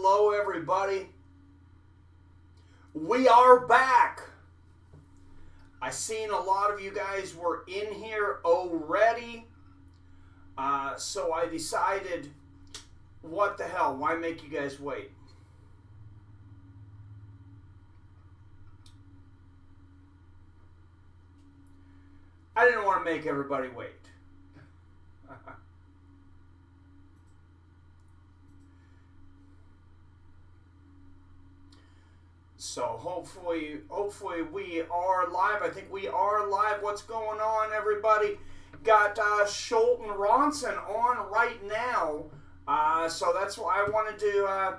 Hello, everybody. We are back. I seen a lot of you guys were in here already. So I decided, what the hell? Why make you guys wait? I didn't want to make everybody wait. So hopefully we are live. I think we are live. What's going on, everybody? Got Schultz and Ronson on right now. So that's why I wanted to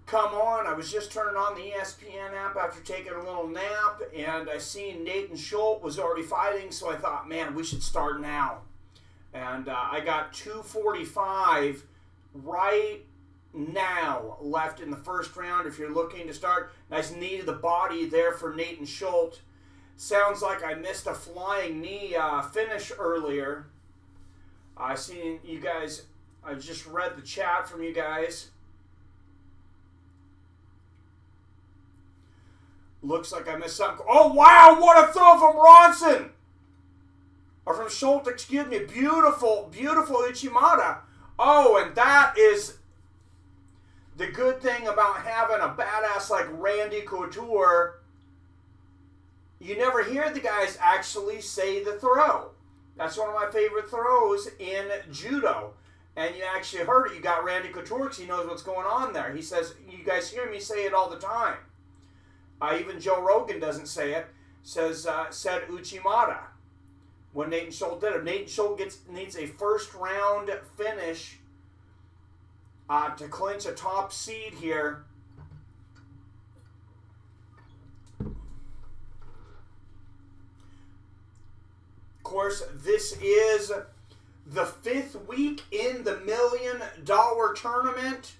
come on. I was just turning on the ESPN app after taking a little nap, and I seen Nathan Schultz was already fighting, so I thought, man, we should start now. And I got 2:45 right now left in the first round if you're looking to start. Nice knee to the body there for Nathan Schultz. Sounds like I missed a flying knee finish earlier. I seen you guys, I just read the chat from you guys. Looks like I missed something. Oh, wow, what a throw from Ronson! Or from Schultz, excuse me. Beautiful, beautiful Uchimata. Oh, and that is the good thing about having a badass like Randy Couture. You never hear the guys actually say the throw. That's one of my favorite throws in judo. And you actually heard it. You got Randy Couture because he knows what's going on there. He says, you guys hear me say it all the time. Even Joe Rogan doesn't say it. Said Uchimata when Nathan Schultz did it. Nathan Schultz needs a first round finish to clinch a top seed here. Of course, this is the 5th week in the $1 million tournament.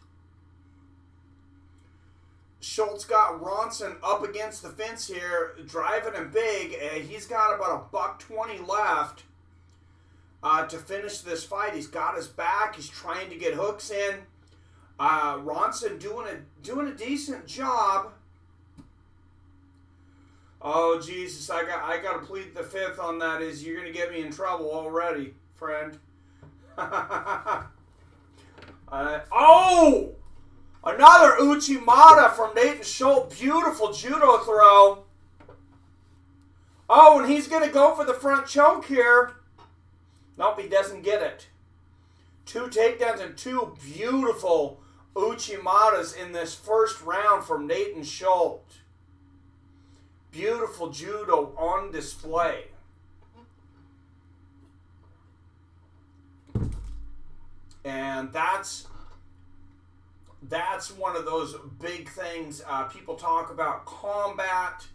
Schultz got Ronson up against the fence here, driving him big. He's got about $120 left to finish this fight. He's got his back. He's trying to get hooks in. Ronson doing a decent job. Oh Jesus, I got to plead the 5th on that. Is you're gonna get me in trouble already, friend. Oh, another Uchimata from Nathan Schultz. Beautiful judo throw. Oh, and he's gonna go for the front choke here. Nope, he doesn't get it. 2 takedowns and 2 beautiful Uchimatas in this first round from Nathan Schultz. Beautiful judo on display. And that's one of those big things people talk about. Combat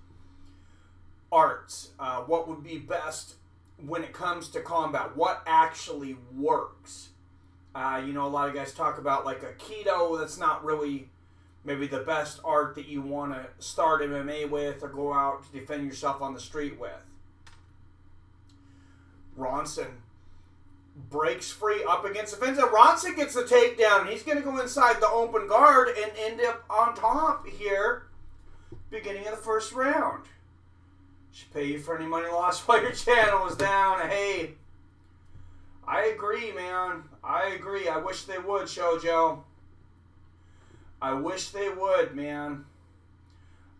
arts. What would be best when it comes to combat? What actually works? You know, a lot of guys talk about like Aikido. That's not really maybe the best art that you want to start MMA with or go out to defend yourself on the street with. Ronson breaks free up against the fence. And Ronson gets the takedown. He's going to go inside the open guard and end up on top here, beginning of the first round. Should pay you for any money lost while your channel is down. Hey, I agree, man. I agree. I wish they would, Shoujo. I wish they would, man.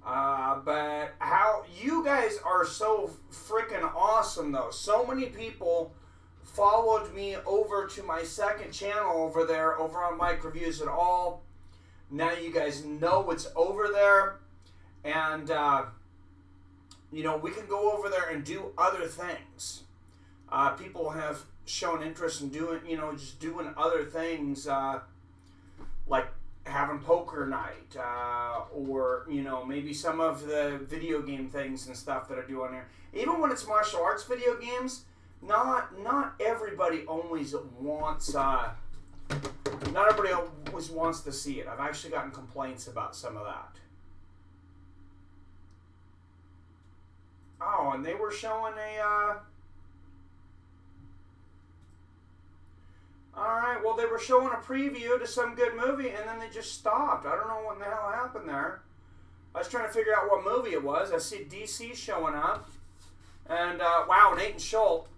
But how you guys are so freaking awesome, though. So many people followed me over to my second channel over there, over on Mike Reviews It All. Now you guys know what's over there. And, you know, we can go over there and do other things. People have shown interest in doing, you know, just doing other things, like having poker night, or, you know, maybe some of the video game things and stuff that I do on there. Even when it's martial arts video games, not everybody always wants, not everybody always wants to see it. I've actually gotten complaints about some of that. Oh, and they were showing a, alright, well, they were showing a preview to some good movie, and then they just stopped. I don't know what in the hell happened there. I was trying to figure out what movie it was. I see DC showing up. And, wow, Nathan Schultz.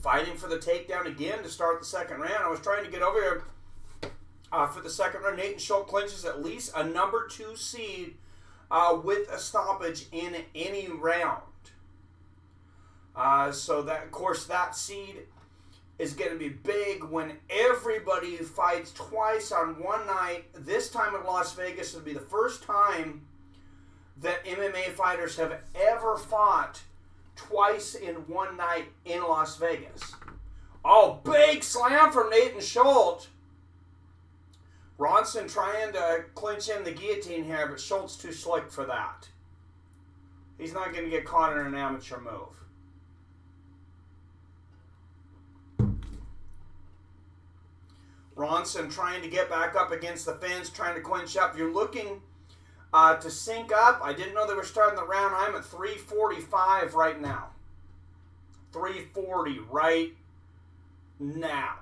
Fighting for the takedown again to start the second round. I was trying to get over here for the second round. Nathan Schultz clinches at least a number 2 seed with a stoppage in any round. So that, of course, that seed is going to be big when everybody fights twice on one night. This time in Las Vegas will be the first time that MMA fighters have ever fought twice in one night in Las Vegas. Oh, big slam from Nathan Schultz. Ronson trying to clinch in the guillotine here, but Schultz too slick for that. He's not going to get caught in an amateur move. Ronson trying to get back up against the fence, trying to clinch up. You're looking to sync up. I didn't know they were starting the round. I'm at 345 right now. 340 right now.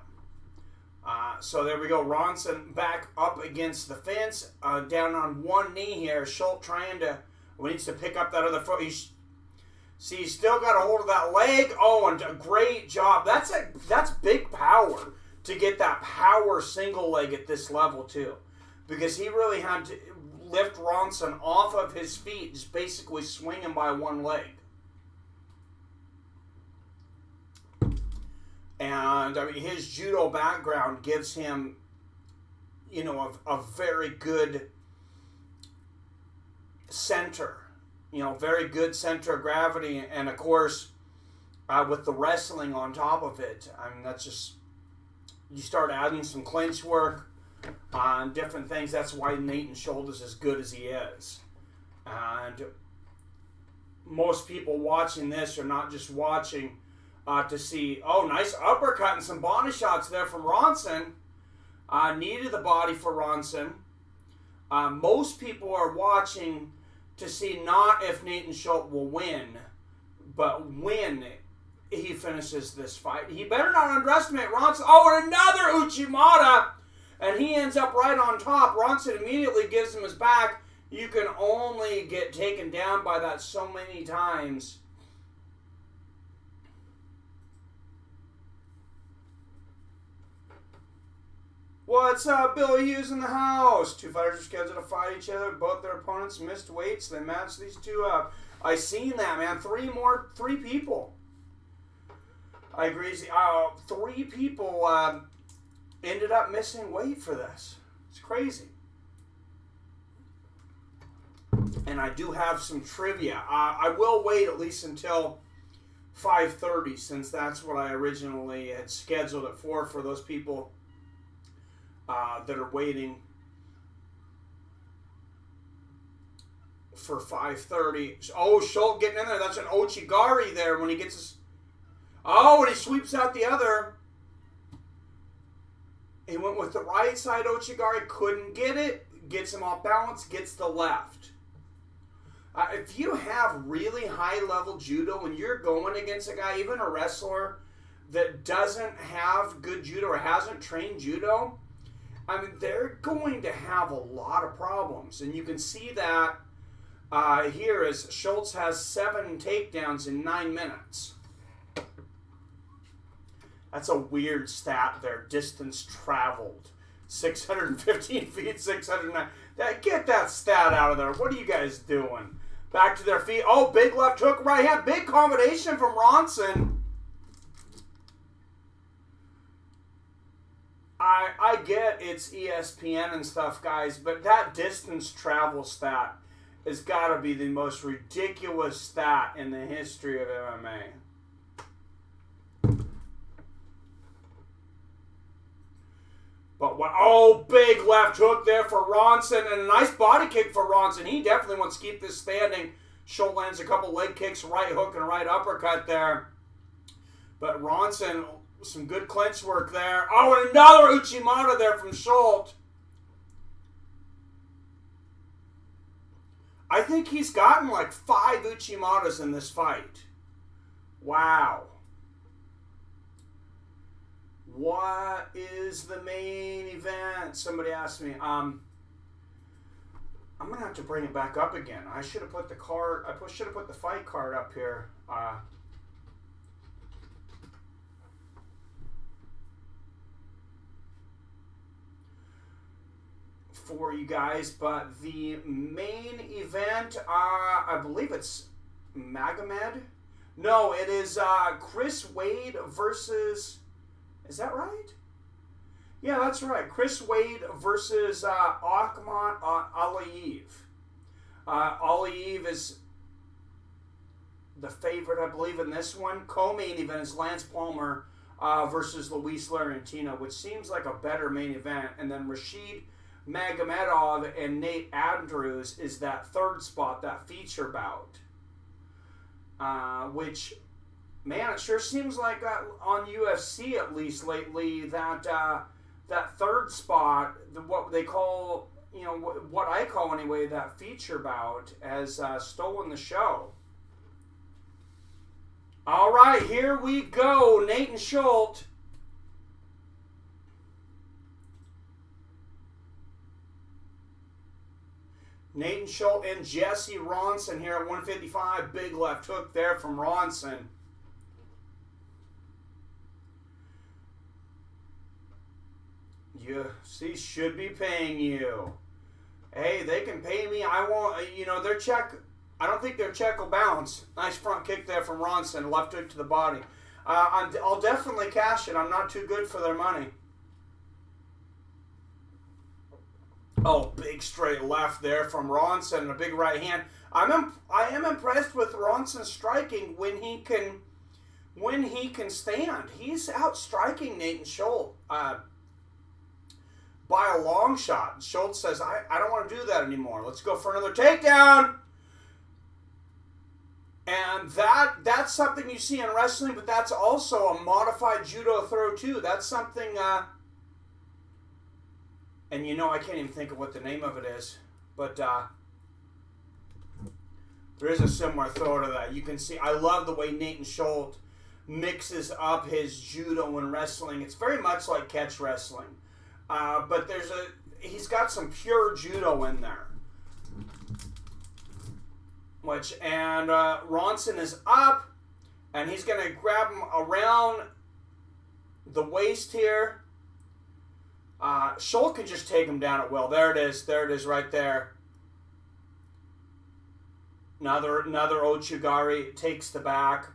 So there we go. Ronson back up against the fence, down on one knee here. Schultz trying to, needs to pick up that other foot. He's still got a hold of that leg. Oh, and a great job. That's big power to get that power single leg at this level too, because he really had to lift Ronson off of his feet, just basically swing him by one leg. And I mean, his judo background gives him, a very good center, very good center of gravity, and of course, with the wrestling on top of it, I mean, that's just, you start adding some clinch work on different things. That's why Nathan Schultz is as good as he is. And most people watching this are not just watching to see, oh, nice uppercut and some body shots there from Ronson. Knee to the body for Ronson. Most people are watching to see not if Nathan Schultz will win, but when he finishes this fight. He better not underestimate Ronson. Oh, and another Uchimata! And he ends up right on top. Ronson immediately gives him his back. You can only get taken down by that so many times. What's up, Billy Hughes in the house? Two fighters are scheduled to fight each other. Both their opponents missed weights. They matched these two up. I seen that, man. Three people. I agree. 3 people ended up missing weight for this. It's crazy. And I do have some trivia. I will wait at least until 5:30, since that's what I originally had scheduled it for those people that are waiting for 5:30. Oh, Schultz getting in there. That's an Ochigari there when he gets his... Oh, and he sweeps out the other. He went with the right side. Ochigari couldn't get it. Gets him off balance. Gets the left. If you have really high-level judo and you're going against a guy, even a wrestler, that doesn't have good judo or hasn't trained judo, I mean, they're going to have a lot of problems. And you can see that here as Schultz has 7 takedowns in 9 minutes. That's a weird stat there. Distance traveled. 615 feet, 609. Get that stat out of there. What are you guys doing? Back to their feet. Oh, big left hook, right hand. Big combination from Ronson. I get it's ESPN and stuff, guys, but that distance travel stat has got to be the most ridiculous stat in the history of MMA. But what? Oh, big left hook there for Ronson, and a nice body kick for Ronson. He definitely wants to keep this standing. Schultz lands a couple leg kicks, right hook and right uppercut there. But Ronson, some good clinch work there. Oh, and another Uchimata there from Schultz. I think he's gotten like 5 Uchimatas in this fight. Wow. What is the main event? Somebody asked me. I'm gonna have to bring it back up again. I should have put the card. I should have put the fight card up here. For you guys, but the main event, I believe it's Magomedov. No, it is Chris Wade versus. Is that right? Yeah, that's right. Chris Wade versus Aliev. Aliev is the favorite, I believe, in this one. Co-main event is Lance Palmer versus Luis Larrentino, which seems like a better main event. And then Rashid Magomedov and Nate Andrews is that third spot, that feature bout. Which, man, it sure seems like on UFC at least lately that that third spot, what they call, what I call anyway, that feature bout, has stolen the show. All right, here we go. Nathan Schultz. Nathan Schultz and Jesse Ronson here at 155. Big left hook there from Ronson. UFC should be paying you. Hey, they can pay me. I won't, their check, I don't think their check will bounce. Nice front kick there from Ronson. Left hook to the body. I'll definitely cash it. I'm not too good for their money. Oh, big straight left there from Ronson and a big right hand. I am impressed with Ronson's striking when he can stand. He's out striking Nathan Schultz by a long shot. Schultz says, I don't want to do that anymore. Let's go for another takedown. And that's something you see in wrestling, but that's also a modified judo throw too. That's something, and I can't even think of what the name of it is, but there is a similar throw to that. You can see, I love the way Nathan Schultz mixes up his judo and wrestling. It's very much like catch wrestling. But he's got some pure judo in there. And Ronson is up, and he's going to grab him around the waist here. Schultz can just take him down at will. There it is right there. Another Ochigari takes the back.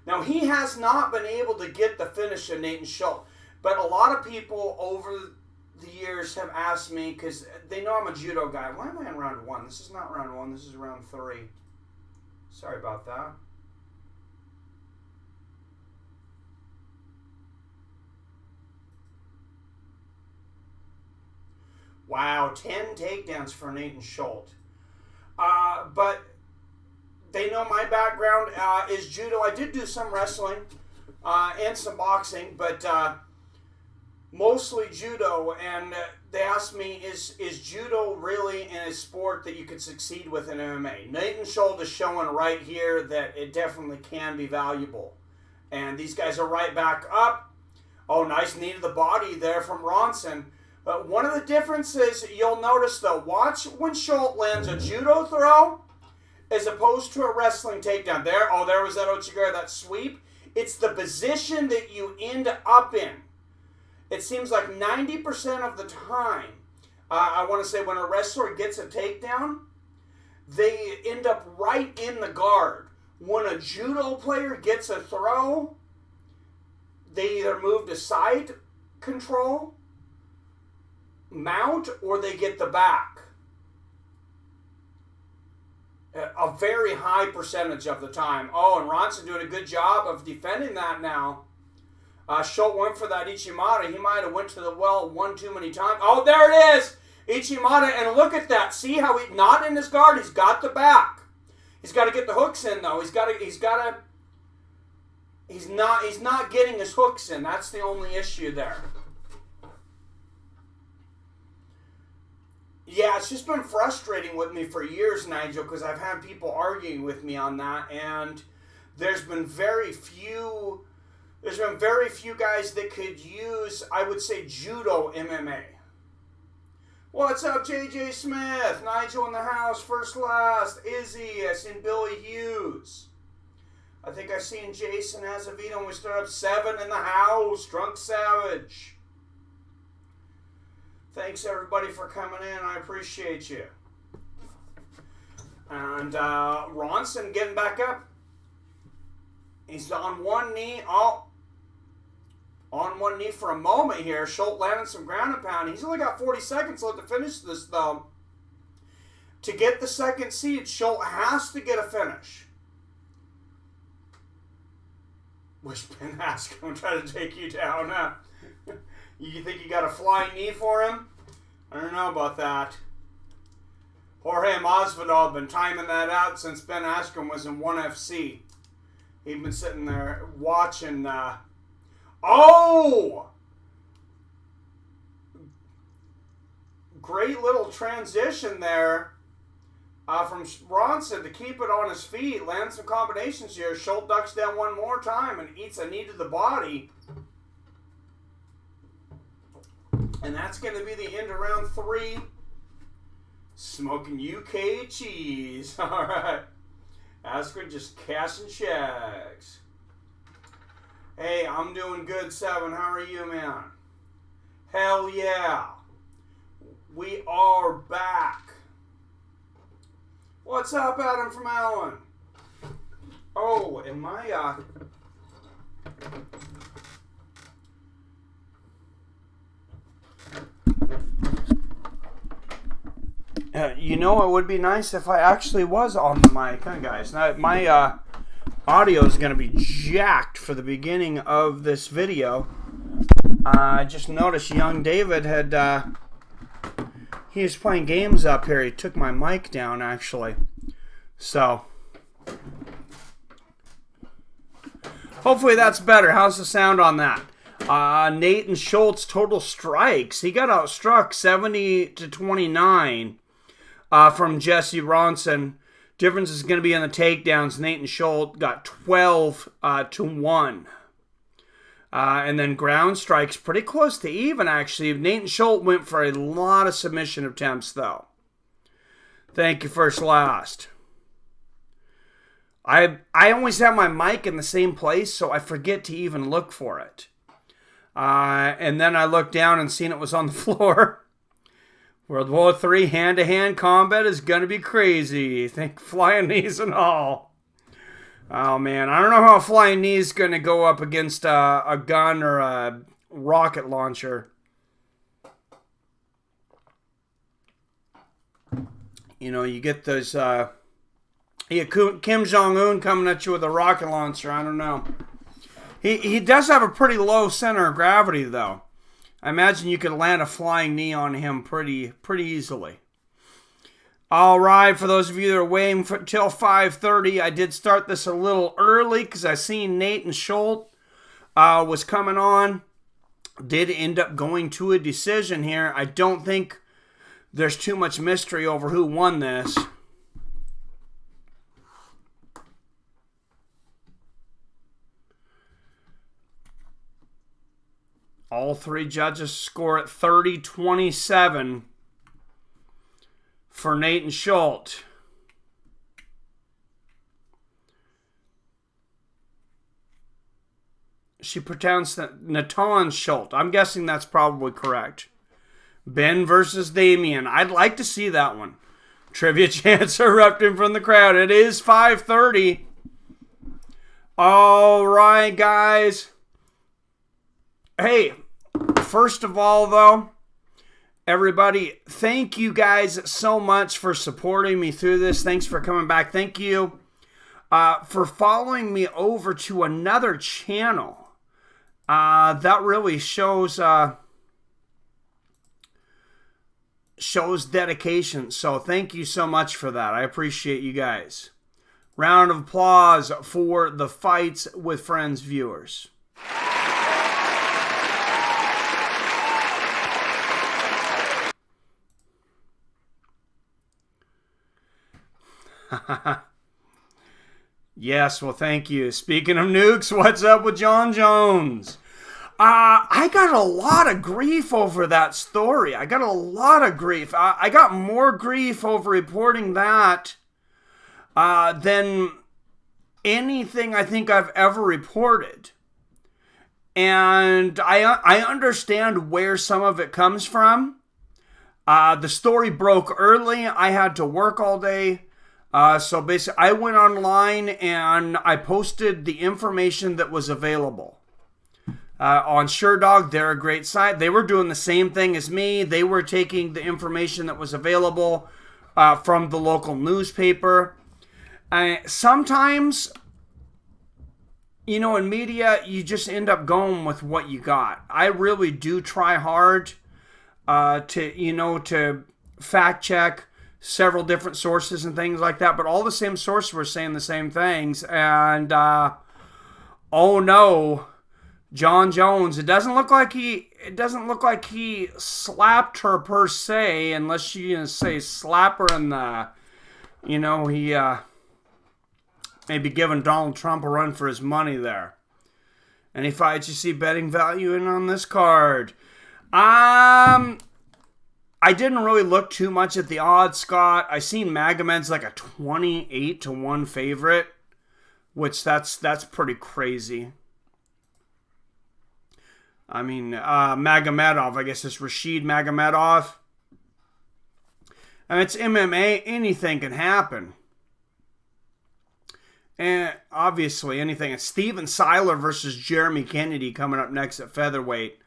Now, he has not been able to get the finish of Nathan Schultz, but a lot of people over the years have asked me, because they know I'm a judo guy, why am I in round 1? This is not round 1, this is round 3. Sorry about that. Wow, 10 takedowns for Nathan Schultz. But they know my background is judo. I did do some wrestling and some boxing, but mostly judo. And they asked me, is judo really in a sport that you could succeed with in MMA? Nathan Schultz is showing right here that it definitely can be valuable. And these guys are right back up. Oh, nice knee to the body there from Ronson. But one of the differences you'll notice, though, watch when Schultz lands a judo throw as opposed to a wrestling takedown. There was that Ochigari, that sweep. It's the position that you end up in. It seems like 90% of the time, I want to say when a wrestler gets a takedown, they end up right in the guard. When a judo player gets a throw, they either move to side control, mount, or they get the back. A very high percentage of the time. Oh, and Ronson doing a good job of defending that now. Schultz went for that Ichimata. He might have went to the well one too many times. Oh, there it is! Ichimata, and look at that. See how he's not in his guard? He's got the back. He's got to get the hooks in, though. He's not getting his hooks in. That's the only issue there. Yeah, it's just been frustrating with me for years, Nigel, because I've had people arguing with me on that, and there's been very few guys that could use, I would say, judo MMA. What's up, JJ Smith? Nigel in the house, first last. Izzy, I seen Billy Hughes. I think I seen Jason Azevedo, and we start up 7 in the house. Drunk Savage. Thanks, everybody, for coming in. I appreciate you. And Ronson getting back up. He's on one knee. Oh, on one knee for a moment here. Schultz landed some ground and pound. He's only got 40 seconds left to finish this, though. To get the second seed, Schultz has to get a finish. Wish Ben Askren try to take you down, huh? You think you got a flying knee for him? I don't know about that. Jorge Masvidal been timing that out since Ben Askren was in 1FC. He'd been sitting there watching. Oh! Great little transition there from Ronson to keep it on his feet. Lands some combinations here. Schultz ducks down one more time and eats a knee to the body. And that's going to be the end of round 3. Smoking UK cheese. All right. Askren just cashing checks. Hey, I'm doing good, 7. How are you, man? Hell yeah. We are back. What's up, Adam from Allen? Oh, and my, you know, it would be nice if I actually was on the mic, huh, guys? Now, my audio is going to be jacked for the beginning of this video. I just noticed young David had, he was playing games up here. He took my mic down, actually. So, hopefully that's better. How's the sound on that? Nathan Schultz total strikes. He got outstruck 70-29 from Jesse Ronson. Difference is going to be on the takedowns. Nathan Schultz got 12-1. And then ground strikes pretty close to even, actually. Nathan Schultz went for a lot of submission attempts, though. Thank you, first last. I always have my mic in the same place, so I forget to even look for it. And then I looked down and seen it was on the floor. World War III hand-to-hand combat is going to be crazy. Think flying knees and all. Oh, man. I don't know how a flying knee is going to go up against a gun or a rocket launcher. You know, you get those... Kim Jong-un coming at you with a rocket launcher. I don't know. He does have a pretty low center of gravity, though. I imagine you could land a flying knee on him pretty easily. All right, for those of you that are waiting till 5:30, I did start this a little early because I seen Nathan Schultz was coming on. Did end up going to a decision here. I don't think there's too much mystery over who won this. All 3 judges score at 30-27 for Nathan Schultz. She pronounced Natan Schultz. I'm guessing that's probably correct. Ben versus Damien. I'd like to see that one. Trivia chants erupting from the crowd. It is 5:30. All right, guys. Hey, first of all, though, everybody, thank you guys so much for supporting me through this. Thanks for coming back. Thank you for following me over to another channel. That really shows dedication. So thank you so much for that. I appreciate you guys. Round of applause for the Fights with Friends viewers. Yes, well, thank you. Speaking of nukes, what's up with Jon Jones? I got a lot of grief over that story. I got a lot of grief. I got more grief over reporting that than anything I think I've ever reported. And I understand where some of it comes from. The story broke early. I had to work all day. So basically, I went online and I posted the information that was available. On SureDog, they're a great site. They were doing the same thing as me. They were taking the information that was available from the local newspaper. Sometimes, you know, in media, you just end up going with what you got. I really do try hard to fact check several different sources and things like that, but all the same sources were saying the same things. And oh no, Jon Jones, it doesn't look like he slapped her per se, unless you say slap her in the, he maybe giving Donald Trump a run for his money there. Any fights you see betting value in on this card? I didn't really look too much at the odds, Scott. I seen Magomedov's like a 28-1 favorite, which that's pretty crazy. I mean, Magomedov, I guess it's Rashid Magomedov. And it's MMA, anything can happen. And obviously anything. It's Steven Sylar versus Jeremy Kennedy coming up next at featherweight.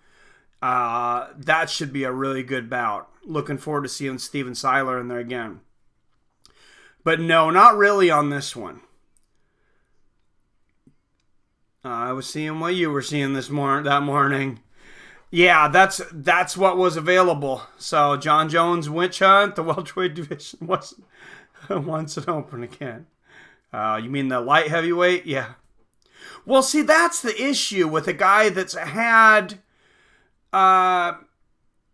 That should be a really good bout. Looking forward to seeing Steven Sylar in there again. But no, not really on this one. I was seeing what you were seeing that morning. Yeah, that's what was available. So Jon Jones witch hunt. The welterweight division wasn't once and open again. You mean the light heavyweight? Yeah. Well, see, that's the issue with a guy that's had.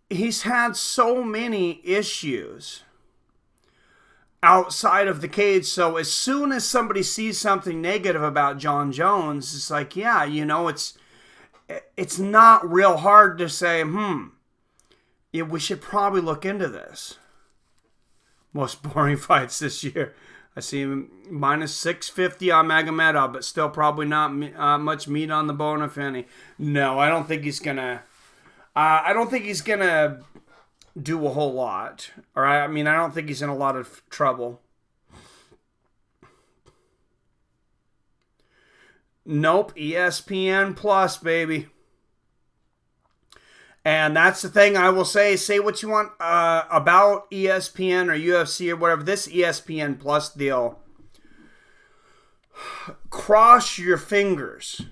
He's had so many issues outside of the cage. So as soon as somebody sees something negative about Jon Jones, it's like, yeah, it's not real hard to say, yeah, we should probably look into this. Most boring fights this year. I see him minus 650 on Magomedov, but still probably not much meat on the bone, if any. No, I don't think he's gonna. I don't think he's going to do a whole lot. All right? I mean, I don't think he's in a lot of trouble. Nope. ESPN Plus, baby. And that's the thing I will say. Say what you want about ESPN or UFC or whatever. This ESPN Plus deal. Cross your fingers.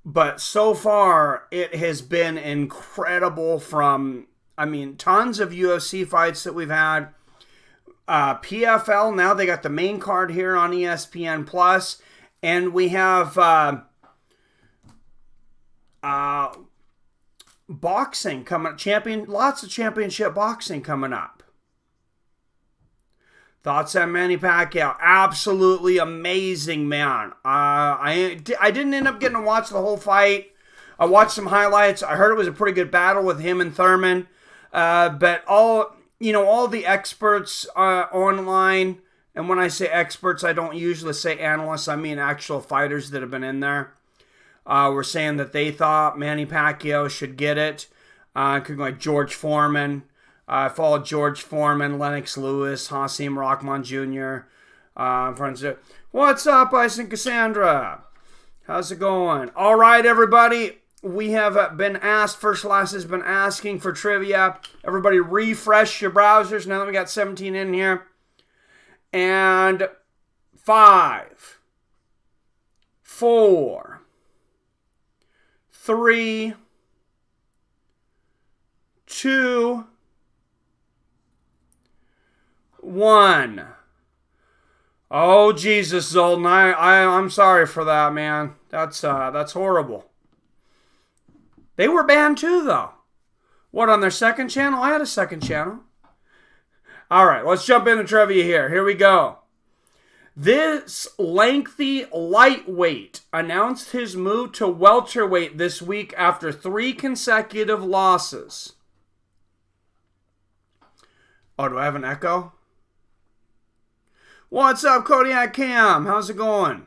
But so far, it has been incredible tons of UFC fights that we've had. PFL, now they got the main card here on ESPN Plus. And we have boxing coming up. Lots of championship boxing coming up. Thoughts on Manny Pacquiao? Absolutely amazing, man. I didn't end up getting to watch the whole fight. I watched some highlights. I heard it was a pretty good battle with him and Thurman. But all the experts online, and when I say experts, I don't usually say analysts. I mean actual fighters that have been in there. Were saying that they thought Manny Pacquiao should get it. Including like George Foreman. I followed George Foreman, Lennox Lewis, Hasim Rahman Jr. Friends, what's up, Ice and Cassandra? How's it going? All right, everybody. We have been asked, First Last has been asking for trivia. Everybody refresh your browsers now that we got 17 in here. And 5, 4, 3, 2, 1. Oh, Jesus, Zoltan. I'm sorry for that, man. That's horrible. They were banned too, though. What, on their second channel? I had a second channel. All right, let's jump into trivia here. Here we go. This lengthy lightweight announced his move to welterweight this week after 3 consecutive losses. Oh, do I have an echo? What's up, Kodiak Cam? How's it going?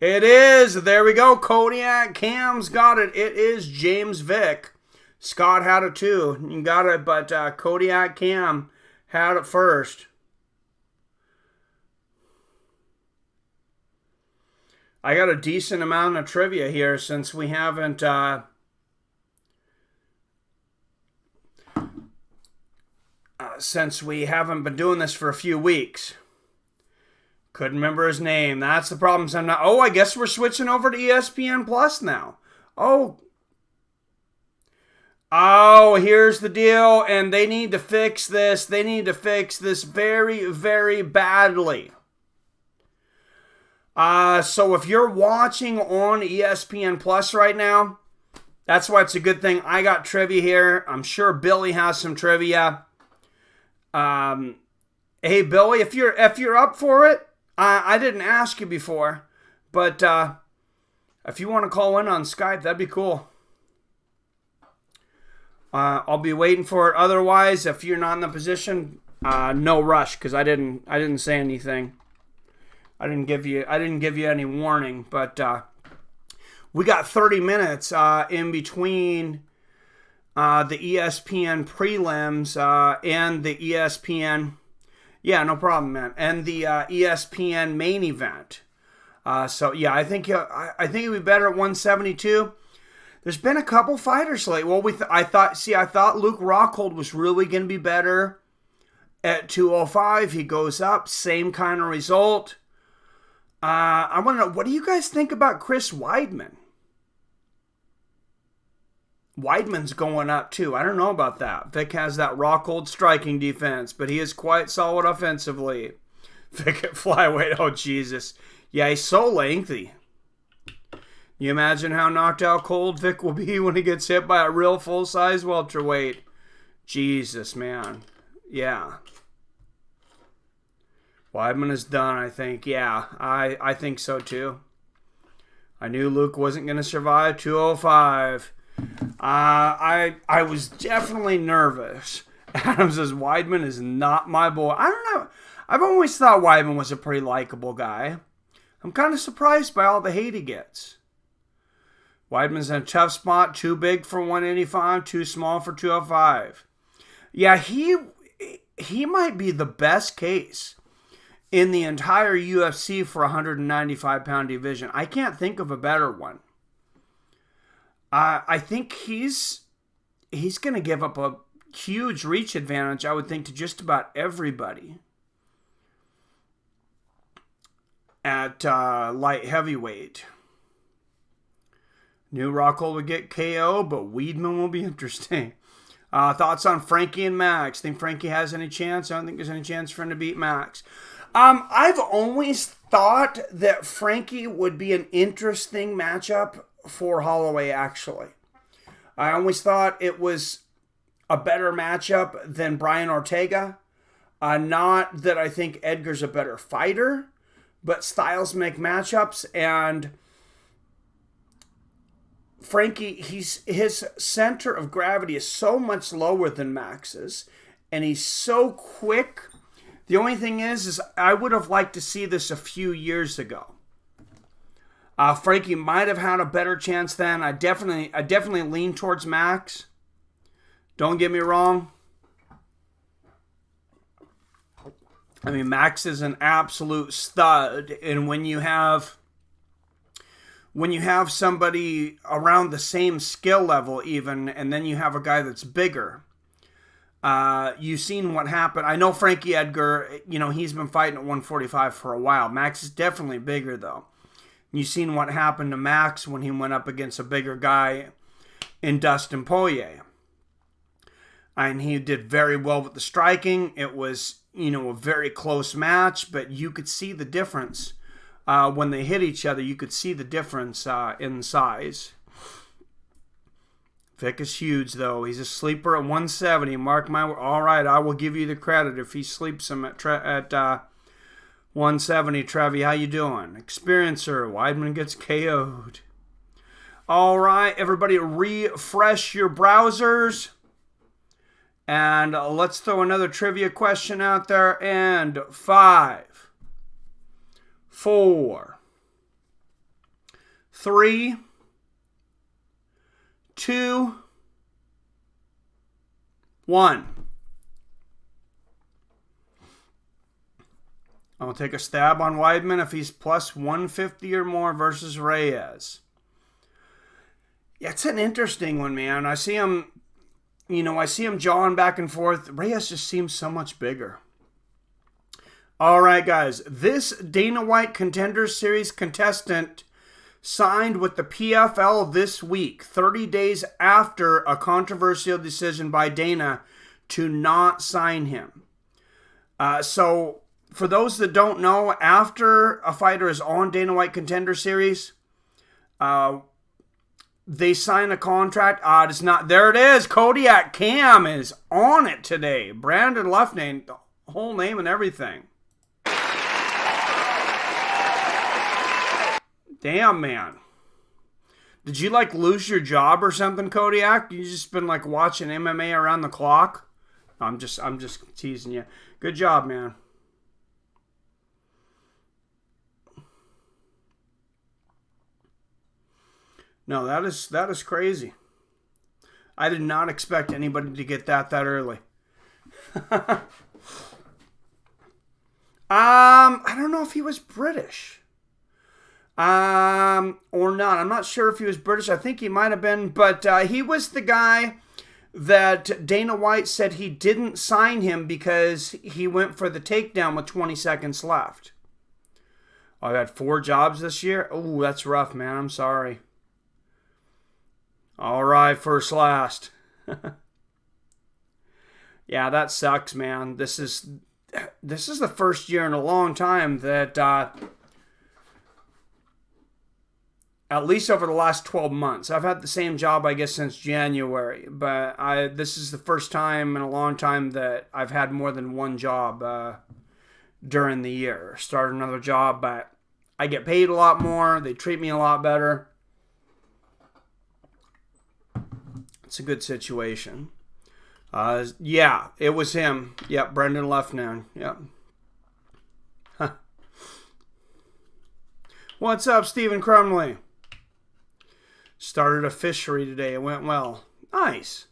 It is. There we go. Kodiak Cam's got it. It is James Vick. Scott had it too. You got it, but Kodiak Cam had it first. I got a decent amount of trivia here since we haven't been doing this for a few weeks. Couldn't remember his name. That's the problem. So I'm not. Oh, I guess we're switching over to ESPN Plus now. Oh, here's the deal, and they need to fix this. They need to fix this very, very badly. So if you're watching on ESPN Plus right now, that's why it's a good thing I got trivia here. I'm sure Billy has some trivia. Hey, Billy, if you're up for it, I didn't ask you before, but if you want to call in on Skype, that'd be cool. I'll be waiting for it. Otherwise, if you're not in the position, no rush, because I didn't say anything. I didn't give you any warning. But we got 30 minutes in between the ESPN prelims and the ESPN. Yeah, no problem, man. And the ESPN main event. So yeah, I think it'd be better at 172. There's been a couple fighters late. Well, I thought Luke Rockhold was really going to be better at 205. He goes up, same kind of result. I want to know, what do you guys think about Chris Weidman? Weidman's going up too. I don't know about that. Vic has that Rockhold striking defense, but he is quite solid offensively. Vic at flyweight. Oh, Jesus. Yeah, he's so lengthy. You imagine how knocked out cold Vic will be when he gets hit by a real full-size welterweight. Jesus, man. Yeah. Weidman is done, I think. Yeah, I think so, too. I knew Luke wasn't going to survive 205. I was definitely nervous. Adam says, Weidman is not my boy. I don't know. I've always thought Weidman was a pretty likable guy. I'm kind of surprised by all the hate he gets. Weidman's in a tough spot, too big for 185, too small for 205. Yeah, he might be the best case in the entire UFC for 195-pound division. I can't think of a better one. I think he's going to give up a huge reach advantage, I would think, to just about everybody at light heavyweight. New Rockhold would get KO, but Weidman will be interesting. Thoughts on Frankie and Max? Think Frankie has any chance? I don't think there's any chance for him to beat Max. I've always thought that Frankie would be an interesting matchup for Holloway, actually. I always thought it was a better matchup than Brian Ortega. Not that I think Edgar's a better fighter, but styles make matchups, and Frankie, his center of gravity is so much lower than Max's, and he's so quick. The only thing is I would have liked to see this a few years ago. Frankie might have had a better chance then. I definitely lean towards Max. Don't get me wrong. I mean, Max is an absolute stud, and when you have somebody around the same skill level even, and then you have a guy that's bigger, you've seen what happened. I know Frankie Edgar, he's been fighting at 145 for a while. Max is definitely bigger, though. You've seen what happened to Max when he went up against a bigger guy in Dustin Poirier. And he did very well with the striking. It was, a very close match, but you could see the difference. When they hit each other, you could see the difference in size. Vic is huge, though. He's a sleeper at 170. Mark my word. All right, I will give you the credit if he sleeps him at 170. Trevi, how you doing? Experiencer. Weidman gets KO'd. All right, everybody, refresh your browsers. And let's throw another trivia question out there. And 5, 4, 3, 2, 1. I'll take a stab on Weidman if he's plus 150 or more versus Reyes. Yeah, it's an interesting one, man. I see him jawing back and forth. Reyes just seems so much bigger. All right, guys. This Dana White Contenders Series contestant signed with the PFL this week, 30 days after a controversial decision by Dana to not sign him. So, for those that don't know, after a fighter is on Dana White Contender Series, they sign a contract. It's not. There it is. Kodiak Cam is on it today. Brandon Luffname, the whole name and everything. Damn, man. Did you lose your job or something, Kodiak? You just been watching MMA around the clock? I'm just teasing you. Good job, man. No, that is crazy. I did not expect anybody to get that early. I don't know if he was British. Or not. I'm not sure if he was British. I think he might have been, but he was the guy that Dana White said he didn't sign him because he went for the takedown with 20 seconds left. I've had 4 jobs this year. Oh, that's rough, man. I'm sorry. All right, first last. Yeah, that sucks, man. This is the first year in a long time that at least over the last 12 months. I've had the same job, I guess, since January. But this is the first time in a long time that I've had more than one job during the year. Started another job, but I get paid a lot more. They treat me a lot better. It's a good situation. Yeah, it was him. Yep, Brendan Luffname. Yep. Huh. What's up, Stephen Crumley? Started a fishery today. It went well. Nice.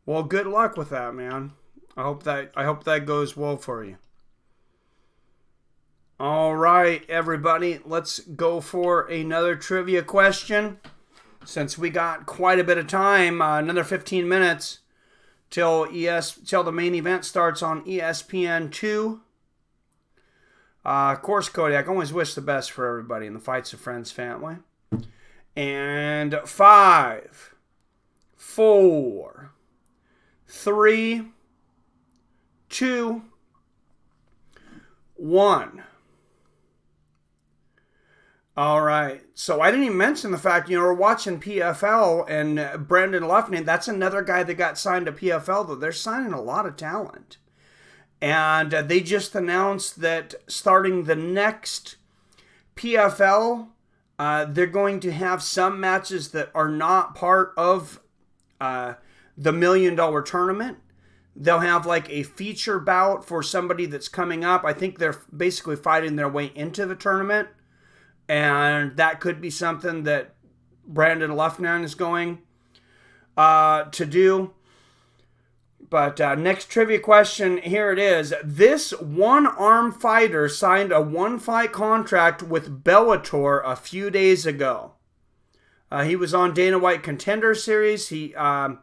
Well, good luck with that, man. I hope that goes well for you. All right, everybody. Let's go for another trivia question. Since we got quite a bit of time, another 15 minutes till the main event starts on ESPN2. Of course, Kodiak, I always wish the best for everybody in the Fights of Friends family. And 5, 4, 3, 2, 1. All right. So I didn't even mention the fact, we're watching PFL and Brandon Luffname. That's another guy that got signed to PFL, though. They're signing a lot of talent. And they just announced that starting the next PFL, they're going to have some matches that are not part of the $1 million tournament. They'll have a feature bout for somebody that's coming up. I think they're basically fighting their way into the tournament. And that could be something that Brandon Luffname is going to do. But next trivia question, here it is. This one-arm fighter signed a one-fight contract with Bellator a few days ago. He was on Dana White Contender Series. He's been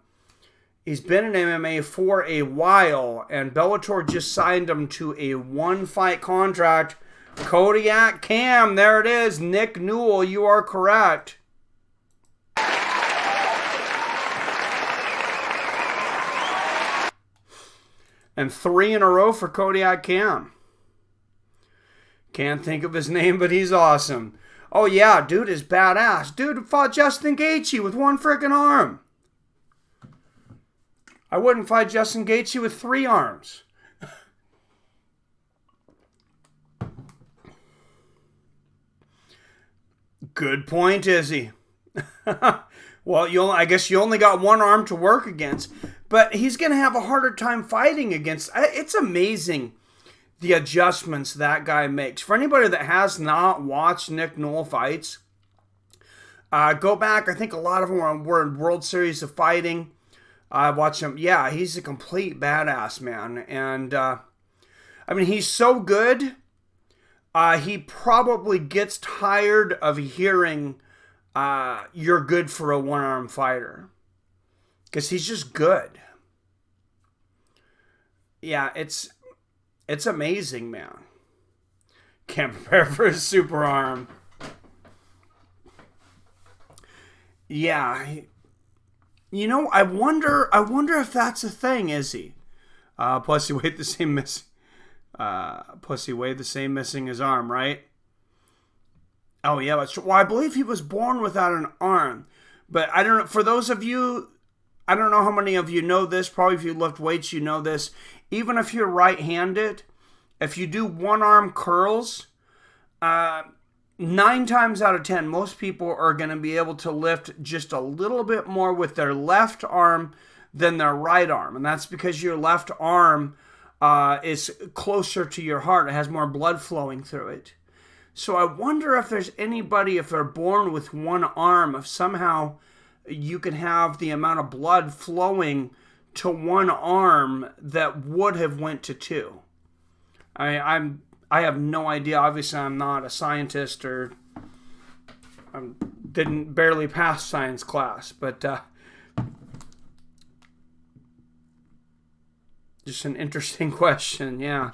in MMA for a while, and Bellator just signed him to a one-fight contract. Kodiak Cam, there it is. Nick Newell, you are correct. And 3 in a row for Kodiak Cam. Can't think of his name, but he's awesome. Oh yeah, dude is badass. Dude fought Justin Gaethje with one freaking arm. I wouldn't fight Justin Gaethje with 3 arms. Good point, Izzy. Well, I guess you only got 1 arm to work against, but he's going to have a harder time fighting against. It's amazing the adjustments that guy makes. For anybody that has not watched Nick Newell fights, go back. I think a lot of them were in World Series of Fighting. I watched him. Yeah, he's a complete badass, man. And, he's so good. He probably gets tired of hearing you're good for a 1-arm fighter. Because he's just good. Yeah, it's amazing, man. Can't prepare for a super arm. Yeah. I wonder if that's a thing, is he? Plus he weighed the same missing. Missing his arm, right? Oh yeah, that's true. Well, I believe he was born without an arm. But I don't know, for those of you, I don't know how many of you know this, probably if you lift weights you know this. Even if you're right-handed, if you do 1-arm curls, 9 times out of 10, most people are going to be able to lift just a little bit more with their left arm than their right arm. And that's because your left arm is closer to your heart. It has more blood flowing through it. So I wonder if there's anybody, if they're born with 1 arm, if somehow you can have the amount of blood flowing to 1 arm that would have went to 2. I have no idea. Obviously, I'm not a scientist or didn't barely pass science class, but just an interesting question, yeah.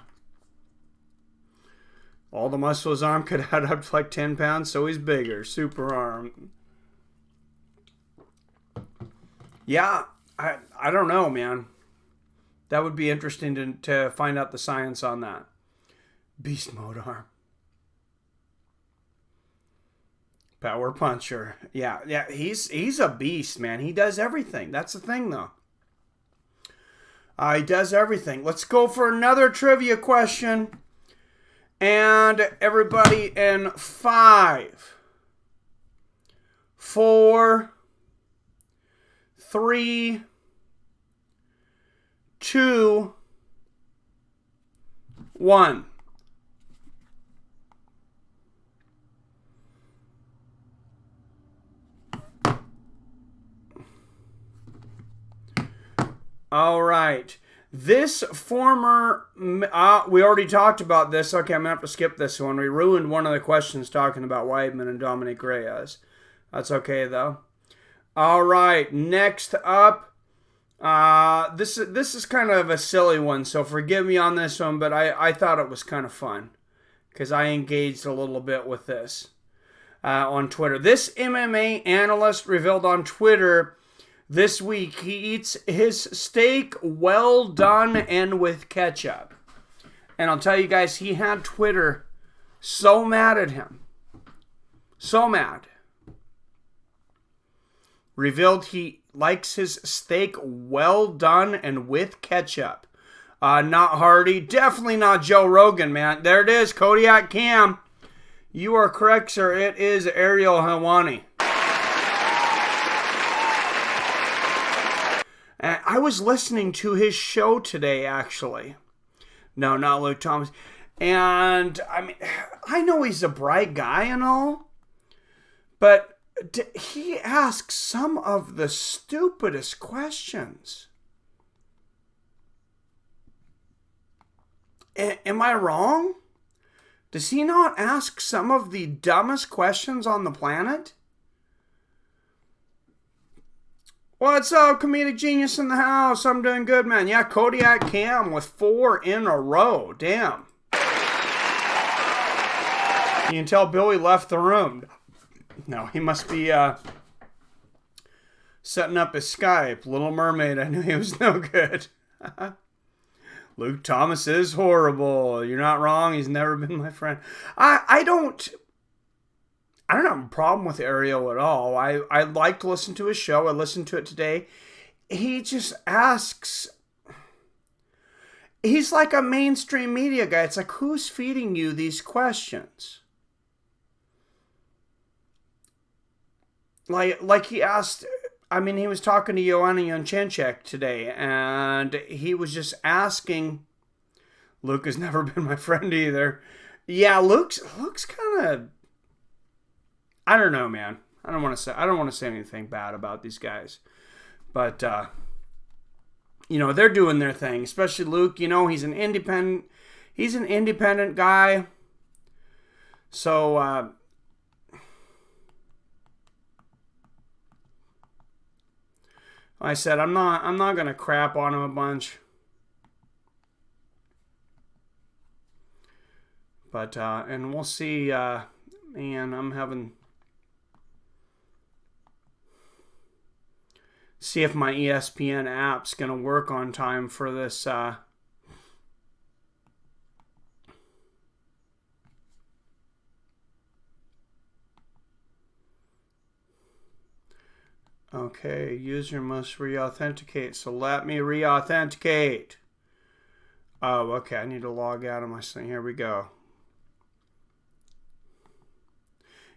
All the muscle his arm could add up to like 10 pounds, so he's bigger. Super arm. Yeah, I don't know, man. That would be interesting to find out the science on that. Beast mode arm. Power puncher. Yeah, he's a beast, man. He does everything. That's the thing, though. He does everything. Let's go for another trivia question. And everybody in 5, 4, 3, 2, 1. All right. This former, we already talked about this. Okay, I'm going to have to skip this one. We ruined one of the questions talking about Weidman and Dominic Reyes. That's okay, though. All right, next up. This is kind of a silly one, so forgive me on this one, but I thought it was kind of fun because I engaged a little bit with this on Twitter. This MMA analyst revealed on Twitter this week he eats his steak well done and with ketchup. And I'll tell you guys, he had Twitter so mad at him. So mad. Revealed he likes his steak well done and with ketchup. Not Hardy. Definitely not Joe Rogan, man. There it is, Kodiak Cam. You are correct, sir. It is Ariel Helwani. I was listening to his show today, actually. No, not Luke Thomas. And, I know he's a bright guy and all, but he asks some of the stupidest questions. Am I wrong? Does he not ask some of the dumbest questions on the planet? What's up, comedic genius in the house? I'm doing good, man. Yeah, Kodiak Cam with 4 in a row. Damn. You can tell Billy left the room. No, he must be setting up his Skype. Little Mermaid, I knew he was no good. Luke Thomas is horrible. You're not wrong. He's never been my friend. I don't have a problem with Ariel at all. I like to listen to his show. I listened to it today. he just asks. He's like a mainstream media guy. It's like, who's feeding you these questions? Like he asked, I mean, he was talking to Joanna Jędrzejczyk today, and he was just asking. Luke has never been my friend either. Yeah, Luke's kind of. I don't know, man. I don't want to say anything bad about these guys, but you know, they're doing their thing. Especially Luke. You know, he's an independent guy. So I said I'm not gonna crap on him a bunch. But and we'll see. Man, I'm having. See if my ESPN app's going to work on time for this. Okay, user must re-authenticate. So let me re-authenticate. Oh, okay. I need to log out of my thing. Here we go.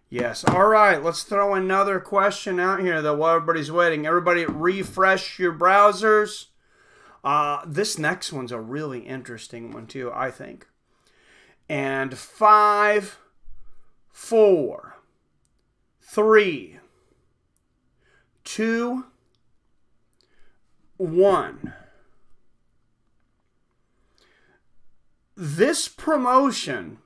Yes. All right. Let's throw another question out here though while everybody's waiting. Everybody refresh your browsers. This next one's a really interesting one too, I think. And 5, 4, 3, 2, 1. This promotion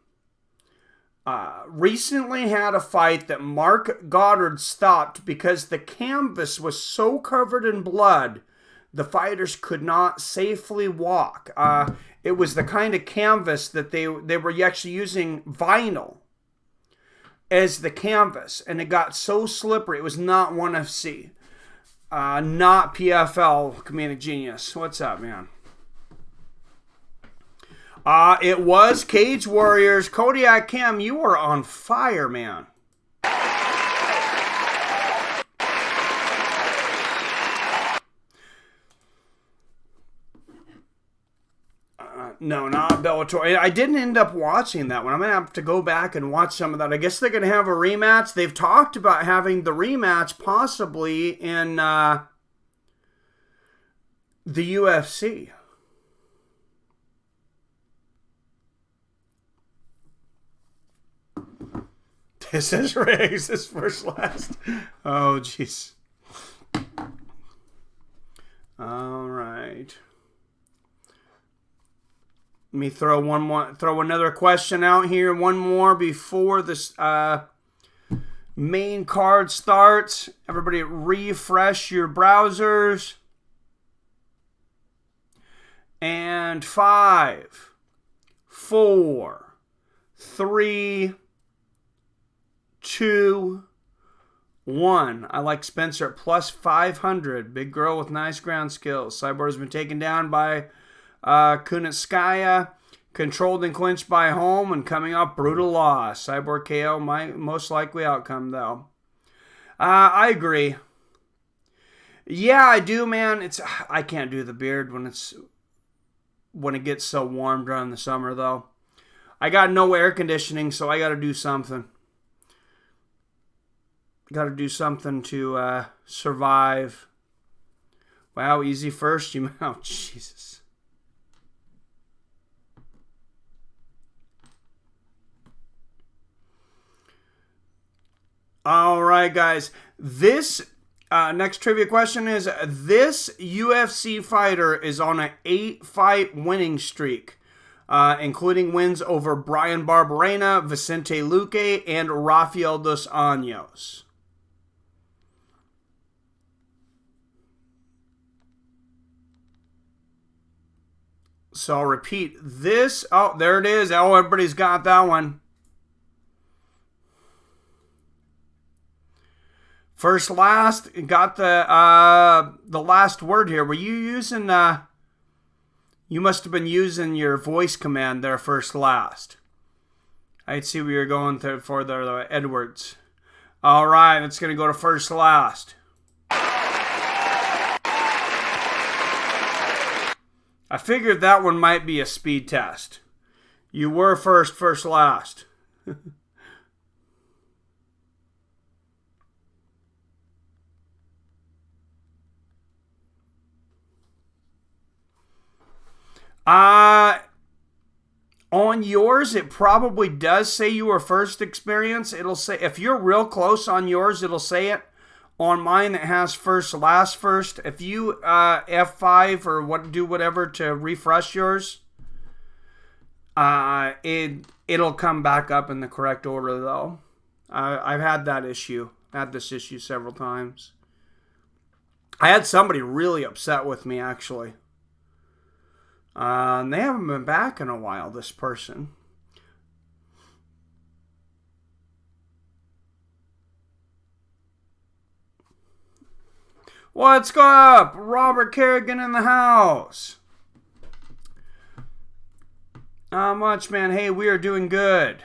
recently had a fight that Mark Goddard stopped because the canvas was so covered in blood, the fighters could not safely walk. It was the kind of canvas that they were actually using vinyl as the canvas, and it got so slippery. It was not 1FC, not PFL, Comedic Genius. What's up, man? It was Cage Warriors. Kodiak Cam, you are on fire, man. No, not Bellator. I didn't end up watching that one. I'm going to have to go back and watch some of that. I guess they're going to have a rematch. They've talked about having the rematch possibly in the UFC. This is Riggs. This first last. Oh, jeez. All right. Let me throw another question out here. One more before this main card starts. Everybody refresh your browsers. And 5, 4, 3, 2, 1. I like Spencer at plus 500. Big girl with nice ground skills. Cyborg has been taken down by Kunitskaya, controlled and clinched by Holm, and coming up brutal loss. Cyborg KO, my most likely outcome though. I agree. Yeah, I do, man. I can't do the beard when it gets so warm during the summer though. I got no air conditioning, so I got to do something. Got to do something to survive. Wow, easy first. Oh, Jesus. All right, guys. This next trivia question is, this UFC fighter is on an 8-fight winning streak, including wins over Brian Barberena, Vicente Luque, and Rafael dos Anjos. So I'll repeat this. Oh, there it is. Oh, everybody's got that one. First, last, got the last word here. Were you using, you must have been using your voice command there, first, last. I'd see where you're going for the Edwards. All right, it's going to go to first, last. I figured that one might be a speed test. You were first last. On yours, it probably does say you were first experience. It'll say, if you're real close on yours, it'll say it. On mine, it has first, last, first. If you F5 or do whatever to refresh yours, it'll come back up in the correct order, though. I've had that issue. Had this issue several times. I had somebody really upset with me, actually. They haven't been back in a while, this person. What's up? Robert Kerrigan in the house. Not much, man. Hey, we are doing good.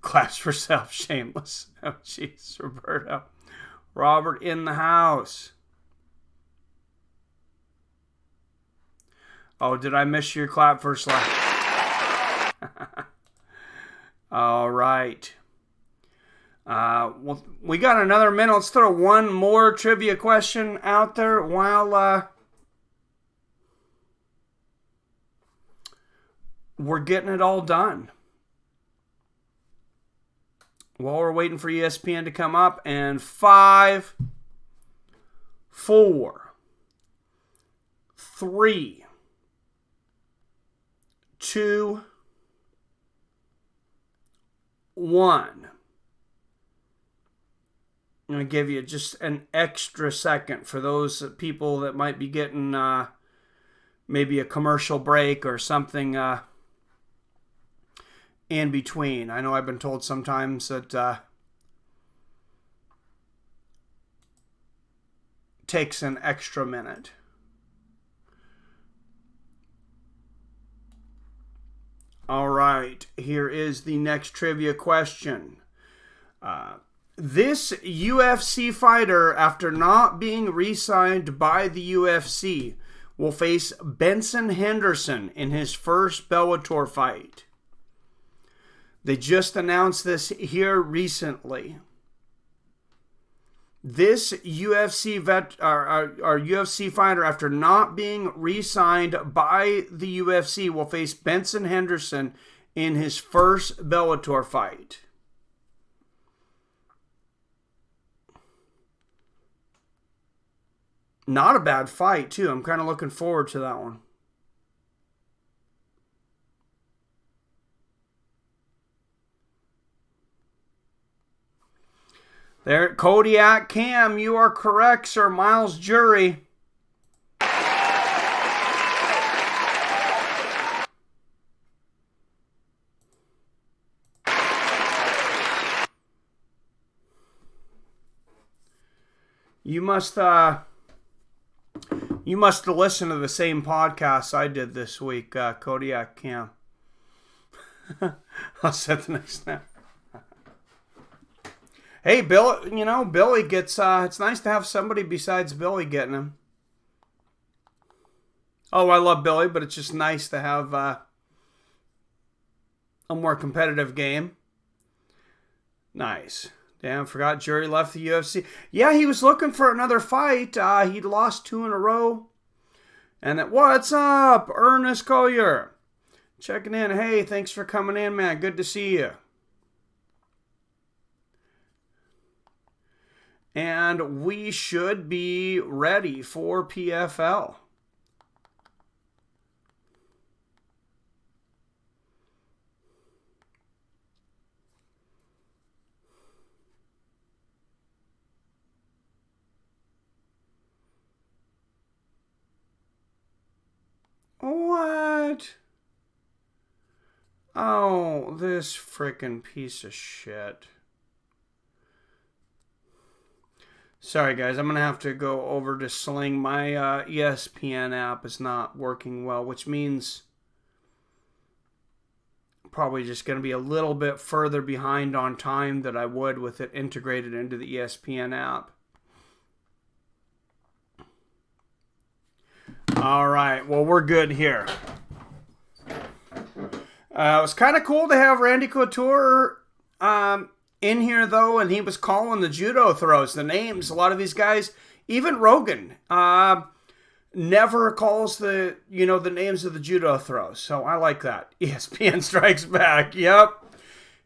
Claps for self, shameless. Oh, jeez, Roberto. Robert in the house. Oh, did I miss your clap for slap? All right. Well, we got another minute. Let's throw one more trivia question out there while we're getting it all done. While we're waiting for ESPN to come up. And 5, 4, 3, 2, 1. I'm going to give you just an extra second for those people that might be getting maybe a commercial break or something in between. I know I've been told sometimes that takes an extra minute. All right, here is the next trivia question. This UFC fighter, after not being re-signed by the UFC, will face Benson Henderson in his first Bellator fight. They just announced this here recently. This UFC UFC fighter, after not being re-signed by the UFC, will face Benson Henderson in his first Bellator fight. Not a bad fight, too. I'm kind of looking forward to that one. There, Kodiak Cam, you are correct, sir. Miles Jury. You must have listened to the same podcast I did this week, Kodiak Cam. I'll set the next snap. Hey, Bill, Billy gets, it's nice to have somebody besides Billy getting him. Oh, I love Billy, but it's just nice to have a more competitive game. Nice. Damn, forgot Jury left the UFC. Yeah, he was looking for another fight. He'd lost 2 in a row. And what's up, Ernest Collier? Checking in. Hey, thanks for coming in, man. Good to see you. And we should be ready for PFL. What? Oh, this frickin' piece of shit. Sorry, guys. I'm going to have to go over to Sling. My ESPN app is not working well, which means probably just going to be a little bit further behind on time than I would with it integrated into the ESPN app. All right. Well, we're good here. It was kind of cool to have Randy Couture in here, though, and he was calling the judo throws, the names. A lot of these guys, even Rogan, never calls the names of the judo throws. So I like that. ESPN Strikes Back. Yep.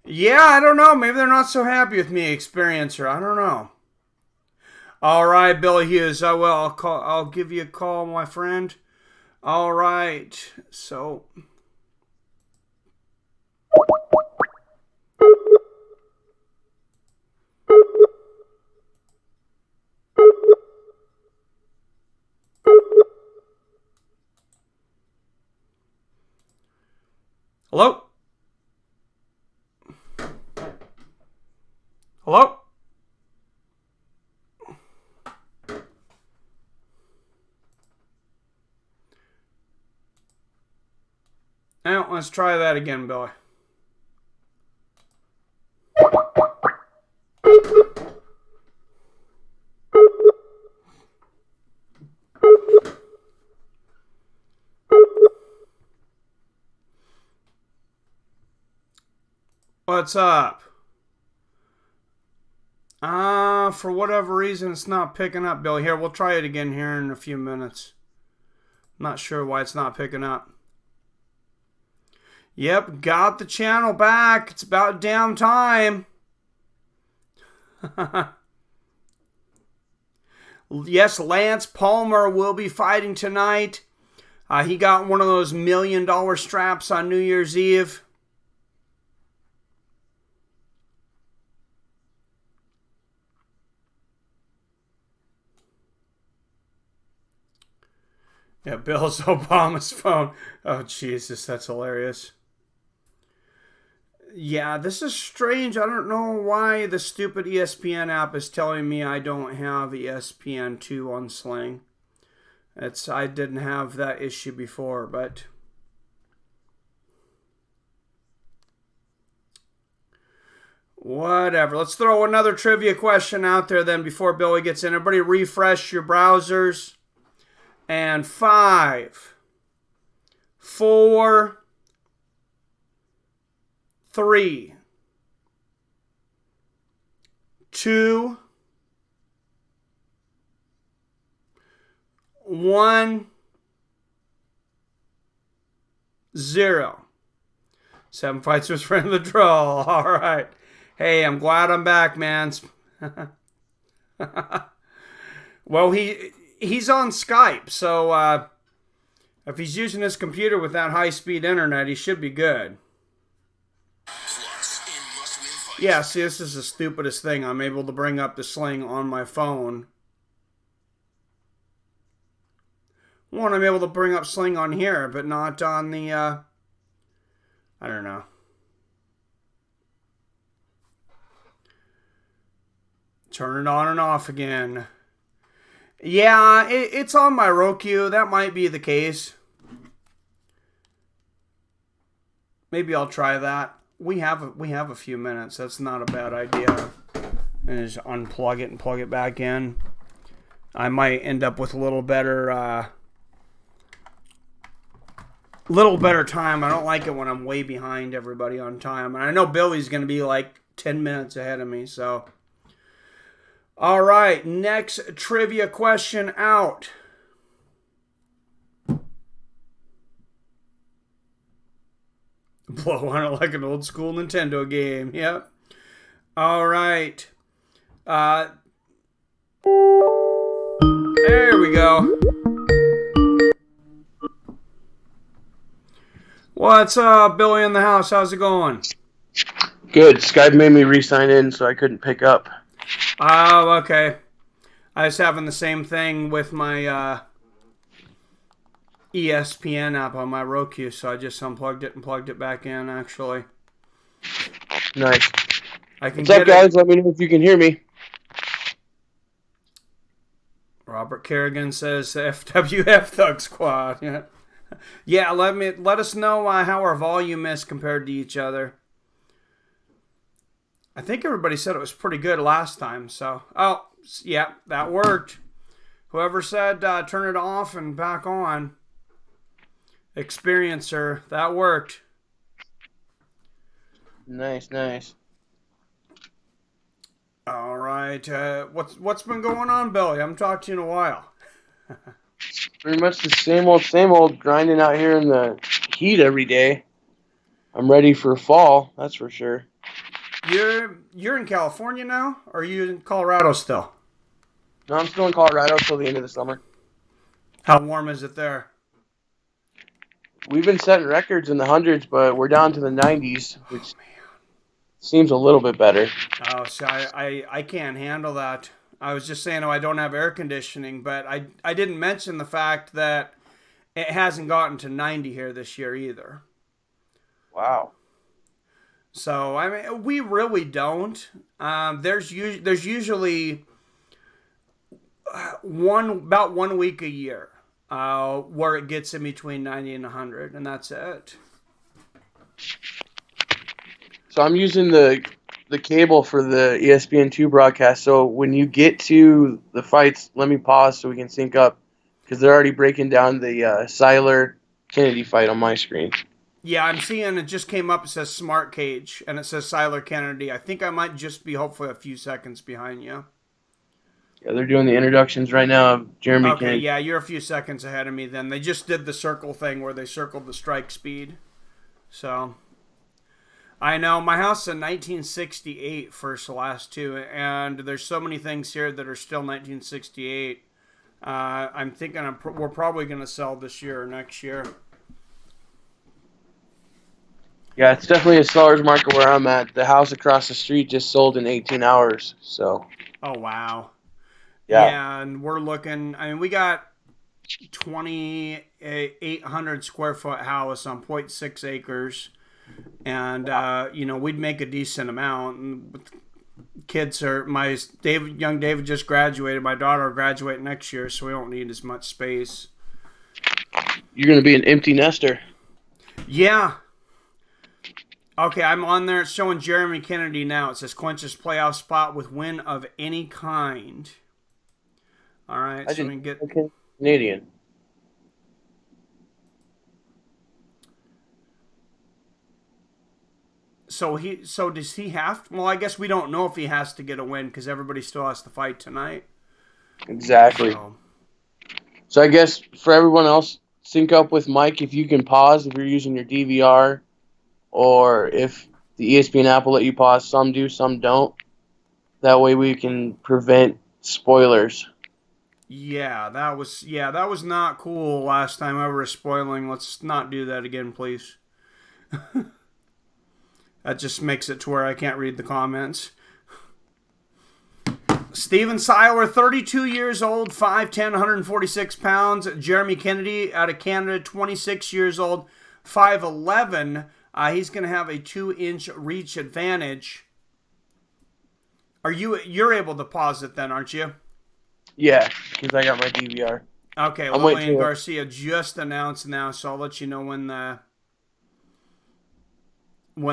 Yeah, I don't know. Maybe they're not so happy with me, Experiencer. I don't know. All right, Billy Hughes. I will. I'll give you a call, my friend. All right. So. Hello? Hello? Now, let's try that again, Billy. What's up? For whatever reason, it's not picking up, Billy. Here, we'll try it again here in a few minutes. Not sure why it's not picking up. Yep, got the channel back. It's about damn time. Yes, Lance Palmer will be fighting tonight. He got one of those $1 million straps on New Year's Eve. Yeah, Bill's Obama's phone. Oh, Jesus, that's hilarious. Yeah, this is strange. I don't know why the stupid ESPN app is telling me I don't have ESPN2 on Sling. I didn't have that issue before, but... whatever. Let's throw another trivia question out there then before Billy gets in. Everybody refresh your browsers. And 5, 4, 3, 2, 1, 0. 7 fights was friend of the draw. All right. Hey, I'm glad I'm back, man. Well, he's on Skype, so if he's using his computer with that high-speed internet, he should be good. Yeah, see, this is the stupidest thing. I'm able to bring up the Sling on my phone. One, I'm able to bring up Sling on here, but not on the, I don't know. Turn it on and off again. Yeah, it's on my Roku. That might be the case. Maybe I'll try that. We have a few minutes. That's not a bad idea. And just unplug it and plug it back in. I might end up with a little better time. I don't like it when I'm way behind everybody on time. And I know Billy's going to be like 10 minutes ahead of me, so... all right, next trivia question out. Blow on it like an old school Nintendo game. Yep. All right. There we go. What's up, Billy in the house? How's it going? Good. Skype made me re-sign in, so I couldn't pick up. Oh, okay. I was having the same thing with my ESPN app on my Roku, so I just unplugged it and plugged it back in, actually. Nice. What's up, guys? Let me know if you can hear me. Robert Kerrigan says FWF Thug Squad. Yeah, yeah. Let us know how our volume is compared to each other. I think everybody said it was pretty good last time, so... oh, yeah, that worked. Whoever said turn it off and back on. Experiencer. That worked. Nice, nice. All right. What's been going on, Billy? I haven't talked to you in a while. Pretty much the same old grinding out here in the heat every day. I'm ready for fall, that's for sure. You're in California now, or are you in Colorado still? No, I'm still in Colorado till the end of the summer. How warm is it there? We've been setting records in the hundreds, but we're down to the 90s, which seems a little bit better. Oh, so I can't handle that. I was just saying, I don't have air conditioning, but I didn't mention the fact that it hasn't gotten to 90 here this year either. Wow. So, I mean, we really don't. There's usually about 1 week a year where it gets in between 90 and 100, and that's it. So I'm using the cable for the ESPN2 broadcast. So when you get to the fights, let me pause so we can sync up, because they're already breaking down the Sylar Kennedy fight on my screen. Yeah, I'm seeing it just came up. It says Smart Cage, and it says Sylar Kennedy. I think I might just be hopefully a few seconds behind you. Yeah, they're doing the introductions right now of Jeremy Okay, Kennedy. yeah, you're a few seconds ahead of me then. They just did the circle thing where they circled the strike speed. So, I know. My house is a 1968 first last two, and there's so many things here that are still 1968. I'm thinking we're probably going to sell this year or next year. Yeah, it's definitely a seller's market where I'm at. The house across the street just sold in 18 hours. So. Oh, wow. Yeah. Yeah, and we're looking. I mean, we got 2,800 square foot house on 0.6 acres, and we'd make a decent amount. And kids are young David just graduated. My daughter will graduate next year, so we don't need as much space. You're gonna be an empty nester. Yeah. Okay, I'm on there. It's showing Jeremy Kennedy now. It says clinches playoff spot with win of any kind. All right, so we can get Canadian. So does he have? Well, I guess we don't know if he has to get a win because everybody still has to fight tonight. Exactly. So I guess for everyone else, sync up with Mike if you can pause if you're using your DVR. Or if the ESPN app will let you pause, some do, some don't. That way we can prevent spoilers. Yeah, that was not cool last time I was spoiling. Let's not do that again, please. That just makes it to where I can't read the comments. Steven Sylar, 32 years old, 5'10", 146 pounds. Jeremy Kennedy out of Canada, 26 years old, 5'11". He's going to have a 2-inch reach advantage. You're able to pause it then, aren't you? Yeah, because I got my DVR. Okay, Lillian Garcia just announced now, so I'll let you know when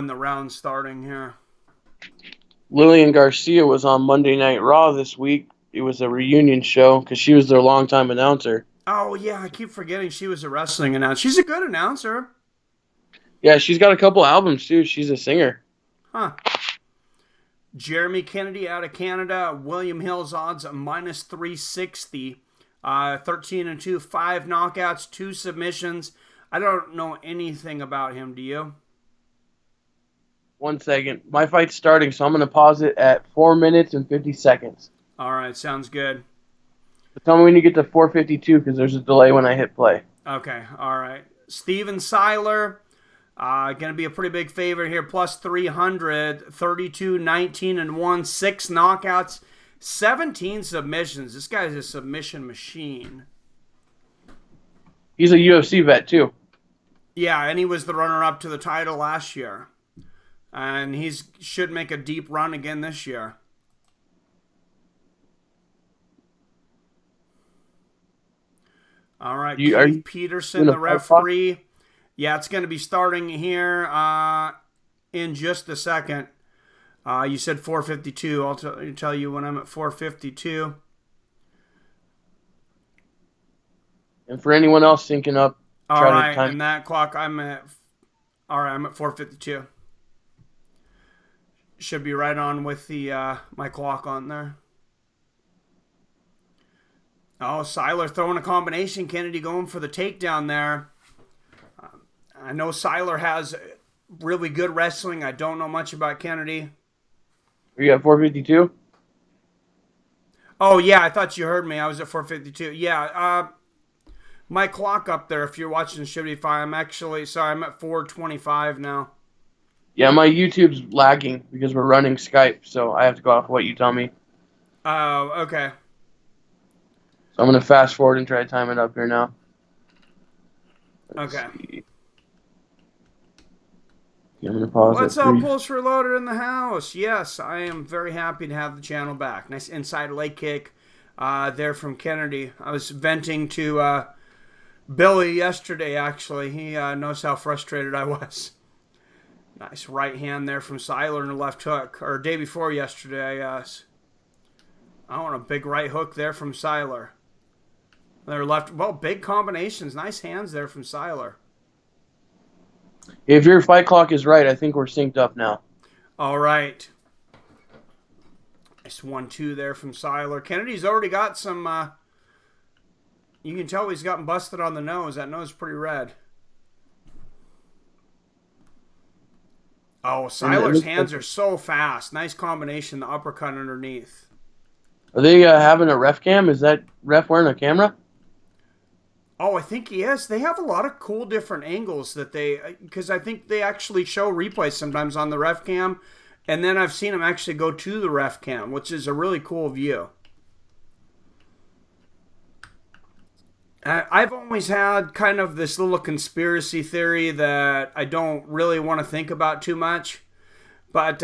the round's starting here. Lillian Garcia was on Monday Night Raw this week. It was a reunion show because she was their longtime announcer. Oh, yeah, I keep forgetting she was a wrestling announcer. She's a good announcer. Yeah, she's got a couple albums, too. She's a singer. Huh. Jeremy Kennedy out of Canada. William Hill's odds minus 360. 13-2, 5 knockouts, 2 submissions. I don't know anything about him. Do you? 1 second. My fight's starting, so I'm going to pause it at 4 minutes and 50 seconds. All right, sounds good. But tell me when you get to 4:52 because there's a delay when I hit play. Okay, all right. Steven Sylar. Going to be a pretty big favorite here. Plus 300, 32, 19, and 1. 6 knockouts, 17 submissions. This guy's a submission machine. He's a UFC vet, too. Yeah, and he was the runner-up to the title last year. And he should make a deep run again this year. All right, Keith Peterson, the referee. Yeah, it's going to be starting here in just a second. You said 4:52. I'll tell you when I'm at 4:52. And for anyone else syncing up, All try to right, time. and that clock I'm at 4:52. Should be right on with the my clock on there. Oh, Sylar throwing a combination. Kennedy going for the takedown there. I know Sylar has really good wrestling. I don't know much about Kennedy. Are you at 452? Oh, yeah, I thought you heard me. I was at 4:52. Yeah, my clock up there, if you're watching, should be fine. I'm actually, sorry, I'm at 4:25 now. Yeah, my YouTube's lagging because we're running Skype, so I have to go off what you tell me. Oh, okay. So I'm going to fast forward and try to time it up here now. Let's Okay. see. Okay, I'm going to pause What's at up, 3. Bullsh Reloaded in the house? Yes, I am very happy to have the channel back. Nice inside leg kick there from Kennedy. I was venting to Billy yesterday, actually. He knows how frustrated I was. Nice right hand there from Sylar and a left hook. Or day before yesterday, I guess. I want a big right hook there from Sylar. Their left, well, big combinations. Nice hands there from Sylar. If your fight clock is right, I think we're synced up now. All right. Nice 1-2 there from Sylar. Kennedy's already got some, you can tell he's gotten busted on the nose. That nose is pretty red. Oh, Sylar's hands are so fast. Nice combination, the uppercut underneath. Are they having a ref cam? Is that ref wearing a camera? Oh, I think he is. They have a lot of cool different angles that they, because I think they actually show replays sometimes on the ref cam, and then I've seen them actually go to the ref cam, which is a really cool view. I've always had kind of this little conspiracy theory that I don't really want to think about too much, but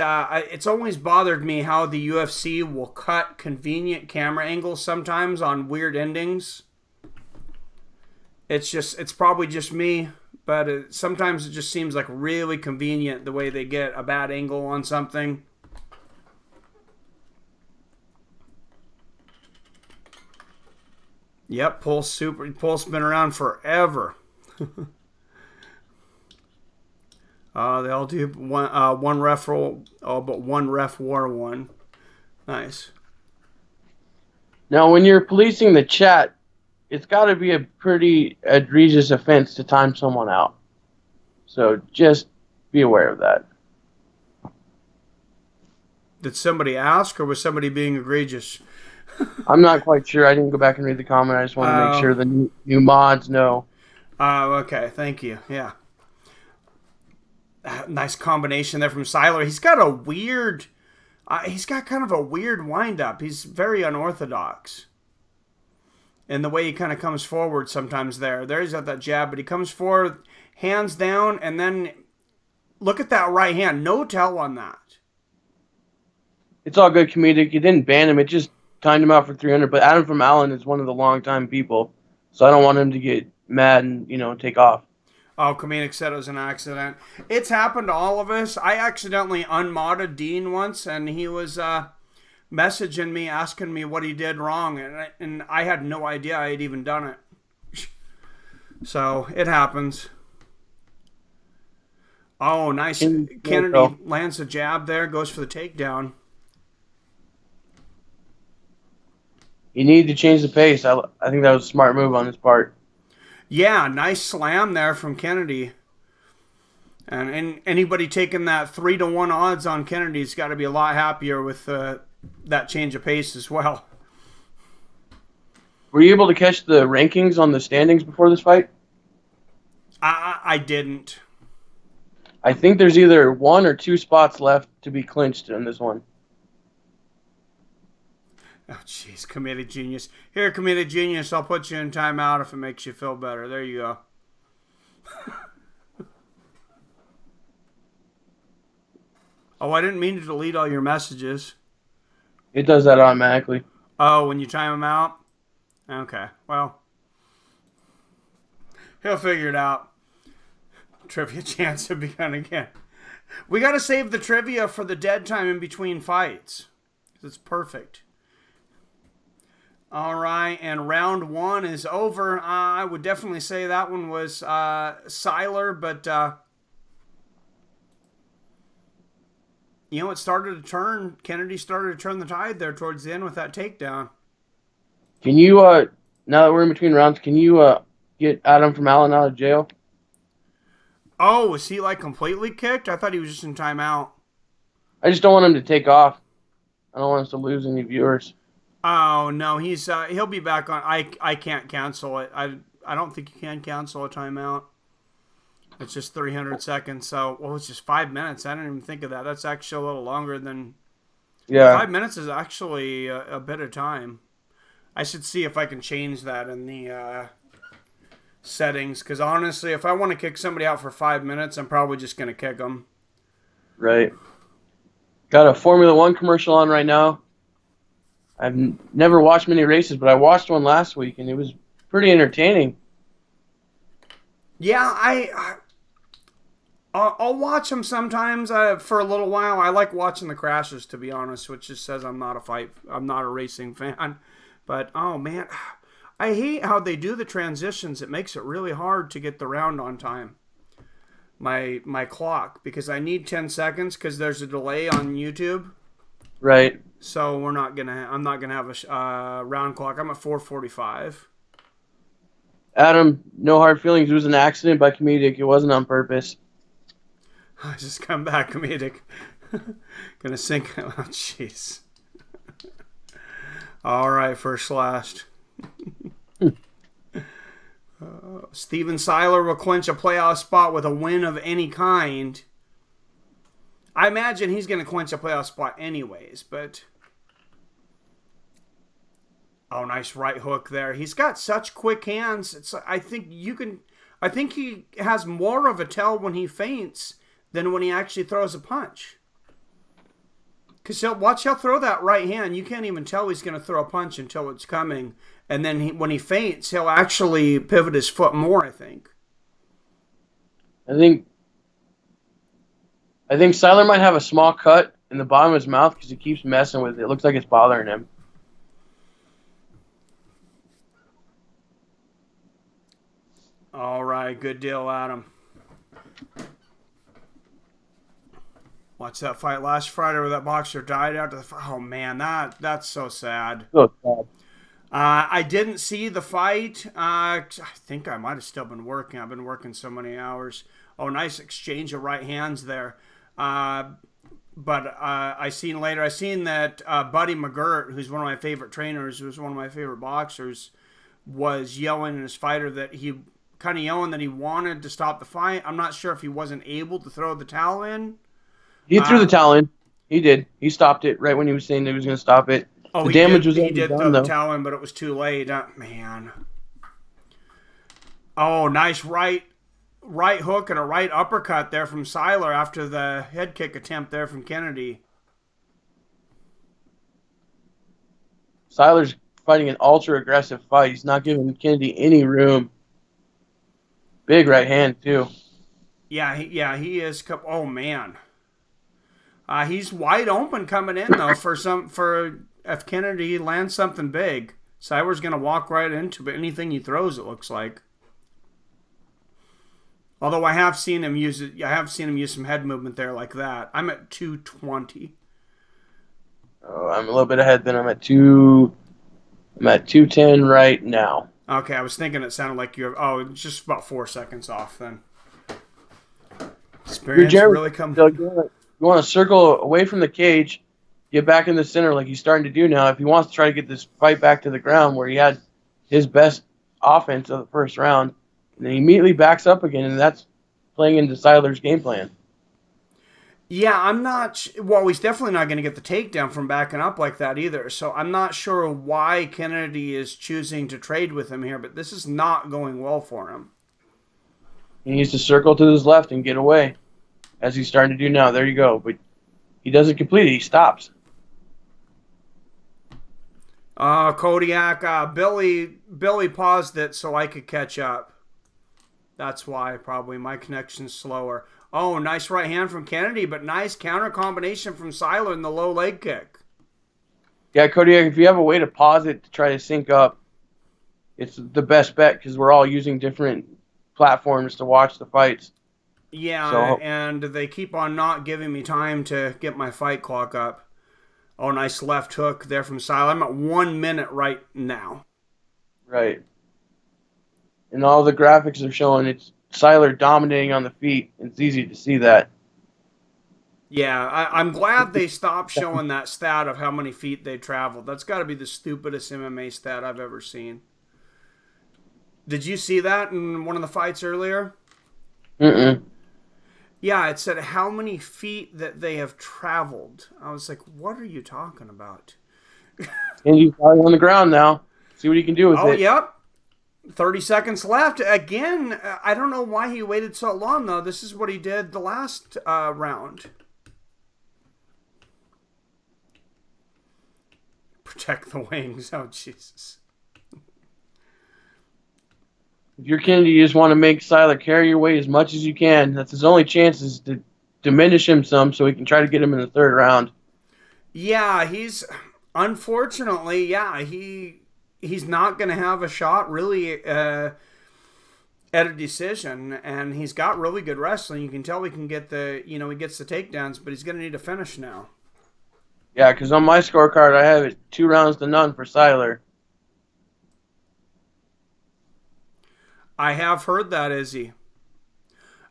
it's always bothered me how the UFC will cut convenient camera angles sometimes on weird endings. It's probably just me, but sometimes it just seems like really convenient the way they get a bad angle on something. Yep, Pulse been around forever. They all do one ref roll, but one ref wore one. Nice. Now, when you're policing the chat, it's got to be a pretty egregious offense to time someone out. So just be aware of that. Did somebody ask, or was somebody being egregious? I'm not quite sure. I didn't go back and read the comment. I just want to make sure the new mods know. Okay, thank you. Yeah. Nice combination there from Sylar. He's got a weird... he's got kind of a weird wind-up. He's very unorthodox. And the way he kind of comes forward sometimes there. There he's got that jab, but he comes forward, hands down, and then look at that right hand. No tell on that. It's all good comedic. You didn't ban him. It just timed him out for 300. But Adam from Allen is one of the long-time people. So I don't want him to get mad and, take off. Oh, comedic said it was an accident. It's happened to all of us. I accidentally unmodded Dean once, and he was... messaging me, asking me what he did wrong, and I had no idea I had even done it. So, it happens. Oh, nice. Kennedy lands a jab there, goes for the takedown. You need to change the pace. I think that was a smart move on his part. Yeah, nice slam there from Kennedy. And anybody taking that 3-1 odds on Kennedy's got to be a lot happier with that change of pace as well. Were you able to catch the rankings on the standings before this fight? I didn't. I think there's either 1 or 2 spots left to be clinched in this one. Oh, jeez, committed genius. Here, committed genius, I'll put you in timeout if it makes you feel better. There you go. Oh, I didn't mean to delete all your messages. It does that automatically. Oh, when you time them out? Okay, well. He'll figure it out. Trivia chance to begin again. We got to save the trivia for the dead time in between fights. It's perfect. All right, and round one is over. I would definitely say that one was Sylar, but it started to turn. Kennedy started to turn the tide there towards the end with that takedown. Can you, now that we're in between rounds, can you get Adam from Allen out of jail? Oh, was he like completely kicked? I thought he was just in timeout. I just don't want him to take off. I don't want us to lose any viewers. Oh no, he'll be back on. I can't cancel it. I don't think you can cancel a timeout. It's just 300 seconds. So it's just 5 minutes. I didn't even think of that. That's actually a little longer than. Yeah. 5 minutes is actually a bit of time. I should see if I can change that in the settings. Because honestly, if I want to kick somebody out for 5 minutes, I'm probably just going to kick them. Right. Got a Formula One commercial on right now. I've never watched many races, but I watched one last week, and it was pretty entertaining. Yeah, I'll watch them sometimes for a little while. I like watching the crashes, to be honest, which just says I'm not a racing fan. But, oh, man, I hate how they do the transitions. It makes it really hard to get the round on time. My clock, because I need 10 seconds because there's a delay on YouTube. Right. So I'm not gonna have a round clock. I'm at 4:45. Adam, no hard feelings. It was an accident by comedic. It wasn't on purpose. I just come back comedic. Gonna sink. Oh, jeez. All right, first last. Steven Sylar will clinch a playoff spot with a win of any kind. I imagine he's going to clinch a playoff spot anyways, but... Oh, nice right hook there. He's got such quick hands. I think he has more of a tell when he feints than when he actually throws a punch. Because he'll throw that right hand. You can't even tell he's going to throw a punch until it's coming. And then when he feints, he'll actually pivot his foot more, I think. I think Sylar might have a small cut in the bottom of his mouth because he keeps messing with it. It looks like it's bothering him. All right, good deal, Adam. Watched that fight last Friday where that boxer died after the fight. Oh, man, that's so sad. So sad. I didn't see the fight. I think I might have still been working. I've been working so many hours. Oh, nice exchange of right hands there. But I seen that Buddy McGirt, who's one of my favorite trainers, who's one of my favorite boxers, was yelling in his fighter that he wanted to stop the fight. I'm not sure if he wasn't able to throw the towel in. He threw the towel in. He did. He stopped it right when he was saying he was going to stop it. Oh, the damage was he did done, throw though. the towel in, but it was too late. Man. Oh, nice right hook and a right uppercut there from Sylar after the head kick attempt there from Kennedy. Sylar's fighting an ultra-aggressive fight. He's not giving Kennedy any room. Big right hand, too. Yeah, he is. Oh, man. He's wide open coming in, though, for if Kennedy lands something big. Sylar's going to walk right into anything he throws, it looks like. Although I have seen him use some head movement there like that. I'm at 220. Oh, I'm a little bit ahead. Then I'm at 210 right now. Okay, I was thinking it sounded like you're. Oh, it's just about 4 seconds off then. Experience really comes. You want to circle away from the cage, get back in the center like he's starting to do now. If he wants to try to get this fight back to the ground where he had his best offense of the first round, and then he immediately backs up again, and that's playing into Sylar's game plan. Yeah, I'm not... Well, he's definitely not going to get the takedown from backing up like that either, so I'm not sure why Kennedy is choosing to trade with him here, but this is not going well for him. He needs to circle to his left and get away, as he's starting to do now. There you go. But he doesn't complete it. He stops. Kodiak, Billy paused it so I could catch up. That's why, probably. My connection's slower. Oh, nice right hand from Kennedy, but nice counter combination from Sylar in the low leg kick. Yeah, Kodiak, if you have a way to pause it to try to sync up, it's the best bet because we're all using different platforms to watch the fights. Yeah, So, and they keep on not giving me time to get my fight clock up. Oh, nice left hook there from Sylar. I'm at 1 minute right now. right. And all the graphics are showing it's Sylar dominating on the feet. It's easy to see that. Yeah, I'm glad they stopped showing that stat of how many feet they traveled. That's got to be the stupidest MMA stat I've ever seen. Did you see that in one of the fights earlier? Mm-mm. Yeah, it said how many feet that they have traveled. I was like, what are you talking about? And he's probably on the ground now. See what he can do with Oh, it. yep. 30 seconds left. Again, I don't know why he waited so long, though. This is what he did the last round. Protect the wings. Oh, Jesus. If you're Kennedy, you just want to make Sylar carry your weight as much as you can. That's his only chance is to diminish him some so he can try to get him in the third round. Yeah, he's unfortunately, he's not going to have a shot really at a decision, and he's got really good wrestling. You can tell he can get he gets the takedowns, but he's going to need to finish now. Yeah, because on my scorecard, I have it 2-0 for Sylar. I have heard that, Izzy.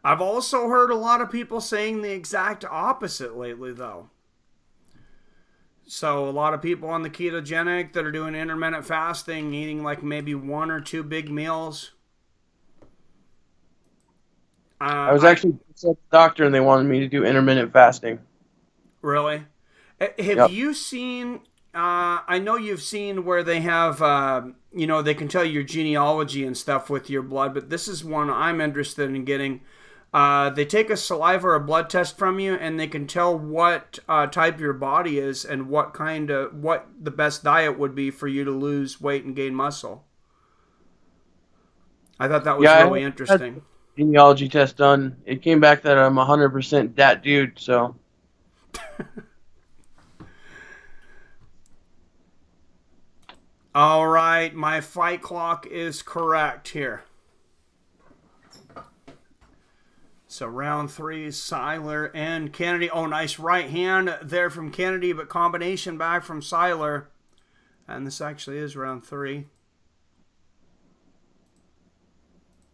I've also heard a lot of people saying the exact opposite lately, though. So a lot of people on the ketogenic that are doing intermittent fasting, eating like maybe 1 or 2 big meals. I was actually at the doctor and they wanted me to do intermittent fasting. Really? Have you seen, I know you've seen where they have, they can tell your genealogy and stuff with your blood, but this is one I'm interested in getting. They take a saliva or a blood test from you, and they can tell what type your body is and what the best diet would be for you to lose weight and gain muscle. I thought that was really interesting. I had a genealogy test done. It came back that I'm 100% that dude, so. All right, my fight clock is correct here. So round 3, Sylar and Kennedy. Oh, nice right hand there from Kennedy, but combination back from Sylar. And this actually is round 3.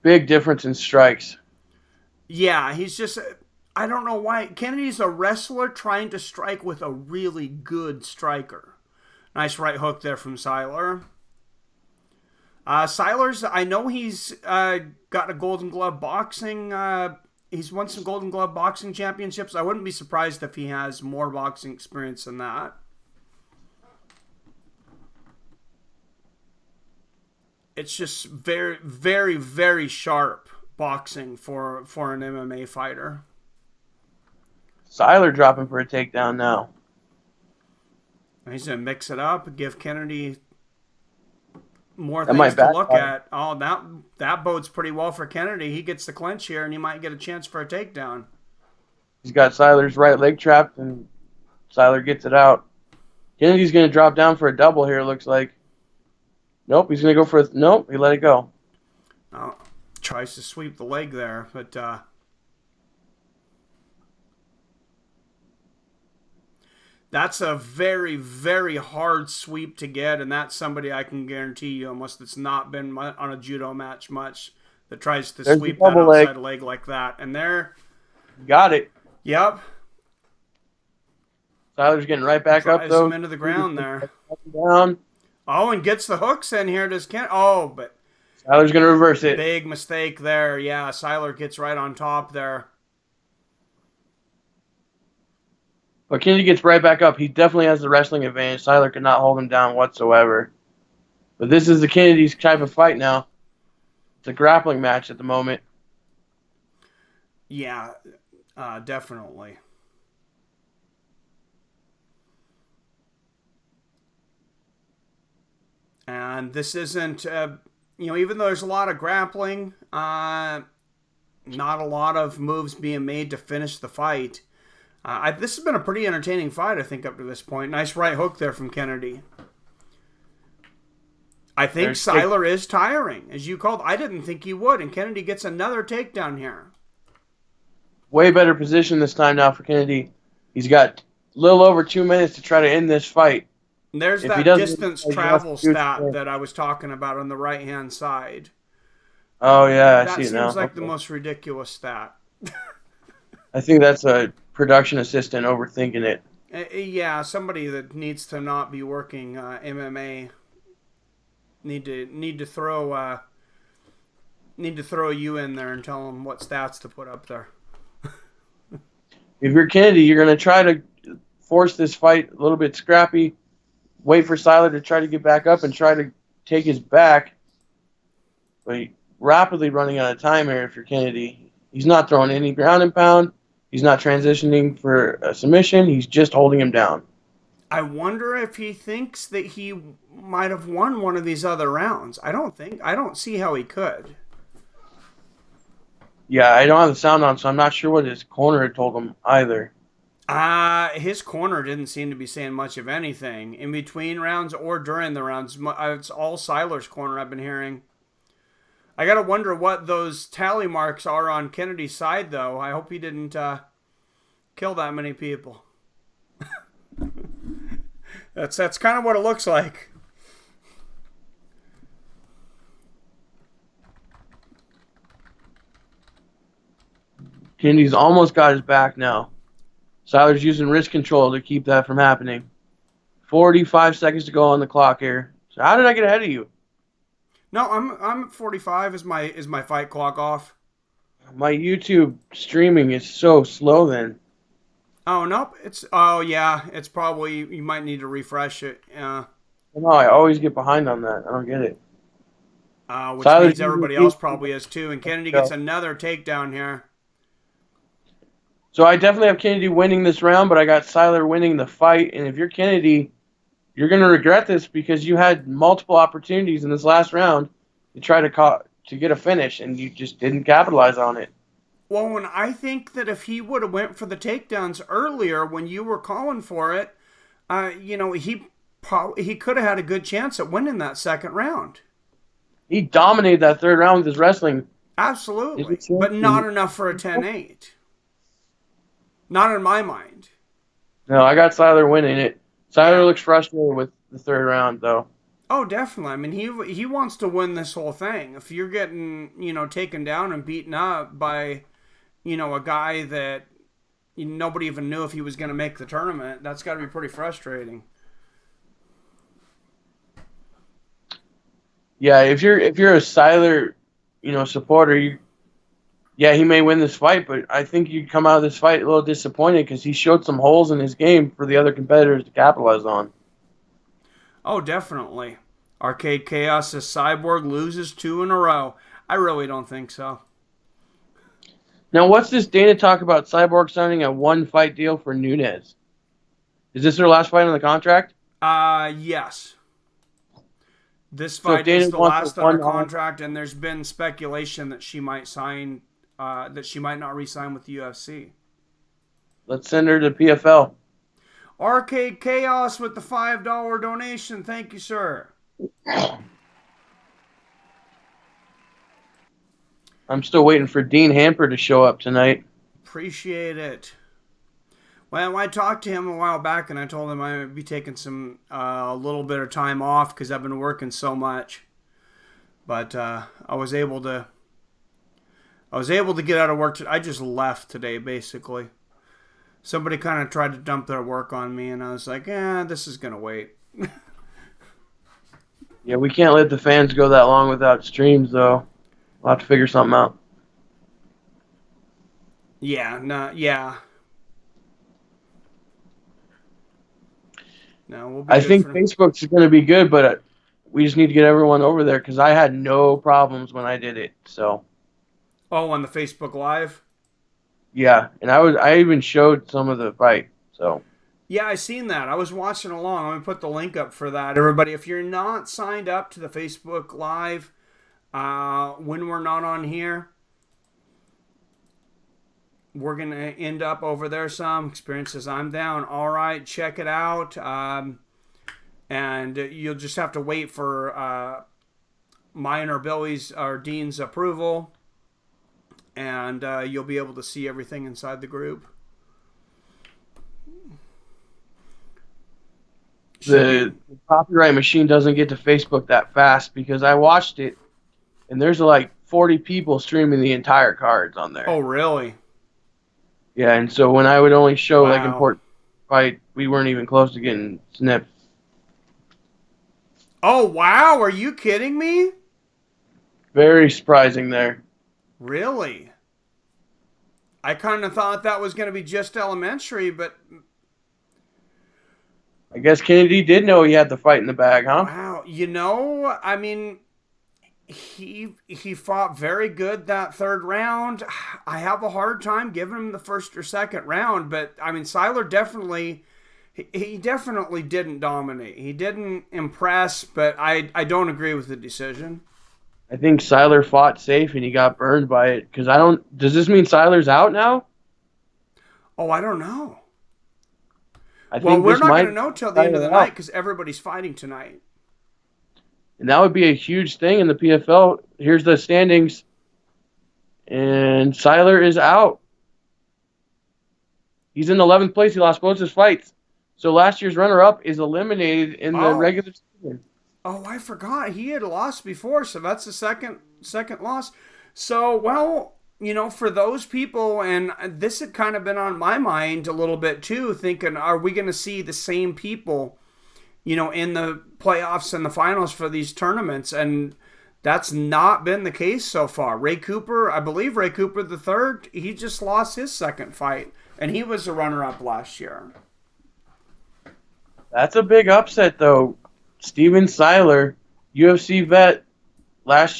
Big difference in strikes. Yeah, he's just, I don't know why. Kennedy's a wrestler trying to strike with a really good striker. Nice right hook there from Sylar. Sylar's, I know he's got a Golden Glove boxing. He's won some Golden Glove boxing championships. I wouldn't be surprised if he has more boxing experience than that. It's just very, very, very sharp boxing for an MMA fighter. Sylar dropping for a takedown now. He's going to mix it up, give Kennedy more things to look at. Oh, that bodes pretty well for Kennedy. He gets the clinch here, and he might get a chance for a takedown. He's got Sylar's right leg trapped, and Sylar gets it out. Kennedy's going to drop down for a double here, it looks like. Nope, he's going to go for a... Nope, he let it go. Oh, tries to sweep the leg there, but... That's a very, very hard sweep to get, and that's somebody I can guarantee you almost that's not been on a judo match much that tries to sweep that outside leg like that. And there... Got it. Yep. Sylar's getting right back up, though. Him into the ground there. Down. Oh, and gets the hooks in here. Does Ken? Oh, but... Sylar's going to reverse it. Big mistake there. Yeah, Sylar gets right on top there. But Kennedy gets right back up. He definitely has the wrestling advantage. Sylar could not hold him down whatsoever. But this is the Kennedy's type of fight now. It's a grappling match at the moment. Yeah, definitely. And this isn't, even though there's a lot of grappling, not a lot of moves being made to finish the fight. This has been a pretty entertaining fight, I think, up to this point. Nice right hook there from Kennedy. I think Sylar is tiring, as you called. I didn't think he would, and Kennedy gets another takedown here. Way better position this time now for Kennedy. He's got a little over 2 minutes to try to end this fight. There's that distance travel stat that I was talking about on the right-hand side. Oh, yeah, I see it now. That seems like the most ridiculous stat. I think that's a production assistant overthinking it. Yeah, somebody that needs to not be working MMA need to throw you in there and tell them what stats to put up there. If you're Kennedy, you're going to try to force this fight a little bit scrappy, wait for Sylar to try to get back up and try to take his back. But rapidly running out of time here if you're Kennedy. He's not throwing any ground and pound. He's not transitioning for a submission. He's just holding him down. I wonder if he thinks that he might have won one of these other rounds. I don't see how he could. Yeah, I don't have the sound on, so I'm not sure what his corner had told him either. His corner didn't seem to be saying much of anything in between rounds or during the rounds. It's all Sylar's corner I've been hearing. I gotta wonder what those tally marks are on Kennedy's side, though. I hope he didn't kill that many people. That's kind of what it looks like. Kennedy's almost got his back now. Sylar's using wrist control to keep that from happening. 45 seconds to go on the clock here. So how did I get ahead of you? No, I'm at 45. Is my fight clock off? My YouTube streaming is so slow then. Oh nope. It's probably you might need to refresh it. No, I always get behind on that. I don't get it. Which means everybody else probably is too. And Kennedy gets another takedown here. So I definitely have Kennedy winning this round, but I got Sylar winning the fight. And if you're Kennedy, you're going to regret this because you had multiple opportunities in this last round to try to get a finish, and you just didn't capitalize on it. Well, and I think that if he would have went for the takedowns earlier when you were calling for it, he could have had a good chance at winning that second round. He dominated that third round with his wrestling. Absolutely, but not enough for a 10-8. Not in my mind. No, I got Sylar winning it. Sylar looks frustrated with the third round, though. Oh, definitely. I mean, he wants to win this whole thing. If you're getting, taken down and beaten up by, a guy that nobody even knew if he was going to make the tournament, that's got to be pretty frustrating. Yeah, if you're a Sylar, supporter, he may win this fight, but I think you come out of this fight a little disappointed because he showed some holes in his game for the other competitors to capitalize on. Oh, definitely. Arcade Chaos says Cyborg loses 2 in a row. I really don't think so. Now, what's this Dana talk about Cyborg signing a 1-fight deal for Nunes? Is this her last fight on the contract? Yes. This fight is the last on her contract, and there's been speculation that she might sign, that she might not re-sign with the UFC. Let's send her to PFL. Arcade Chaos with the $5 donation. Thank you, sir. I'm still waiting for Dean Hamper to show up tonight. Appreciate it. Well, I talked to him a while back, and I told him I would be taking a little bit of time off because I've been working so much. But I was able to get out of work. I just left today, basically. Somebody kind of tried to dump their work on me, and I was like, this is going to wait. Yeah, we can't let the fans go that long without streams, though. We'll have to figure something out. Yeah, yeah. No, we'll be I think Facebook's going to be good, but we just need to get everyone over there because I had no problems when I did it. So. Oh, on the Facebook Live? Yeah, and I even showed some of the fight. So. Yeah, I seen that. I was watching along. Let me put the link up for that, everybody. If you're not signed up to the Facebook Live when we're not on here, we're going to end up over there some. Experiences I'm down. All right, check it out. And you'll just have to wait for mine or Billy's or Dean's approval. And you'll be able to see everything inside the group. The copyright machine doesn't get to Facebook that fast because I watched it, and there's like 40 people streaming the entire cards on there. Oh, really? Yeah, and so when I would only show Wow. like important fight, we weren't even close to getting snipped. Oh, wow. Are you kidding me? Very surprising there. Really? I kind of thought that was going to be just elementary, but I guess Kennedy did know he had the fight in the bag, huh? wow. You know, I mean, he fought very good that third round. I have a hard time giving him the first or second round, but I mean, Sylar definitely, he definitely didn't dominate. He didn't impress, but I don't agree with the decision. I think Sylar fought safe and he got burned by it. Because I don't. Does this mean Sylar's out now? Oh, I don't know. I Well, think we're this not might going to know till the end of the night because everybody's fighting tonight. And that would be a huge thing in the PFL. Here's the standings. And Sylar is out. He's in 11th place. He lost both his fights. So last year's runner-up is eliminated in the regular season. Oh, I forgot. He had lost before, so that's the second loss. So, well, you know, for those people, and this had kind of been on my mind a little bit too, thinking, are we going to see the same people, you know, in the playoffs and the finals for these tournaments? And that's not been the case so far. Ray Cooper, I believe Ray Cooper the third, he just lost his second fight, and he was a runner-up last year. That's a big upset, though. Steven Sylar, UFC vet, last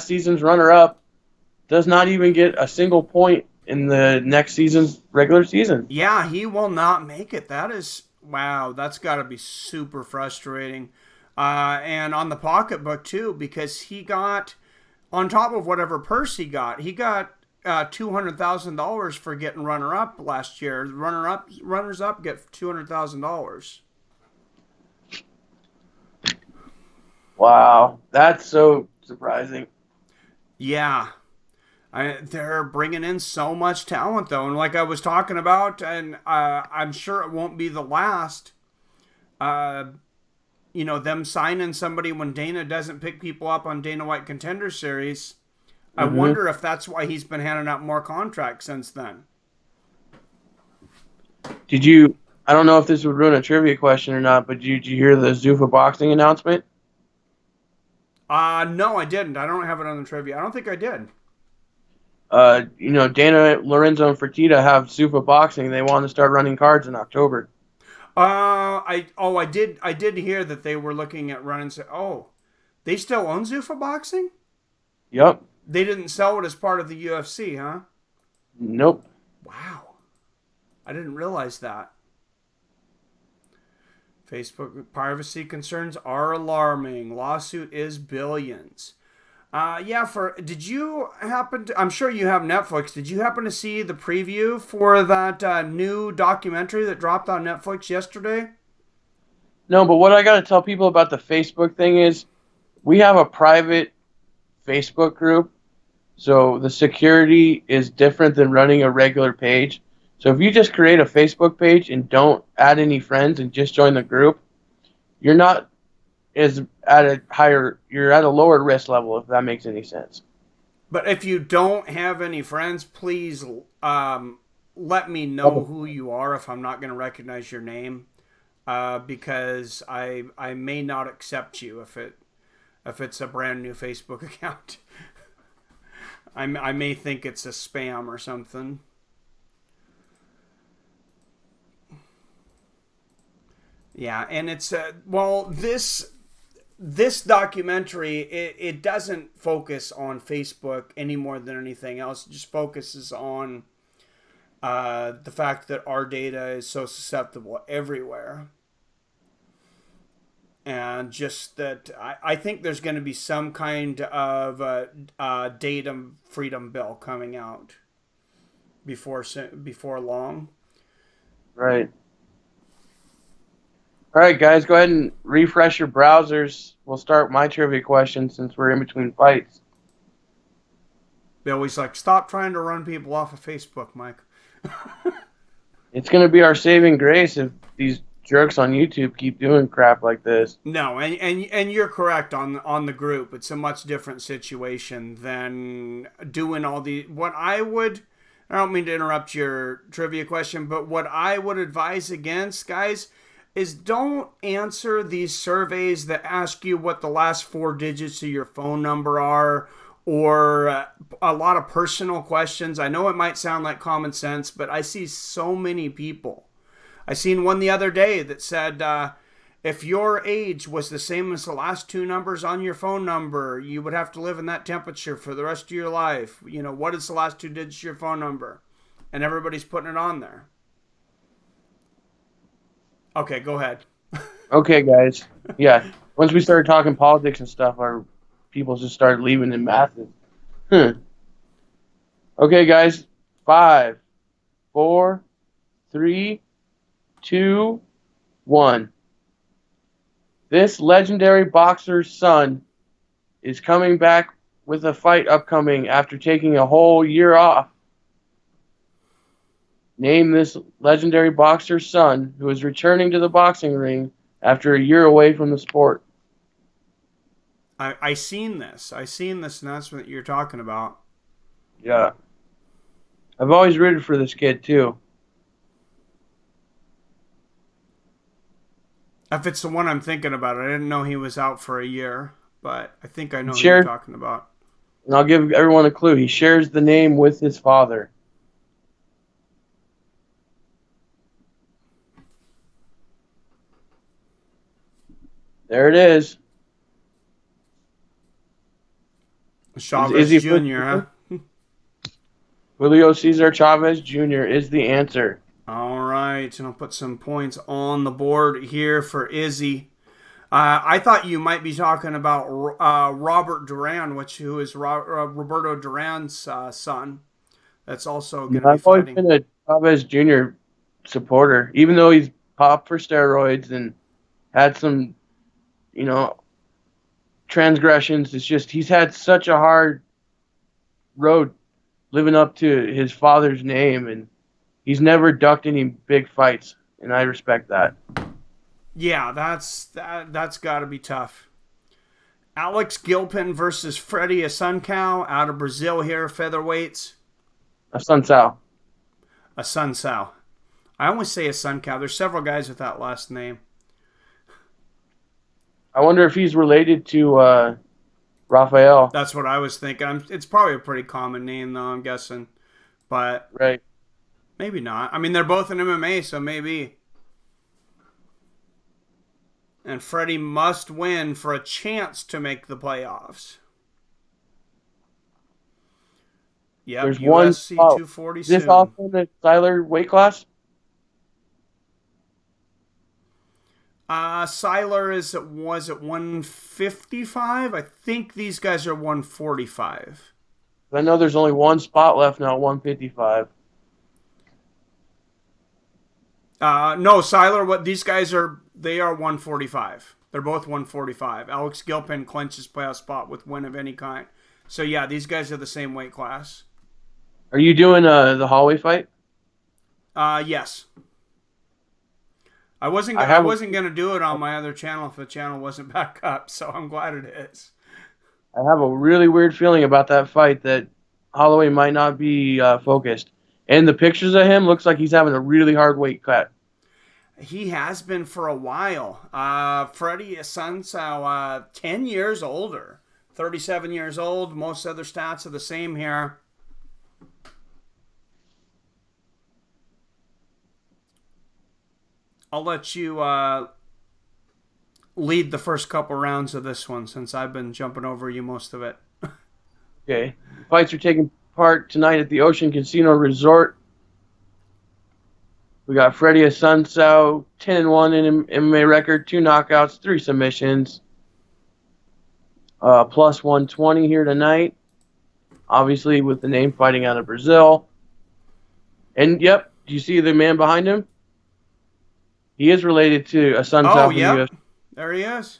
season's runner-up, does not even get a single point in the next season's regular season. Yeah, he will not make it. That is, wow, that's got to be super frustrating. And on the pocketbook, too, because he got, on top of whatever purse he got $200,000 for getting runner-up last year. Runners-up get $200,000. Wow, that's so surprising. Yeah. They're bringing in so much talent, though. And like I was talking about, and I'm sure it won't be the last, you know, them signing somebody when Dana doesn't pick people up on Dana White Contender Series. I wonder if that's why he's been handing out more contracts since then. I don't know if this would ruin a trivia question or not, but did you hear the Zuffa boxing announcement? No, I didn't. I don't have it on the trivia. I don't think I did. You know, Dana, Lorenzo, and Fertitta have Zuffa boxing. They want to start running cards in October. I did hear that they were looking at running. Oh, they still own Zuffa boxing? Yep. They didn't sell it as part of the UFC, huh? Nope. Wow. I didn't realize that. Facebook privacy concerns are alarming. Lawsuit is billions. Did you happen to, I'm sure you have Netflix. Did you happen to see the preview for that new documentary that dropped on Netflix yesterday? No, but what I got to tell people about the Facebook thing is we have a private Facebook group. So the security is different than running a regular page. So if you just create a Facebook page and don't add any friends and just join the group, you're not you're at a lower risk level, if that makes any sense. But if you don't have any friends, please let me know who you are if I'm not going to recognize your name, because I may not accept you if it's a brand new Facebook account. I may think it's a spam or something. Yeah, and it's this documentary, it doesn't focus on Facebook any more than anything else. It just focuses on the fact that our data is so susceptible everywhere. And just that I think there's going to be some kind of data freedom bill coming out. before long. Right. All right, guys, go ahead and refresh your browsers. We'll start my trivia question since we're in between fights. They always stop trying to run people off of Facebook, Mike. It's going to be our saving grace if these jerks on YouTube keep doing crap like this. No, and you're correct on the group. It's a much different situation than doing all the I don't mean to interrupt your trivia question, but what I would advise against, guys, is don't answer these surveys that ask you what the last 4 digits of your phone number are, or a lot of personal questions. I know it might sound like common sense, but I see so many people. I seen one the other day that said, if your age was the same as the last 2 numbers on your phone number, you would have to live in that temperature for the rest of your life. What is the last 2 digits of your phone number? And everybody's putting it on there. Okay, go ahead. Okay, guys. Yeah, once we started talking politics and stuff, our people just started leaving in masses. Okay, guys. 5, 4, 3, 2, 1. This legendary boxer's son is coming back with a fight upcoming after taking a whole year off. Name this legendary boxer's son who is returning to the boxing ring after a year away from the sport. I seen this announcement that you're talking about. Yeah. I've always rooted for this kid, too. If it's the one I'm thinking about, I didn't know he was out for a year, but I think I know who you're talking about. And I'll give everyone a clue. He shares the name with his father. There it is. Chavez Jr., huh? Julio Cesar Chavez Jr. is the answer. All right, and I'll put some points on the board here for Izzy. I thought you might be talking about Robert Duran, who is Roberto Duran's son. That's also going to be I've always fighting. been a Chavez Jr. supporter, even though he's popped for steroids and had some, transgressions. It's just he's had such a hard road living up to his father's name, and he's never ducked any big fights, and I respect that. Yeah, that's got to be tough. Alex Gilpin versus Freddie Assuncao out of Brazil here, featherweights. Assuncao. Assuncao. I always say Assuncao. There's several guys with that last name. I wonder if he's related to Rafael. That's what I was thinking. It's probably a pretty common name, though, I'm guessing. But right. Maybe not. I mean, they're both in MMA, so maybe. And Freddie must win for a chance to make the playoffs. Yep, There's UFC 240 Is this also in the Sylar weight class? Sylar was at 155. I think these guys are 145. I know there's only one spot left now at 155. No, Sylar, these guys are 145. They're both 145. Alex Gilpin clinches playoff spot with win of any kind. So yeah, these guys are the same weight class. Are you doing the hallway fight? Yes. I wasn't going to do it on my other channel if the channel wasn't back up, so I'm glad it is. I have a really weird feeling about that fight that Holloway might not be focused. And the pictures of him looks like he's having a really hard weight cut. He has been for a while. Freddie Assuncao, 10 years older. 37 years old. Most other stats are the same here. I'll let you lead the first couple rounds of this one since I've been jumping over you most of it. Okay. Fights are taking part tonight at the Ocean Casino Resort. We got Freddie Assuncao, 10-1 in MMA record, 2 knockouts, 3 submissions. Plus 120 here tonight. Obviously with the name fighting out of Brazil. And yep, do you see the man behind him? He is related to Assuncao from the yep. UFC. There he is.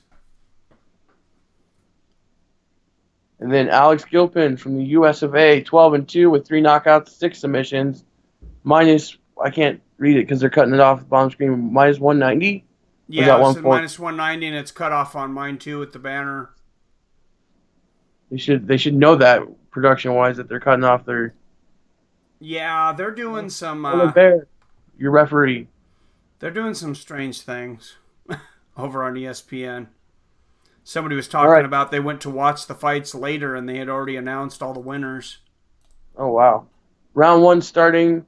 And then Alex Gilpin from the US of A, 12-2 with 3 knockouts, 6 submissions. Minus, I can't read it because they're cutting it off the bottom screen. Minus 190. Yeah, it's minus 190, and it's cut off on mine too with the banner. They should know that production wise that they're cutting off their. Yeah, they're doing some. Bear, your referee. They're doing some strange things over on ESPN. Somebody was talking about they went to watch the fights later and they had already announced all the winners. Oh wow! Round 1 starting.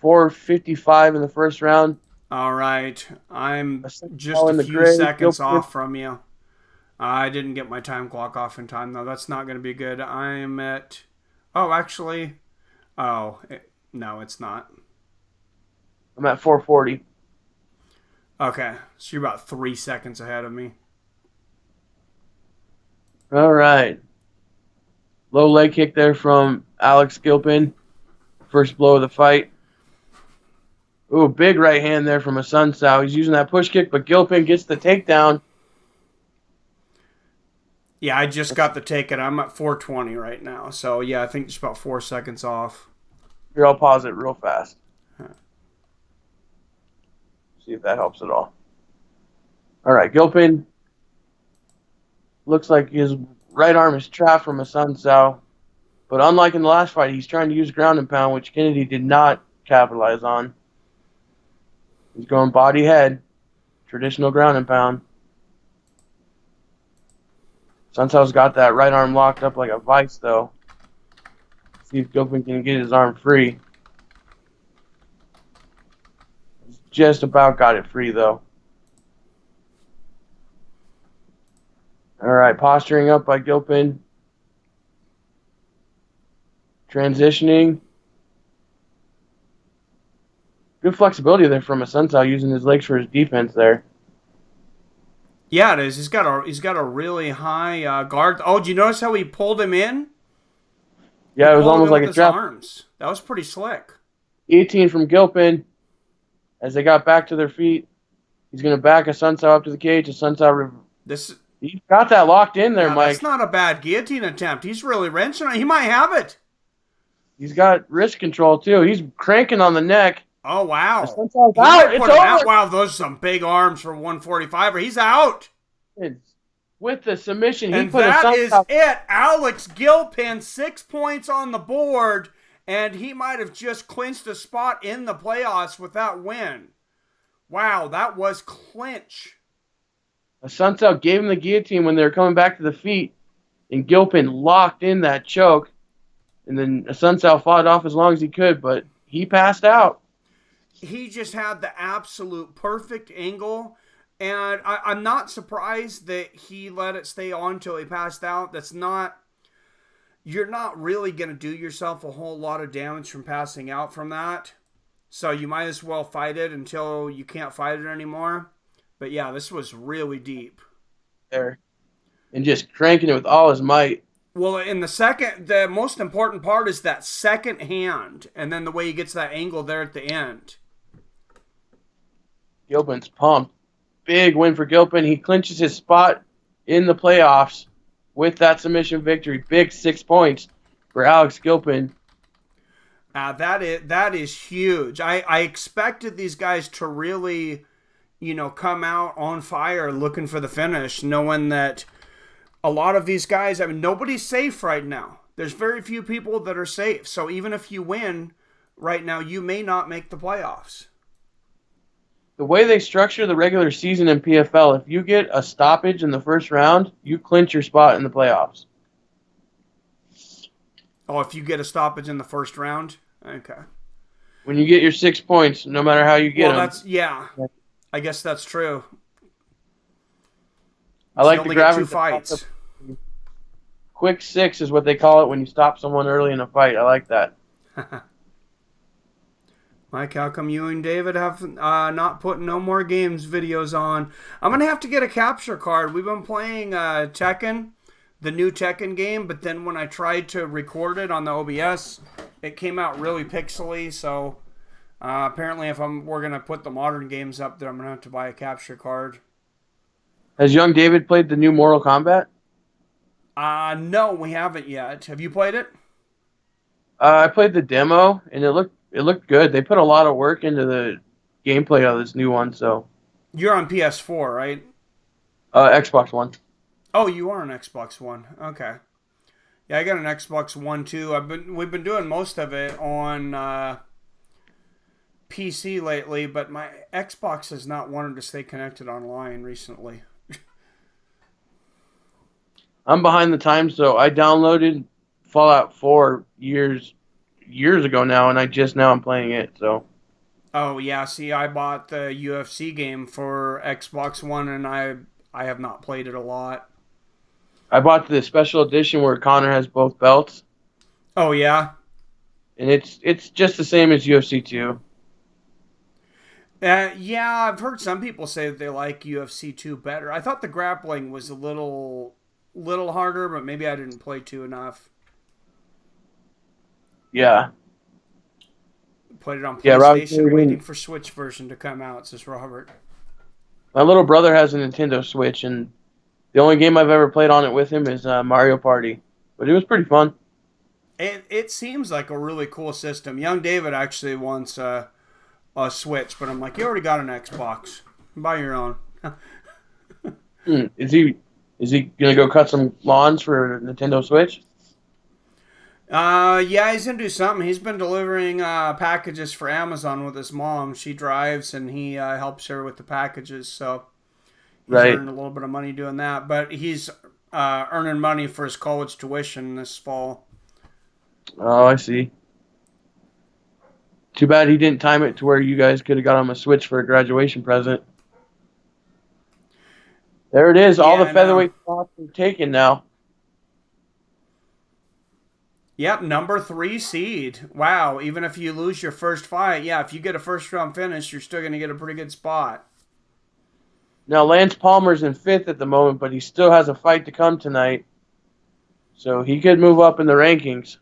4:55 in the first round. All right, I'm just a few seconds off from you. I didn't get my time clock off in time, though. That's not going to be good. I'm at... Oh, actually... Oh, no, it's not. I'm at 4:40. Okay, so you're about 3 seconds ahead of me. All right. Low leg kick there from Alex Gilpin. First blow of the fight. Ooh, big right hand there from Assuncao. He's using that push kick, but Gilpin gets the takedown. Yeah, I just got the takedown. I'm at 4:20 right now. So, yeah, I think just about 4 seconds off. Here, I'll pause it real fast. See if that helps at all. All right, Gilpin. Looks like his right arm is trapped from Assuncao. But unlike in the last fight, he's trying to use ground and pound, which Kennedy did not capitalize on. He's going body head. Traditional ground and pound. Assuncao's got that right arm locked up like a vice, though. See if Gilpin can get his arm free. He's just about got it free, though. All right, posturing up by Gilpin. Transitioning. Good flexibility there from Assuncao using his legs for his defense there. Yeah, it is. He's got a really high guard. Oh, did you notice how he pulled him in? Yeah, it was almost like a trap. Arms. That was pretty slick. 18 from Gilpin. As they got back to their feet, he's going to back Assuncao up to the cage. Assuncao, he got that locked in there, Mike. That's not a bad guillotine attempt. He's really wrenching on it. He might have it. He's got wrist control, too. He's cranking on the neck. Oh, wow. Assuncao's out. It's over. Wow, those are some big arms for 145er. He's out. With the submission, and that is it. Alex Gilpin, 6 points on the board, and he might have just clinched a spot in the playoffs with that win. Wow, that was clinch. Assuncao gave him the guillotine when they were coming back to the feet, and Gilpin locked in that choke. And then Assuncao fought off as long as he could, but he passed out. He just had the absolute perfect angle. And I'm not surprised that he let it stay on until he passed out. You're not really going to do yourself a whole lot of damage from passing out from that. So you might as well fight it until you can't fight it anymore. But yeah, this was really deep. There. And just cranking it with all his might. Well, in the most important part is that second hand. And then the way he gets that angle there at the end. Gilpin's pumped. Big win for Gilpin. He clinches his spot in the playoffs with that submission victory. Big 6 points for Alex Gilpin. That is huge. I expected these guys to really, come out on fire looking for the finish, knowing that a lot of these guys, nobody's safe right now. There's very few people that are safe. So even if you win right now, you may not make the playoffs. The way they structure the regular season in PFL, if you get a stoppage in the first round, you clinch your spot in the playoffs. Oh, if you get a stoppage in the first round? Okay. When you get your 6 points, no matter how you get them. Yeah. I guess that's true. I like the gravity. 2 fights. Quick 6 is what they call it when you stop someone early in a fight. I like that. Mike, how come you and David have not put no more games videos on? I'm going to have to get a capture card. We've been playing Tekken, the new Tekken game, but then when I tried to record it on the OBS, it came out really pixely, so apparently if we're going to put the modern games up there, I'm going to have to buy a capture card. Has young David played the new Mortal Kombat? No, we haven't yet. Have you played it? I played the demo, and it looked good. They put a lot of work into the gameplay of this new one. So you're on PS4, right? Xbox One. Oh, you are on Xbox One. Okay. Yeah, I got an Xbox One too. We've been doing most of it on PC lately, but my Xbox has not wanted to stay connected online recently. I'm behind the times, so I downloaded Fallout 4 years ago now, and I'm playing it. So. Oh yeah, see, I bought the UFC game for Xbox One, and I have not played it a lot. I bought the special edition where Connor has both belts. Oh yeah, and it's just the same as UFC 2. Yeah, I've heard some people say that they like UFC 2 better. I thought the grappling was a little harder, but maybe I didn't play 2 enough. Yeah. Played it on PlayStation, Robert, waiting for Switch version to come out, says Robert. My little brother has a Nintendo Switch, and the only game I've ever played on it with him is Mario Party. But it was pretty fun. It seems like a really cool system. Young David actually wants a Switch, but I'm like, you already got an Xbox. Buy your own. Is he gonna go cut some lawns for Nintendo Switch? Yeah, he's gonna do something. He's been delivering packages for Amazon with his mom. She drives, and he helps her with the packages. So he's earning a little bit of money doing that. But he's earning money for his college tuition this fall. Oh, I see. Too bad he didn't time it to where you guys could have got him a Switch for a graduation present. There it is. All the featherweight spots are taken now. Yep, number 3 seed. Wow, even if you lose your first fight, yeah, if you get a first round finish, you're still going to get a pretty good spot. Now, Lance Palmer's in 5th at the moment, but he still has a fight to come tonight. So he could move up in the rankings.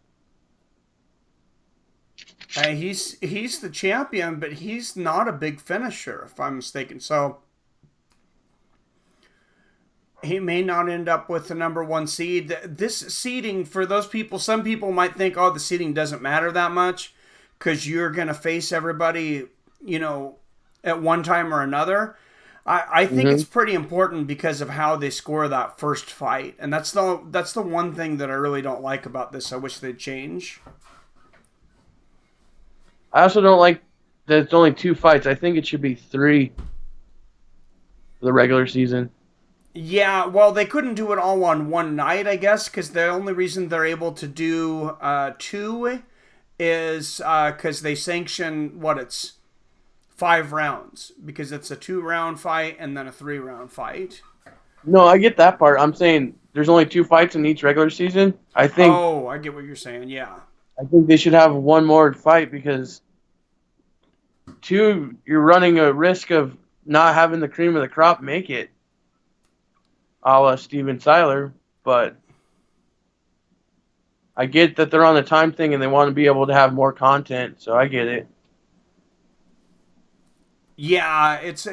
He's the champion, but he's not a big finisher, if I'm mistaken. So he may not end up with the number 1 seed. This seeding, for those people, some people might think, oh, the seeding doesn't matter that much because you're going to face everybody, at one time or another. I think it's pretty important because of how they score that first fight. And that's the one thing that I really don't like about this. I wish they'd change. I also don't like that it's only 2 fights. I think it should be 3 for the regular season. Yeah, well, they couldn't do it all on one night, I guess, because the only reason they're able to do 2 is because they sanction, it's 5 rounds, because it's a 2-round fight and then a 3-round fight. No, I get that part. I'm saying there's only 2 fights in each regular season. I think. Oh, I get what you're saying, yeah. I think they should have one more fight because 2, you're running a risk of not having the cream of the crop make it, a la Steven Sylar, but I get that they're on the time thing and they want to be able to have more content, so I get it. Yeah, it's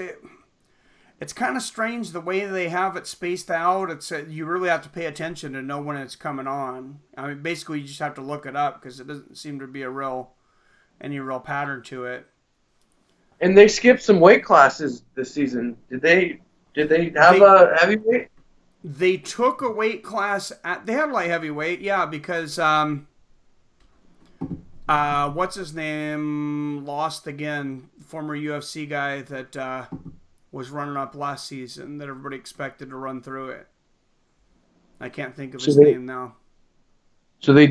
kind of strange the way they have it spaced out. You really have to pay attention to know when it's coming on. I mean, basically, you just have to look it up because it doesn't seem to be any real pattern to it. And they skipped some weight classes this season. Did they have a heavyweight? They took a weight class they had light heavyweight, yeah, because what's his name lost again, former UFC guy that was running up last season that everybody expected to run through it. I can't think of his name now. So they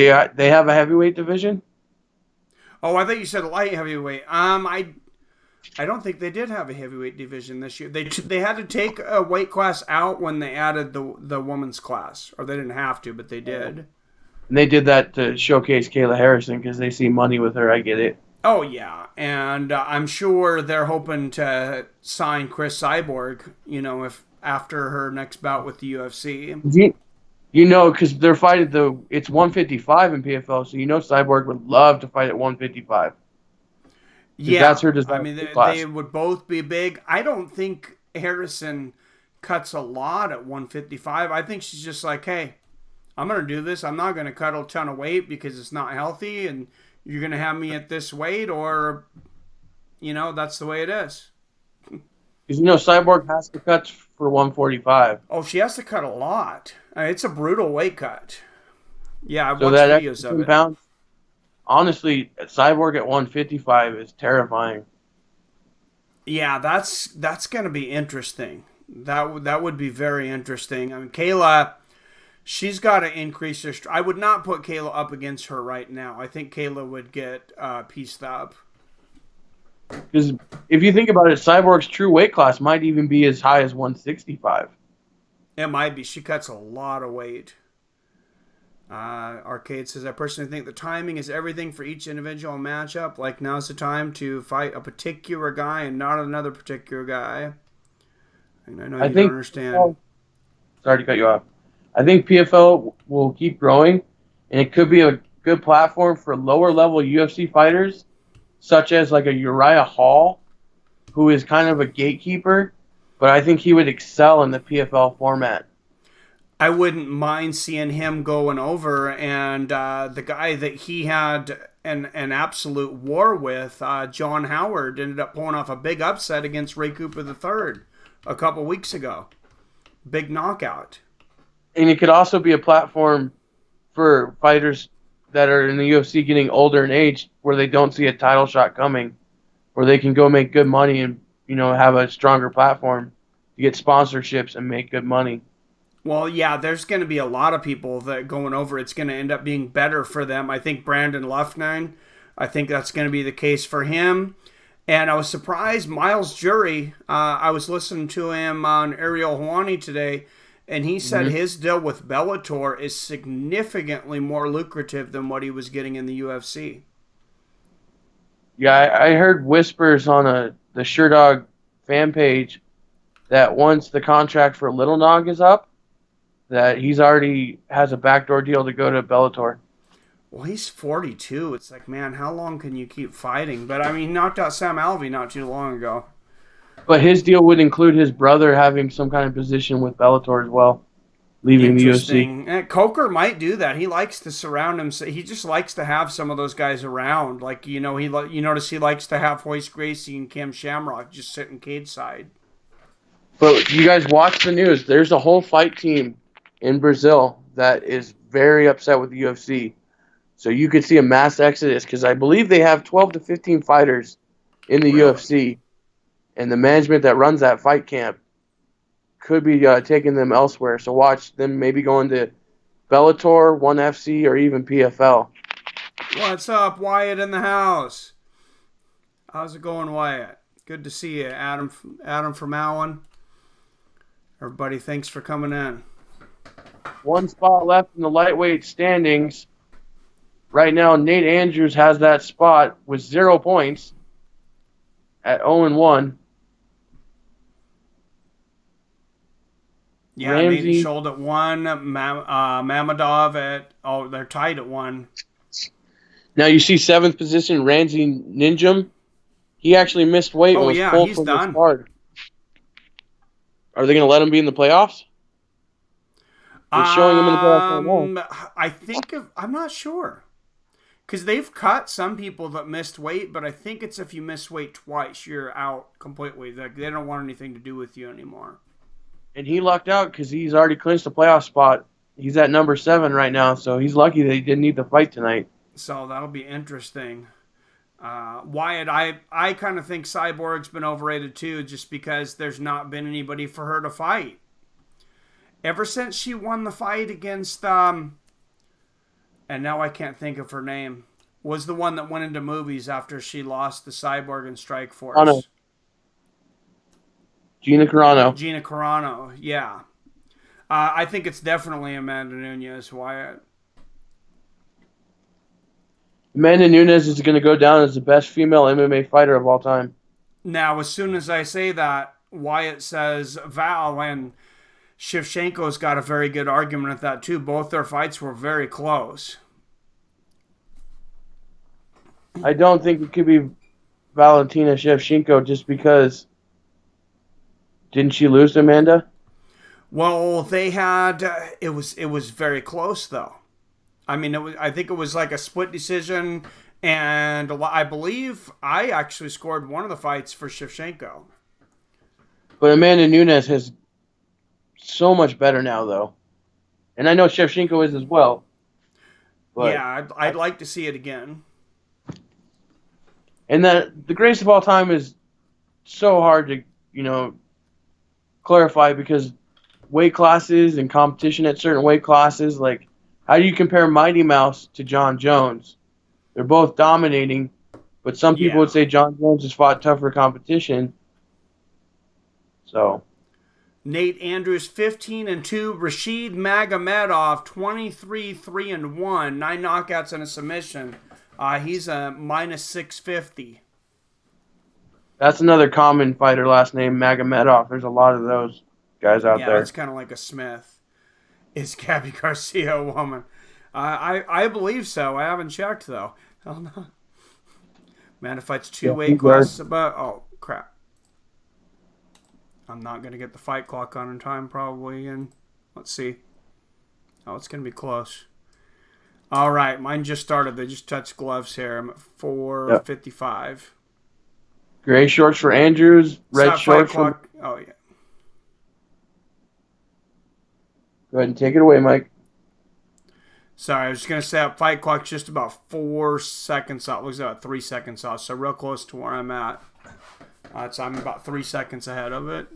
have a heavyweight division? Oh, I thought you said light heavyweight. I don't think they did have a heavyweight division this year. They had to take a weight class out when they added the women's class, or they didn't have to, but they did. And they did that to showcase Kayla Harrison because they see money with her. I get it. Oh yeah, and I'm sure they're hoping to sign Chris Cyborg. If after her next bout with the UFC. Because they're fighting it's 155 in PFL, so Cyborg would love to fight at 155. Because Yeah, that's her I desired mean class. they would both be big. I don't think Harrison cuts a lot at 155. I think she's just like, hey, I'm gonna do this. I'm not gonna cut a ton of weight because it's not healthy, and you're gonna have me at this weight, or that's the way it is. Because Cyborg has to cut for 145. Oh, she has to cut a lot. It's a brutal weight cut. Yeah, I've So watched that videos extra of 10 it. pounds, honestly, Cyborg at 155 is terrifying. Yeah, that's gonna be interesting. That would be very interesting. I mean, Kayla, she's got to increase her. I would not put Kayla up against her right now. I think Kayla would get pieced up. Because if you think about it, Cyborg's true weight class might even be as high as 165. It might be. She cuts a lot of weight. Arcade says, I personally think the timing is everything for each individual matchup. Like, now's the time to fight a particular guy and not another particular guy. And I know you don't understand. Sorry to cut you off. I think PFL will keep growing, and it could be a good platform for lower level UFC fighters, such as like a Uriah Hall, who is kind of a gatekeeper, but I think he would excel in the PFL format. I wouldn't mind seeing him going over, and the guy that he had an absolute war with, John Howard, ended up pulling off a big upset against Ray Cooper III a couple weeks ago. Big knockout. And it could also be a platform for fighters that are in the UFC getting older in age, where they don't see a title shot coming, where they can go make good money and have a stronger platform to get sponsorships and make good money. Well, yeah, there's going to be a lot of people that going over. It's going to end up being better for them. I think Brandon Luffnine, I think that's going to be the case for him. And I was surprised, Miles Jury, I was listening to him on Ariel Helwani today, and he said his deal with Bellator is significantly more lucrative than what he was getting in the UFC. Yeah, I heard whispers on the SureDog fan page that once the contract for Little Nog is up, that he's already has a backdoor deal to go to Bellator. Well, he's 42. It's like, man, how long can you keep fighting? But, I mean, he knocked out Sam Alvey not too long ago. But his deal would include his brother having some kind of position with Bellator as well, leaving the UFC. Coker might do that. He likes to surround himself. He just likes to have some of those guys around. Like, you notice he likes to have Royce Gracie and Cam Shamrock just sitting cage side. But you guys watch the news. There's a whole fight team in Brazil that is very upset with the UFC. So you could see a mass exodus, because I believe they have 12 to 15 fighters in the UFC, and the management that runs that fight camp could be taking them elsewhere. So watch them maybe going to Bellator, 1FC, or even PFL. What's up, Wyatt in the house? How's it going, Wyatt? Good to see you, Adam from Allen. Everybody, thanks for coming in. One spot left in the lightweight standings. Right now, Nate Andrews has that spot with 0 points at 0-1. Yeah, Ramsey, Nate Schold at 1, Magomedov at, they're tied at 1. Now you see 7th position, Ramsey Ninjum. He actually missed weight and was pulled from this card. Are they going to let him be in the playoffs? They're showing him in the playoffs. I'm not sure. Because they've cut some people that missed weight, but I think it's if you miss weight twice, you're out completely. Like, they don't want anything to do with you anymore. And he lucked out because he's already clinched a playoff spot. He's at number 7 right now, so he's lucky that he didn't need to fight tonight. So that'll be interesting. Wyatt, I kind of think Cyborg's been overrated too, just because there's not been anybody for her to fight. Ever since she won the fight against, and now I can't think of her name, was the one that went into movies after she lost the Cyborg in Strikeforce. Gina Carano. Gina Carano, yeah. I think it's definitely Amanda Nunes, Wyatt. Amanda Nunes is going to go down as the best female MMA fighter of all time. Now, as soon as I say that, Wyatt says Val, and Shevchenko's got a very good argument at that too. Both their fights were very close. I don't think it could be Valentina Shevchenko just because. Didn't she lose to Amanda? Well, they had it was very close though. I mean, I think it was like a split decision, and I believe I actually scored one of the fights for Shevchenko. But Amanda Nunes is so much better now, though, and I know Shevchenko is as well. But yeah, I'd like to see it again. And the greatest of all time is so hard to clarify because weight classes and competition at certain weight classes, like how do you compare Mighty Mouse to John Jones? They're both dominating, but some people would say John Jones has fought tougher competition. So Nate Andrews 15-2, Rashid Magomedov 23-3-1, 9 knockouts and a submission. He's a minus 650. That's another common fighter last name, Magomedov. There's a lot of those guys out there. Yeah, it's kind of like a Smith. Is Gabby Garcia a woman? I believe so. I haven't checked, though. Hell no. Man, if it's 2 weight classes about... Oh, crap. I'm not going to get the fight clock on in time, probably. And let's see. Oh, it's going to be close. All right, mine just started. They just touched gloves here. I'm at 4:55. Yep. Gray shorts for Andrews, red shorts for... Oh, yeah. Go ahead and take it away, Mike. Sorry, I was just going to say that fight clock's just about 4 seconds off. It looks about 3 seconds off, so real close to where I'm at. So I'm about 3 seconds ahead of it.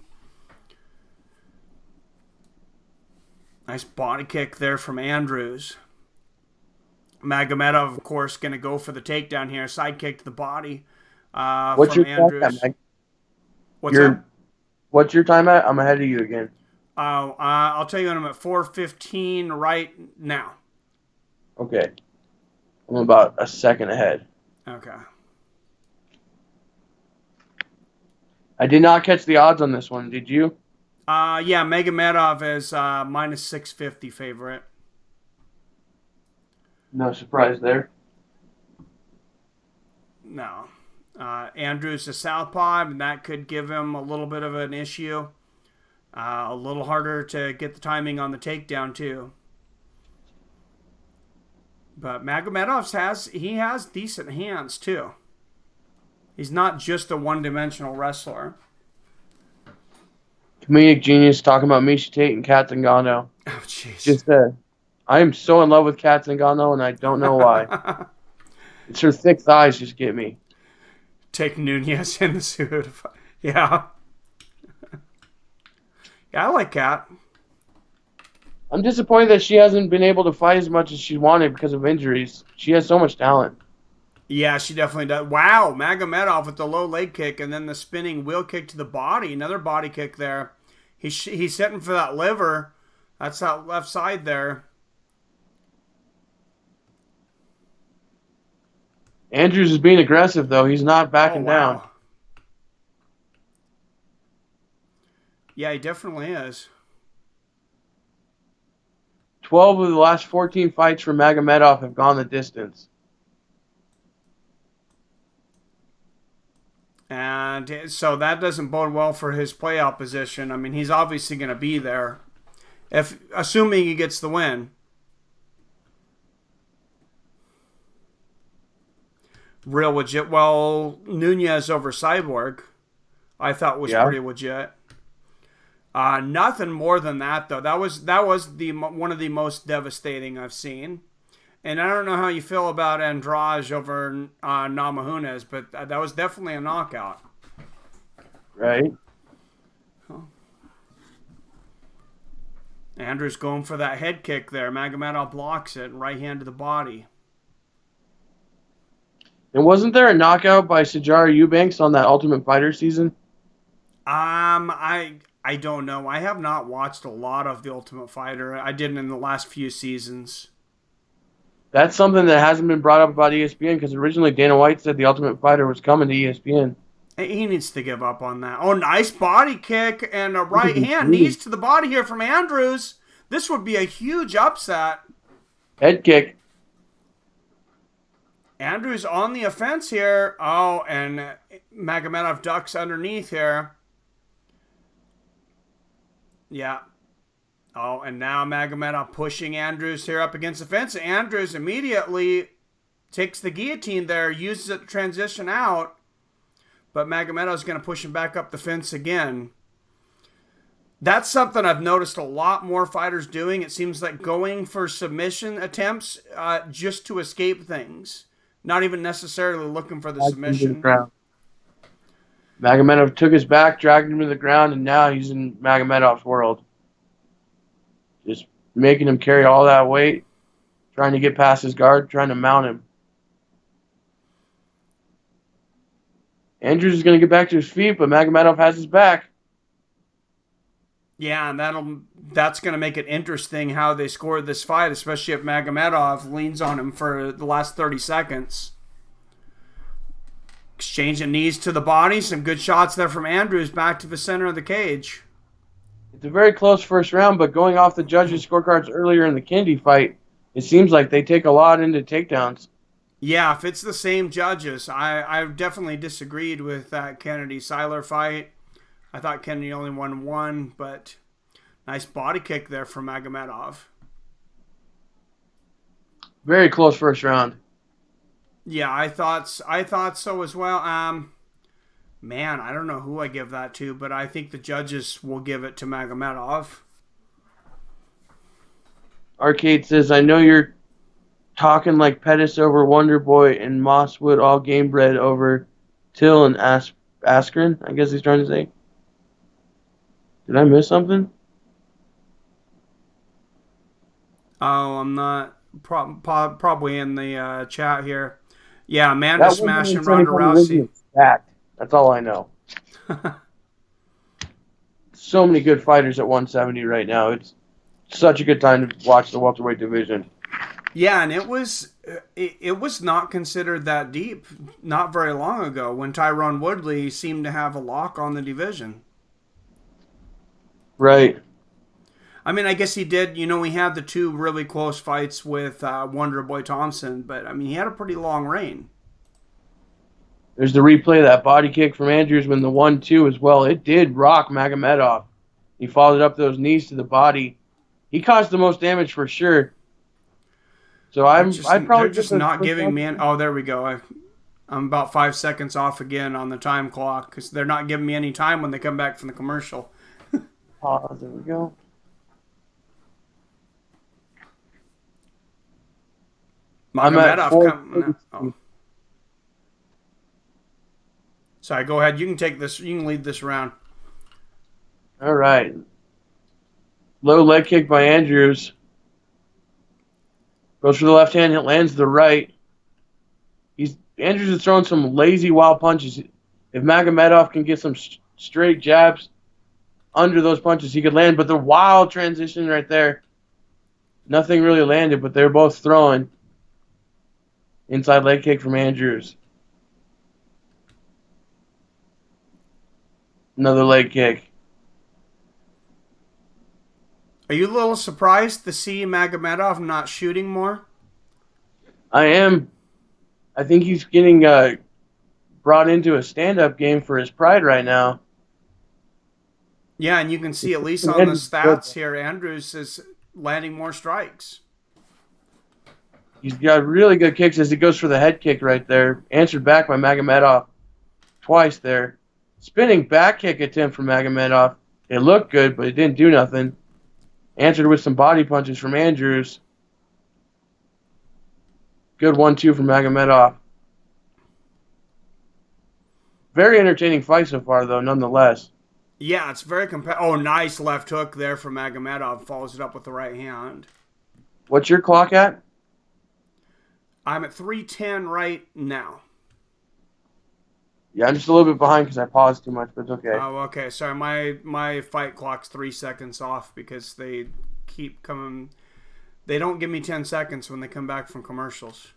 Nice body kick there from Andrews. Magomedov, of course, going to go for the takedown here. Side kick to the body What's from your Andrews. Time at, Mike? That? What's your time at? I'm ahead of you again. I'll tell you when I'm at 4:15 right now. Okay. I'm about a second ahead. Okay. I did not catch the odds on this one. Did you? Yeah, Magomedov is minus 650 favorite. No surprise there. No. Andrews is southpaw, and that could give him a little bit of an issue. A little harder to get the timing on the takedown, too. But Magomedov has decent hands, too. He's not just a one-dimensional wrestler. Comedic genius talking about Miesha Tate and Kat Zingano. Oh, jeez. Just I am so in love with Kat Zingano, and I don't know why. It's her thick thighs just get me. Take Nunez in the suit. Yeah. Yeah, I like Kat. I'm disappointed that she hasn't been able to fight as much as she wanted because of injuries. She has so much talent. Yeah, she definitely does. Wow, Magomedov with the low leg kick and then the spinning wheel kick to the body. Another body kick there. He's sitting for that liver. That's that left side there. Andrews is being aggressive, though. He's not backing down. Yeah, he definitely is. 12 of the last 14 fights for Magomedov have gone the distance. And so that doesn't bode well for his playoff position. I mean, he's obviously going to be there, assuming he gets the win. Real legit. Well, Nunez over Cyborg, I thought was pretty legit. Nothing more than that, though. That was one of the most devastating I've seen. And I don't know how you feel about Andrade over Namajunas, but that was definitely a knockout. Right. Huh. Andrews going for that head kick there. Magomedov blocks it, right hand to the body. And wasn't there a knockout by Sijara Eubanks on that Ultimate Fighter season? I don't know. I have not watched a lot of the Ultimate Fighter. I didn't in the last few seasons. That's something that hasn't been brought up about ESPN because originally Dana White said the Ultimate Fighter was coming to ESPN. He needs to give up on that. Oh, nice body kick and a right hand. Knees to the body here from Andrews. This would be a huge upset. Head kick. Andrews on the offense here. Oh, and Magomedov ducks underneath here. Yeah. Oh, and now Magomedov pushing Andrews here up against the fence. Andrews immediately takes the guillotine there, uses it to transition out. But Magomedov's going to push him back up the fence again. That's something I've noticed a lot more fighters doing. It seems like going for submission attempts just to escape things. Not even necessarily looking for the submission. Magomedov took his back, dragged him to the ground, and now he's in Magomedov's world. Just making him carry all that weight, trying to get past his guard, trying to mount him. Andrews is going to get back to his feet, but Magomedov has his back. Yeah, and that's going to make it interesting how they score this fight, especially if Magomedov leans on him for the last 30 seconds. Exchanging knees to the body. Some good shots there from Andrews back to the center of the cage. It's a very close first round, but going off the judges' scorecards earlier in the Kennedy fight, it seems like they take a lot into takedowns. Yeah, if it's the same judges, I definitely disagreed with that Kennedy-Sylar fight. I thought Kennedy only won one, but nice body kick there from Magomedov. Very close first round. Yeah, I thought so as well. Man, I don't know who I give that to, but I think the judges will give it to Magomedov. Arcade says, I know you're talking like Pettis over Wonder Boy and Mosswood all game bred over Till and Askren, I guess he's trying to say. Did I miss something? Oh, I'm not. Probably in the chat here. Yeah, Amanda smashing Ronda Rousey. That's all I know. So many good fighters at 170 right now. It's such a good time to watch the welterweight division. Yeah, and it was not considered that deep not very long ago when Tyron Woodley seemed to have a lock on the division. Right. I mean, I guess he did. You know, he had the two really close fights with Wonder Boy Thompson, but I mean, he had a pretty long reign. There's the replay of that body kick from Andrews when the 1-2 as well. It did rock Magomedov. He followed up those knees to the body. He caused the most damage for sure. So they're just not giving me. Oh, there we go. I'm about 5 seconds off again on the time clock because they're not giving me any time when they come back from the commercial. Oh, there we go. Magomedov coming. Oh. Sorry, go ahead. You can take this. You can lead this round. All right. Low leg kick by Andrews. Goes for the left hand, it lands the right. Andrews is throwing some lazy, wild punches. If Magomedov can get some straight jabs under those punches, he could land. But the wild transition right there, nothing really landed, but they're both throwing. Inside leg kick from Andrews. Another leg kick. Are you a little surprised to see Magomedov not shooting more? I am. I think he's getting brought into a stand-up game for his pride right now. Yeah, and you can see at least on the stats here, Andrews is landing more strikes. He's got really good kicks as he goes for the head kick right there. Answered back by Magomedov twice there. Spinning back kick attempt from Magomedov. It looked good, but it didn't do nothing. Answered with some body punches from Andrews. Good 1-2 from Magomedov. Very entertaining fight so far, though, nonetheless. Yeah, it's very competitive. Oh, nice left hook there from Magomedov. Follows it up with the right hand. What's your clock at? I'm at 3:10 right now. Yeah, I'm just a little bit behind because I paused too much, but it's okay. Oh, okay. Sorry, my fight clock's 3 seconds off because they keep coming. They don't give me 10 seconds when they come back from commercials.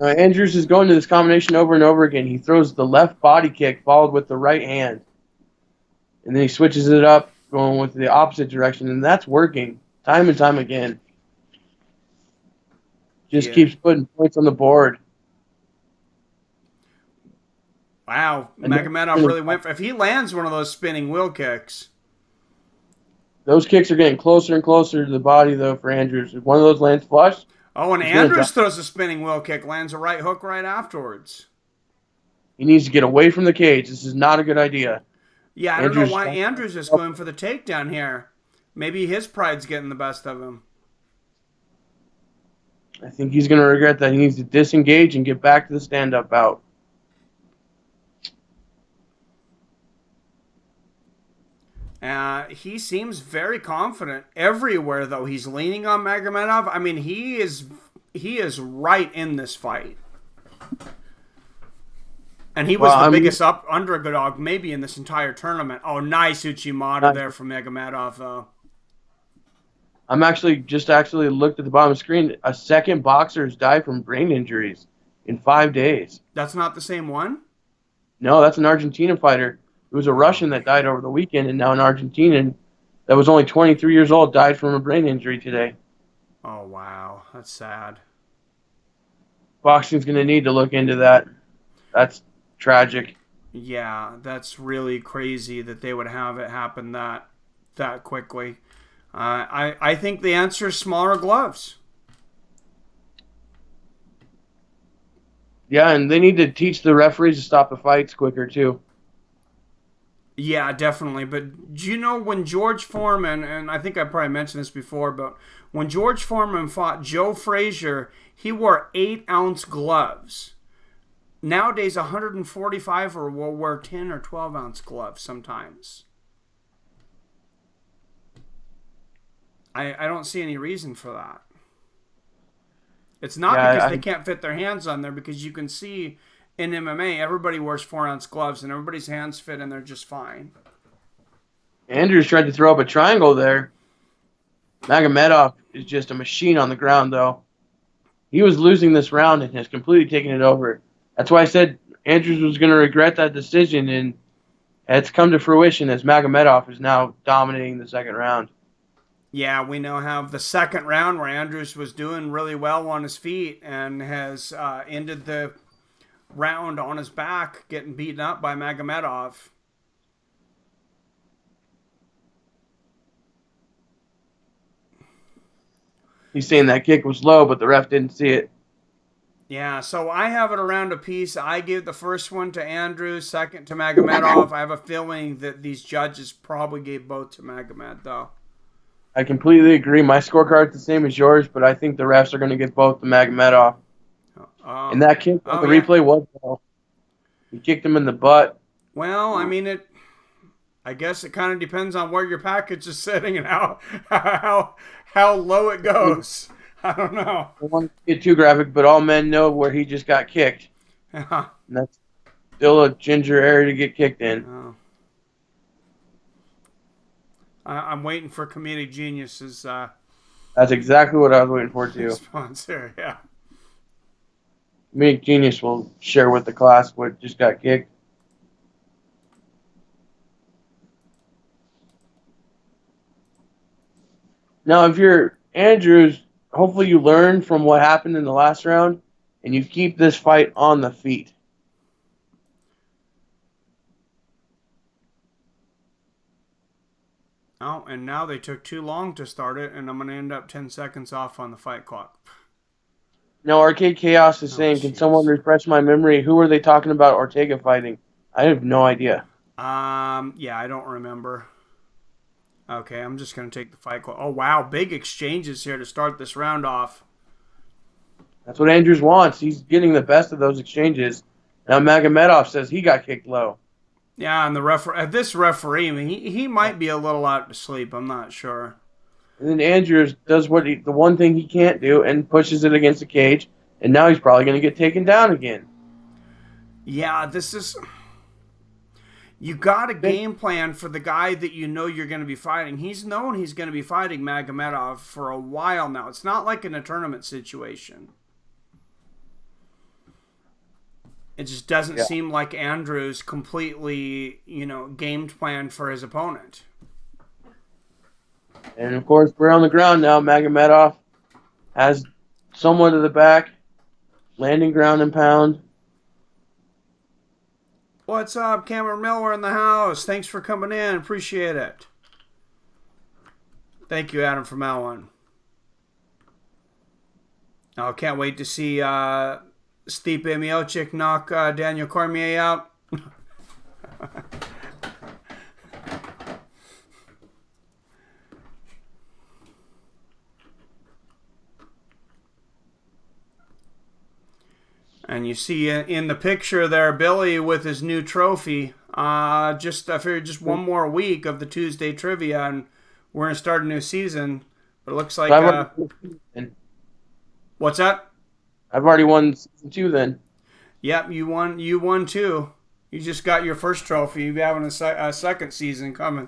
Andrews is going to this combination over and over again. He throws the left body kick followed with the right hand. And then he switches it up, going with the opposite direction. And that's working time and time again. Just keeps putting points on the board. Wow. Magomedov really went for... If he lands one of those spinning wheel kicks... Those kicks are getting closer and closer to the body, though, for Andrews. If one of those lands flush... Oh, and Andrews throws a spinning wheel kick, lands a right hook right afterwards. He needs to get away from the cage. This is not a good idea. Yeah, I don't know why Andrews is going for the takedown here. Maybe his pride's getting the best of him. I think he's going to regret that. He needs to disengage and get back to the stand-up bout. He seems very confident everywhere, though. He's leaning on Magomedov. I mean, he is right in this fight. And he was the biggest underdog maybe in this entire tournament. Oh, nice Uchimata there from Magomedov, though. I'm actually looked at the bottom of the screen. A second boxer has died from brain injuries in 5 days. That's not the same one? No, that's an Argentinian fighter. It was a Russian that died over the weekend, and now an Argentinian that was only 23 years old died from a brain injury today. Oh, wow. That's sad. Boxing's going to need to look into that. That's tragic. Yeah, that's really crazy that they would have it happen that quickly. I think the answer is smaller gloves. Yeah, and they need to teach the referees to stop the fights quicker, too. Yeah, definitely. But do you know when George Foreman, and I think I probably mentioned this before, but when George Foreman fought Joe Frazier, he wore 8-ounce gloves. Nowadays, 145er will wear 10 or 12-ounce gloves sometimes. I don't see any reason for that. It's not because they can't fit their hands on there, because you can see in MMA, everybody wears 4-ounce gloves and everybody's hands fit and they're just fine. Andrews tried to throw up a triangle there. Magomedov is just a machine on the ground, though. He was losing this round and has completely taken it over. That's why I said Andrews was going to regret that decision, and it's come to fruition as Magomedov is now dominating the second round. Yeah, we now have the second round where Andrews was doing really well on his feet and has ended the round on his back, getting beaten up by Magomedov. He's saying that kick was low, but the ref didn't see it. Yeah, so I have it around a piece. I gave the first one to Andrews, second to Magomedov. I have a feeling that these judges probably gave both to Magomed, though. I completely agree. My scorecard's the same as yours, but I think the refs are going to give both to Magomedov. And that kick, the replay was well. He kicked him in the butt. Well, I mean, I guess it kind of depends on where your package is sitting and how low it goes. I don't know. I don't want to get too graphic, but all men know where he just got kicked. And that's still a ginger area to get kicked in. Oh. I'm waiting for Comedic Genius's that's exactly what I was waiting for, too. Sponsor, yeah. Comedic Genius will share with the class what just got kicked. Now, if you're Andrews, hopefully you learn from what happened in the last round and you keep this fight on the feet. Oh, and now they took too long to start it, and I'm going to end up 10 seconds off on the fight clock. Now, Arcade Chaos is saying, can someone refresh my memory? Who were they talking about Ortega fighting? I have no idea. Yeah, I don't remember. Okay, I'm just going to take the fight clock. Oh, wow, big exchanges here to start this round off. That's what Andrews wants. He's getting the best of those exchanges. Now Magomedov says he got kicked low. Yeah, and this referee, I mean, he might be a little out to sleep. I'm not sure. And then Andrews does the one thing he can't do and pushes it against the cage, and now he's probably going to get taken down again. Yeah, this is... You got a game plan for the guy that you know you're going to be fighting. He's known he's going to be fighting Magomedov for a while now. It's not like in a tournament situation. It just doesn't seem like Andrews completely, game planned for his opponent. And, of course, we're on the ground now. Magomedov has someone to the back, landing ground and pound. What's up, Cameron Miller in the house? Thanks for coming in. Appreciate it. Thank you, Adam from Allen. I can't wait to see Stipe Miocic knock Daniel Cormier out. And you see in the picture there, Billy with his new trophy. I figured just one more week of the Tuesday trivia, and we're gonna start a new season. But it looks like what's that? I've already won season 2 then. Yep, you won. You won too. You just got your first trophy. You'll be having a second season coming.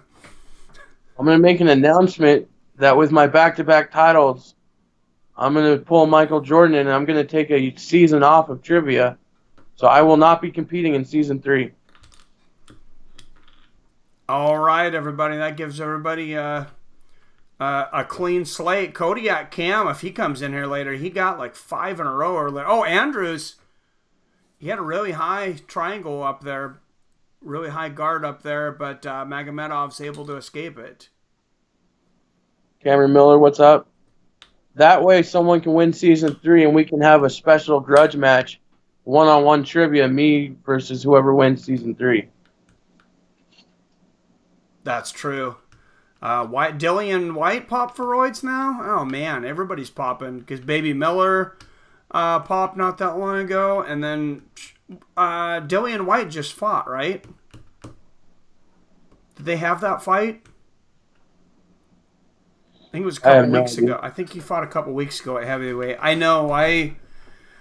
I'm gonna make an announcement that with my back-to-back titles, I'm going to pull Michael Jordan and I'm going to take a season off of trivia. So I will not be competing in season 3. All right, everybody. That gives everybody a clean slate. Kodiak Cam, if he comes in here later, he got like 5 in a row earlier. Oh, Andrews, he had a really high triangle up there, really high guard up there, but Magomedov's able to escape it. Cameron Miller, what's up? That way someone can win season 3 and we can have a special grudge match, one-on-one trivia, me versus whoever wins season 3. That's true. Dillian White popped for roids now? Oh, man, everybody's popping because Baby Miller popped not that long ago, and then Dillian White just fought, right? Did they have that fight? I think it was a couple weeks ago. I think he fought a couple weeks ago at heavyweight. I know.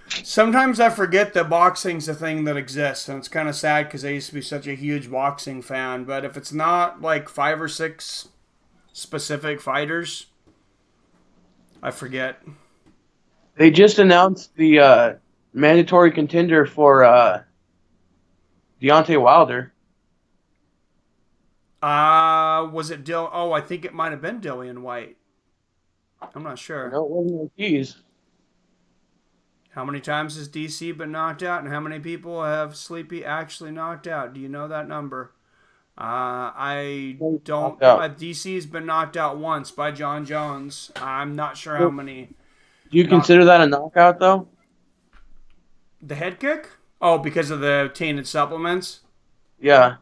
Sometimes I forget that boxing's a thing that exists, and it's kind of sad because I used to be such a huge boxing fan. But if it's not like 5 or 6 specific fighters, I forget. They just announced the mandatory contender for Deontay Wilder. Was it Oh, I think it might have been Dillian White. I'm not sure. No, it wasn't Ortiz. How many times has DC been knocked out, and how many people have Sleepy actually knocked out? Do you know that number? I don't. DC's been knocked out once by John Jones. I'm not sure how many. Do you consider that a knockout, though? The head kick? Oh, because of the tainted supplements? Yeah.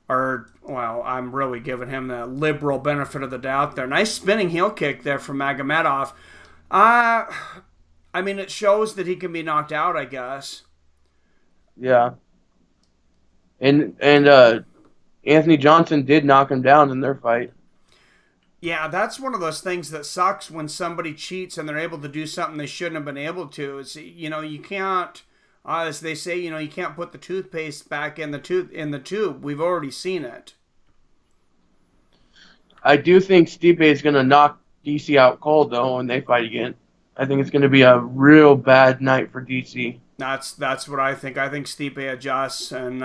Well, I'm really giving him the liberal benefit of the doubt there. Nice spinning heel kick there from Magomedov. I mean, it shows that he can be knocked out, I guess. Yeah. And Anthony Johnson did knock him down in their fight. Yeah, that's one of those things that sucks when somebody cheats and they're able to do something they shouldn't have been able to. It's, you can't, as they say, you can't put the toothpaste back in the tube. We've already seen it. I do think Stipe is going to knock DC out cold, though, when they fight again. I think it's going to be a real bad night for DC. That's what I think. I think Stipe adjusts, and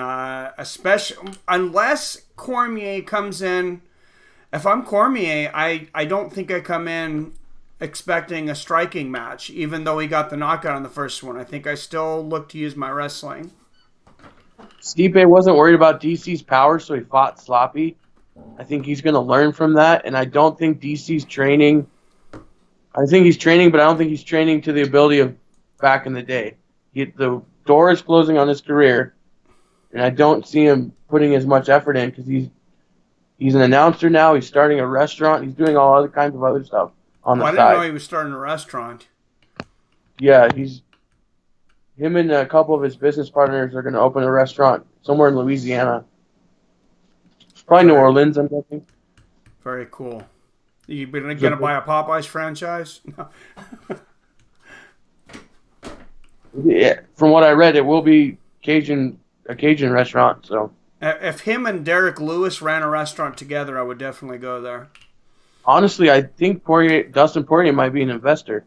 especially unless Cormier comes in. If I'm Cormier, I don't think I come in expecting a striking match, even though he got the knockout on the first one. I think I still look to use my wrestling. Stipe wasn't worried about DC's power, so he fought sloppy. I think he's going to learn from that, and I don't think DC's training. I think he's training, but I don't think he's training to the ability of back in the day. The door is closing on his career, and I don't see him putting as much effort in because he's an announcer now. He's starting a restaurant. He's doing all other kinds of other stuff on the side. I didn't know he was starting a restaurant. Yeah, him and a couple of his business partners are going to open a restaurant somewhere in Louisiana. It's probably New Orleans, I'm guessing. Very cool. You going to buy a Popeyes franchise? Yeah, from what I read, it will be a Cajun restaurant. So if him and Derek Lewis ran a restaurant together, I would definitely go there. Honestly, I think Dustin Poirier might be an investor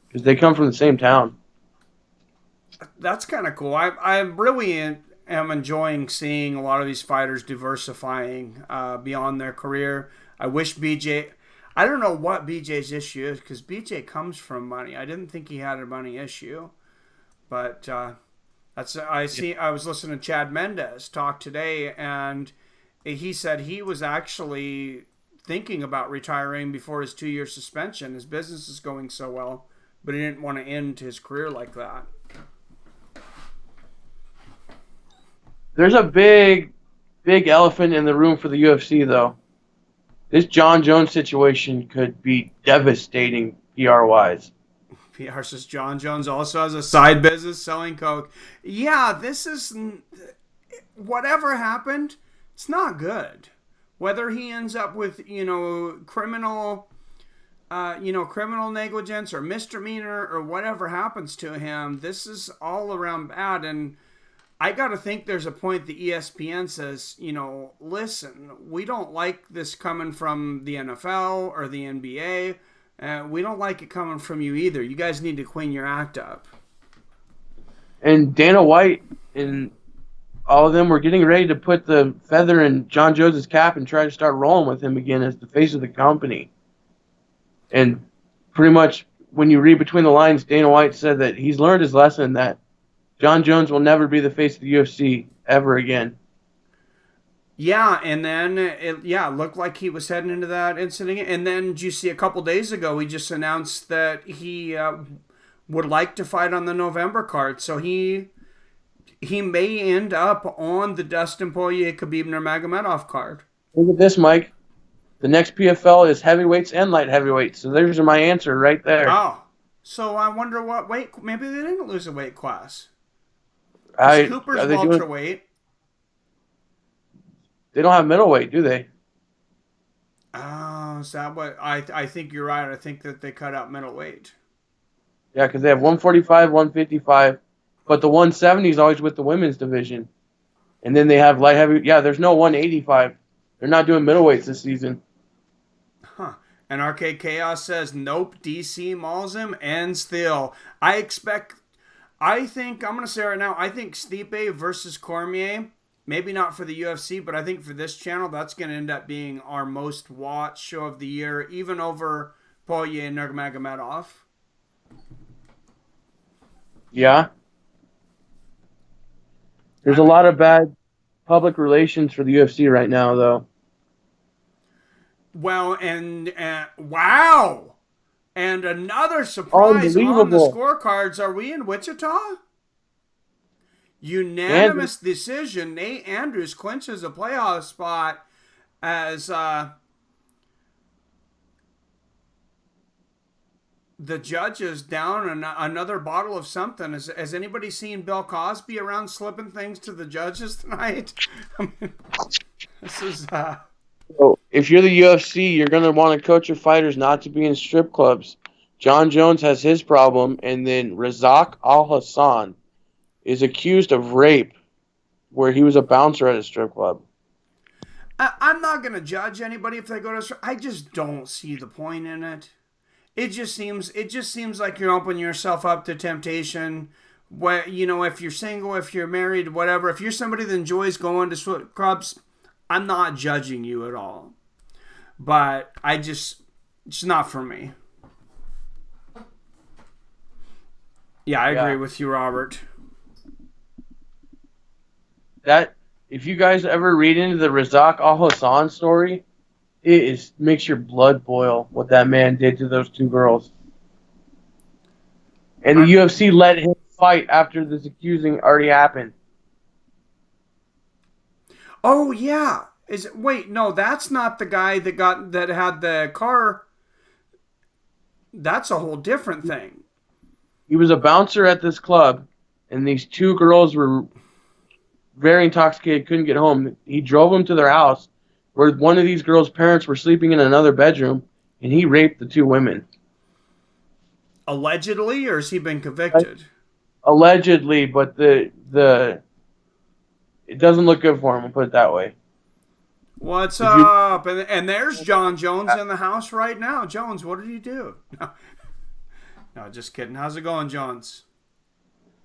because they come from the same town. That's kind of cool. I really am enjoying seeing a lot of these fighters diversifying beyond their career. I wish BJ. I don't know what BJ's issue is because BJ comes from money. I didn't think he had a money issue, but I was listening to Chad Mendez talk today, and he said he was actually thinking about retiring before his 2-year suspension. His business is going so well, but he didn't want to end his career like that. There's a big elephant in the room for the UFC, though. This John Jones situation could be devastating PR-wise. PR says John Jones also has a side business selling coke. Yeah, this is... Whatever happened, it's not good. Whether he ends up with, criminal negligence or misdemeanor or whatever happens to him, this is all around bad. And I got to think there's a point the ESPN says, listen, we don't like this coming from the NFL or the NBA. We don't like it coming from you either. You guys need to clean your act up. And Dana White and all of them were getting ready to put the feather in John Jones' cap and try to start rolling with him again as the face of the company. And pretty much when you read between the lines, Dana White said that he's learned his lesson that John Jones will never be the face of the UFC ever again. Yeah, and then it looked like he was heading into that incident. And then did you see a couple days ago, he just announced that he would like to fight on the November card. So he may end up on the Dustin Poirier, Khabib Nurmagomedov card. Look at this, Mike. The next PFL is heavyweights and light heavyweights. So there's my answer right there. Oh, so I wonder what weight. Maybe they didn't lose a weight class. Cooper's welterweight. They don't have middleweight, do they? Oh, is that what? I think you're right. I think that they cut out middleweight. Yeah, because they have 145, 155, but the 170 is always with the women's division. And then they have light heavy. Yeah, there's no 185. They're not doing middleweights this season. Huh. And RK Chaos says, nope, DC mauls him and still. I think, I'm going to say right now, I think Stipe versus Cormier, maybe not for the UFC, but I think for this channel, that's going to end up being our most watched show of the year, even over Poirier and Nurmagomedov. Yeah. There's a lot of bad public relations for the UFC right now, though. Well, and wow! And another surprise on the scorecards. Are we in Wichita? Unanimous decision. Nate Andrews clinches a playoff spot as the judges down another bottle of something. Has anybody seen Bill Cosby around slipping things to the judges tonight? I mean, this is... So if you're the UFC, you're going to want to coach your fighters not to be in strip clubs. John Jones has his problem, and then Razak Al-Hassan is accused of rape where he was a bouncer at a strip club. I'm not going to judge anybody if they go to... I just don't see the point in it. It just seems like you're opening yourself up to temptation. Where, if you're single, if you're married, whatever. If you're somebody that enjoys going to strip clubs, I'm not judging you at all. But it's not for me. Yeah, I agree with you, Robert. That, if you guys ever read into the Razak Al-Hassan story, it makes your blood boil what that man did to those two girls. And the UFC let him fight after this accusing already happened. Oh yeah. Wait, no, that's not the guy that had the car. That's a whole different thing. He was a bouncer at this club, and these two girls were very intoxicated, couldn't get home. He drove them to their house, where one of these girls' parents were sleeping in another bedroom, and he raped the two women. Allegedly, or has he been convicted? Allegedly, but it doesn't look good for him, I'll put it that way. What's up? And there's John Jones in the house right now. Jones, what did you do? No, just kidding. How's it going, Jones?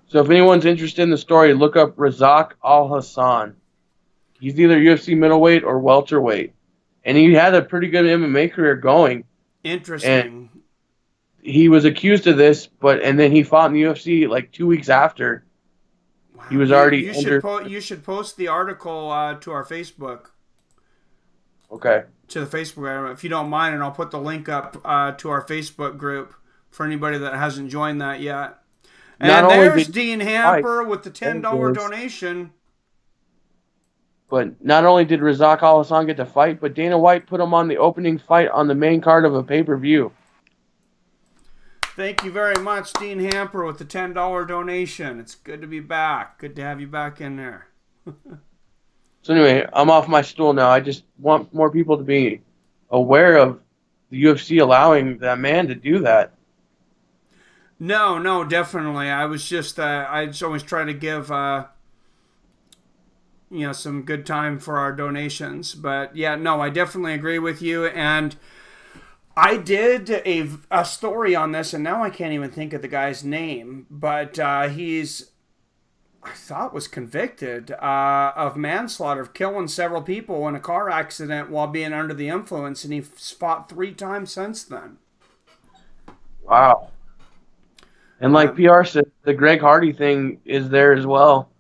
So if anyone's interested in the story, look up Razak Al Hassan. He's either UFC middleweight or welterweight, and he had a pretty good MMA career going. Interesting. And he was accused of this, and then he fought in the UFC like 2 weeks after. Wow. He was already you should post the article to our Facebook. Okay. To the Facebook, if you don't mind, and I'll put the link up to our Facebook group for anybody that hasn't joined that yet. And there's Dean Hamper with the $10 donation. But not only did Razak Al Hassan get to fight, but Dana White put him on the opening fight on the main card of a pay-per-view. Thank you very much, Dean Hamper, with the $10 donation. It's good to be back. Good to have you back in there. So anyway, I'm off my stool now. I just want more people to be aware of the UFC allowing that man to do that. No, definitely. I was just, I just always try to give, some good time for our donations. But yeah, no, I definitely agree with you. And I did a story on this, and now I can't even think of the guy's name, but I thought was convicted of manslaughter, of killing several people in a car accident while being under the influence, and he fought 3 times since then. Wow. And like PR said, the Greg Hardy thing is there as well.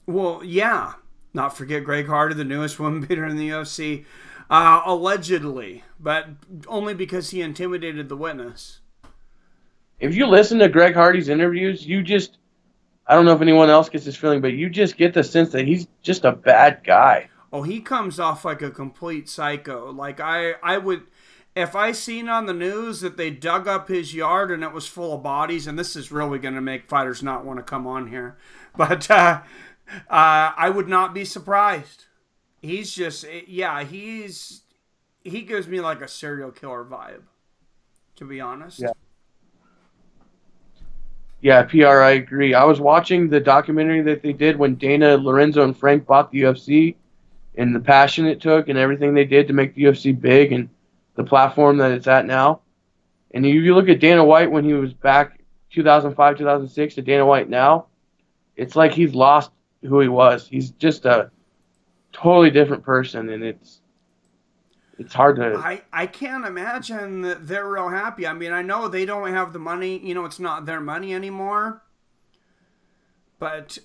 Well, yeah. Not forget Greg Hardy, the newest woman beater in the UFC. Allegedly, but only because he intimidated the witness. If you listen to Greg Hardy's interviews, I don't know if anyone else gets this feeling, but you just get the sense that he's just a bad guy. Oh, he comes off like a complete psycho. Like I would, if I seen on the news that they dug up his yard and it was full of bodies, and this is really going to make fighters not want to come on here, but I would not be surprised. He's just, he gives me like a serial killer vibe, to be honest. Yeah, PR, I agree. I was watching the documentary that they did when Dana, Lorenzo, and Frank bought the UFC, and the passion it took and everything they did to make the UFC big and the platform that it's at now. And if you look at Dana White when he was back 2005, 2006 to Dana White now, it's like he's lost who he was. He's just a totally different person, and it's hard to... I can't imagine that they're real happy. I mean, I know they don't have the money. It's not their money anymore. But,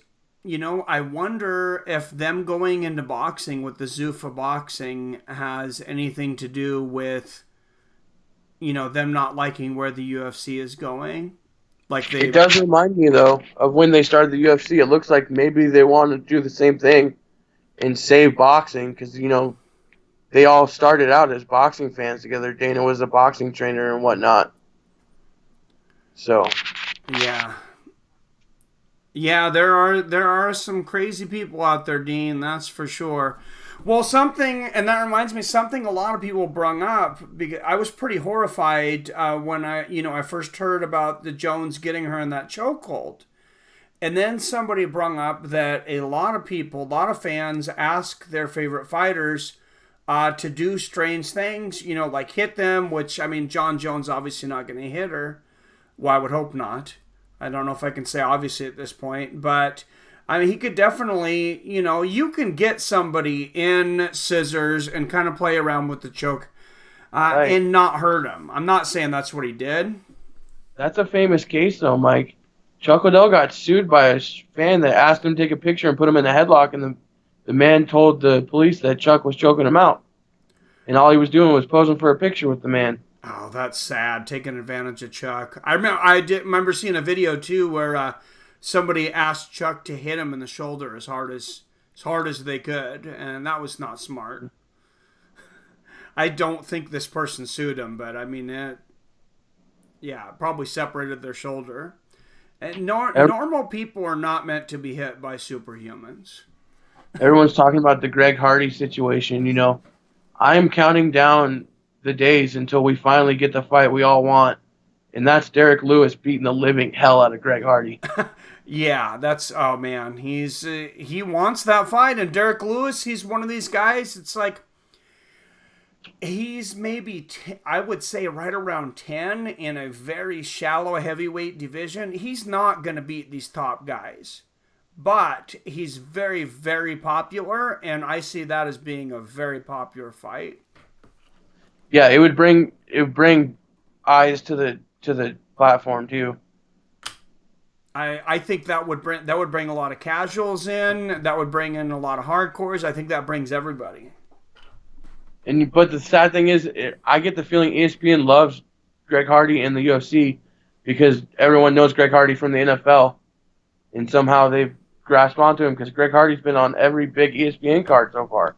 I wonder if them going into boxing with the Zuffa boxing has anything to do with, them not liking where the UFC is going. It does remind me, though, of when they started the UFC. It looks like maybe they want to do the same thing and save boxing because, they all started out as boxing fans together. Dana was a boxing trainer and whatnot. So. Yeah, there are some crazy people out there, Dean, that's for sure. Well, and that reminds me, something a lot of people brung up, because I was pretty horrified when I first heard about the Jones getting her in that chokehold. And then somebody brung up that a lot of fans ask their favorite fighters to do strange things, like hit them, which, I mean, John Jones obviously not going to hit her. Well, I would hope not. I don't know if I can say obviously at this point, but I mean, he could definitely, you can get somebody in scissors and kind of play around with the choke and not hurt him. I'm not saying that's what he did. That's a famous case, though, Mike. Chuck Liddell got sued by a fan that asked him to take a picture and put him in a headlock, and the man told the police that Chuck was choking him out. And all he was doing was posing for a picture with the man. Oh, that's sad. Taking advantage of Chuck. I remember seeing a video, too, where somebody asked Chuck to hit him in the shoulder as hard as they could. And that was not smart. I don't think this person sued him, but I mean, probably separated their shoulder. And normal people are not meant to be hit by superhumans. Everyone's talking about the Greg Hardy situation, I'm counting down the days until we finally get the fight we all want. And that's Derek Lewis beating the living hell out of Greg Hardy. Yeah, oh man, he wants that fight. And Derek Lewis, he's one of these guys. It's like, He's maybe, I would say, right around 10 in a very shallow heavyweight division. He's not going to beat these top guys. But he's very, very popular, and I see that as being a very popular fight. Yeah, it would bring eyes to the platform too. I think that would bring a lot of casuals in. That would bring in a lot of hardcores. I think that brings everybody. But the sad thing is, I get the feeling ESPN loves Greg Hardy in the UFC because everyone knows Greg Hardy from the NFL, and somehow they've grasped onto him because Greg Hardy's been on every big ESPN card so far.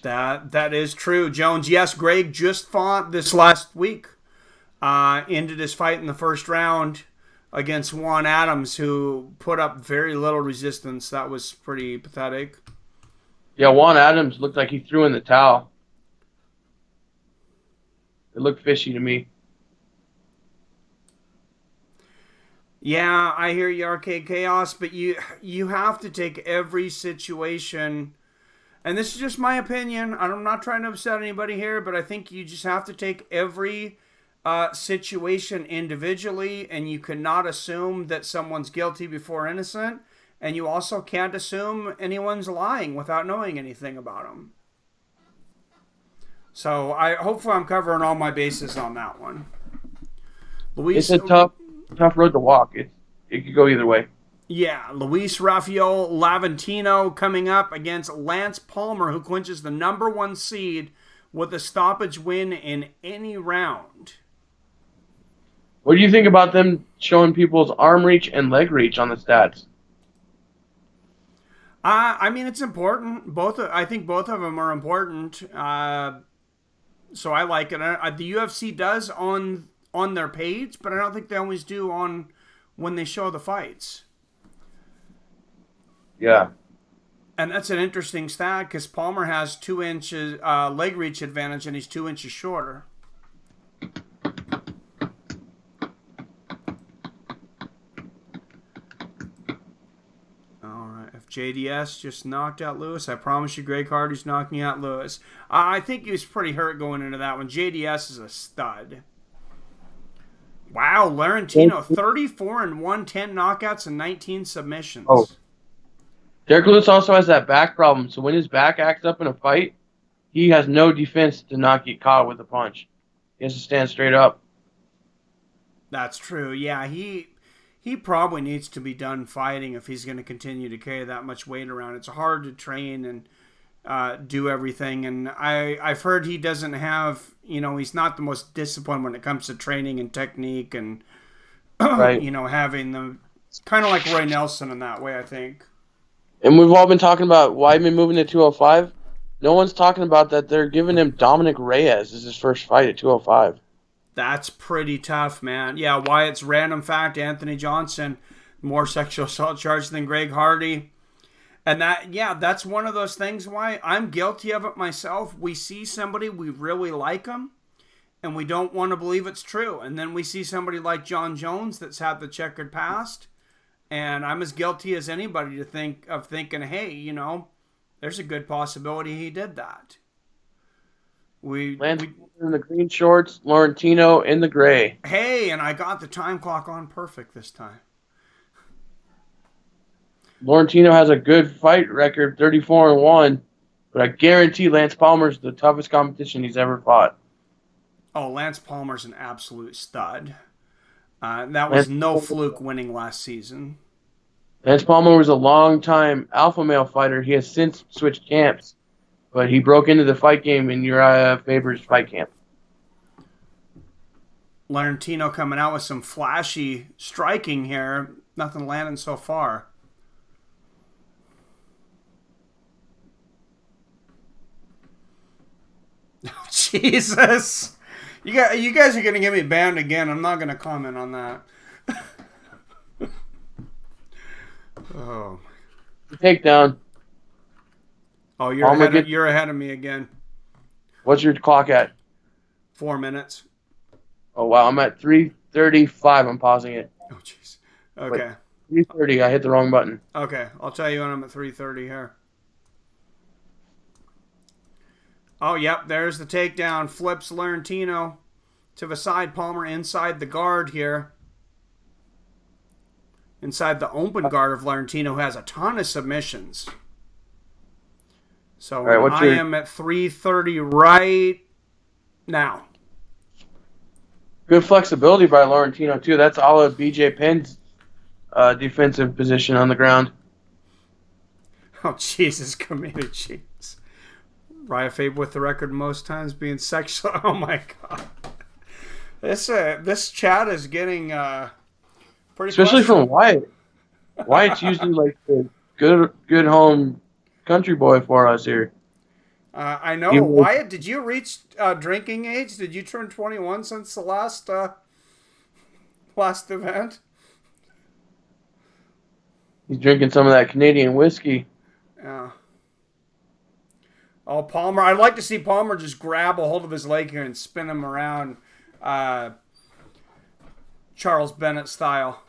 That is true, Jones. Yes, Greg just fought this last week. Ended his fight in the first round against Juan Adams, who put up very little resistance. That was pretty pathetic. Yeah, Juan Adams looked like he threw in the towel. It looked fishy to me. Yeah, I hear you, Arcade Chaos, but you have to take every situation, and this is just my opinion. I'm not trying to upset anybody here, but I think you just have to take every situation individually, and you cannot assume that someone's guilty before innocent, and you also can't assume anyone's lying without knowing anything about them. So hopefully I'm covering all my bases on that one. Luis, it's a tough road to walk. It could go either way. Yeah, Luis Rafael Larrentino coming up against Lance Palmer, who clinches the #1 seed with a stoppage win in any round. What do you think about them showing people's arm reach and leg reach on the stats? I mean, it's important. I think both of them are important. So I like it. The UFC does on their page, but I don't think they always do on when they show the fights. Yeah. And that's an interesting stat because Palmer has 2 inches leg reach advantage, and he's 2 inches shorter. JDS just knocked out Lewis. I promise you, Greg Hardy's knocking out Lewis. I think he was pretty hurt going into that one. JDS is a stud. Wow, Larrentino, 34-1, 10 knockouts and 19 submissions. Oh. Derek Lewis also has that back problem, so when his back acts up in a fight, he has no defense to not get caught with a punch. He has to stand straight up. That's true. Yeah, he probably needs to be done fighting if he's going to continue to carry that much weight around. It's hard to train and do everything. And I've heard he doesn't have, he's not the most disciplined when it comes to training and technique and, right. Having the kind of like Roy Nelson in that way, I think. And we've all been talking about Weidman moving to 205. No one's talking about that they're giving him Dominic Reyes as his first fight at 205. That's pretty tough, man. Yeah, Wyatt's random fact, Anthony Johnson, more sexual assault charges than Greg Hardy. And that's one of those things why I'm guilty of it myself. We see somebody, we really like them, and we don't want to believe it's true. And then we see somebody like John Jones that's had the checkered past, and I'm as guilty as anybody to thinking, hey, there's a good possibility he did that. Lance in the green shorts, Larrentino in the gray. Hey, and I got the time clock on perfect this time. Larrentino has a good fight record, 34-1, but I guarantee Lance Palmer's the toughest competition he's ever fought. Oh, Lance Palmer's an absolute stud. That was no fluke winning last season. Lance Palmer was a long-time alpha male fighter. He has since switched camps. But he broke into the fight game in Uriah Faber's fight camp. Larrentino coming out with some flashy striking here. Nothing landing so far. Oh, Jesus. You guys are going to get me banned again. I'm not going to comment on that. Oh. Takedown. Oh, you're ahead of me again. What's your clock at? 4 minutes. Oh, wow. I'm at 3:35. I'm pausing it. Oh, jeez. Okay. 3:30. I hit the wrong button. Okay. I'll tell you when I'm at 3:30 here. Oh, yep, there's the takedown. Flips Larrentino to the side. Palmer inside the guard here. Inside the open guard of Larrentino, who has a ton of submissions. So right, I am at 330 right now. Good flexibility by Larrentino, too. That's all of BJ Penn's defensive position on the ground. Oh, Jesus, committed cheese. Raya Fabe with the record most times being sexual. Oh, my God. This chat is getting pretty especially from Wyatt. Wyatt's usually like the good home country boy for us here. I know. Wyatt, did you reach drinking age? Did you turn 21 since the last event? He's drinking some of that Canadian whiskey. Yeah. Oh, Palmer. I'd like to see Palmer just grab a hold of his leg here and spin him around Charles Bennett style.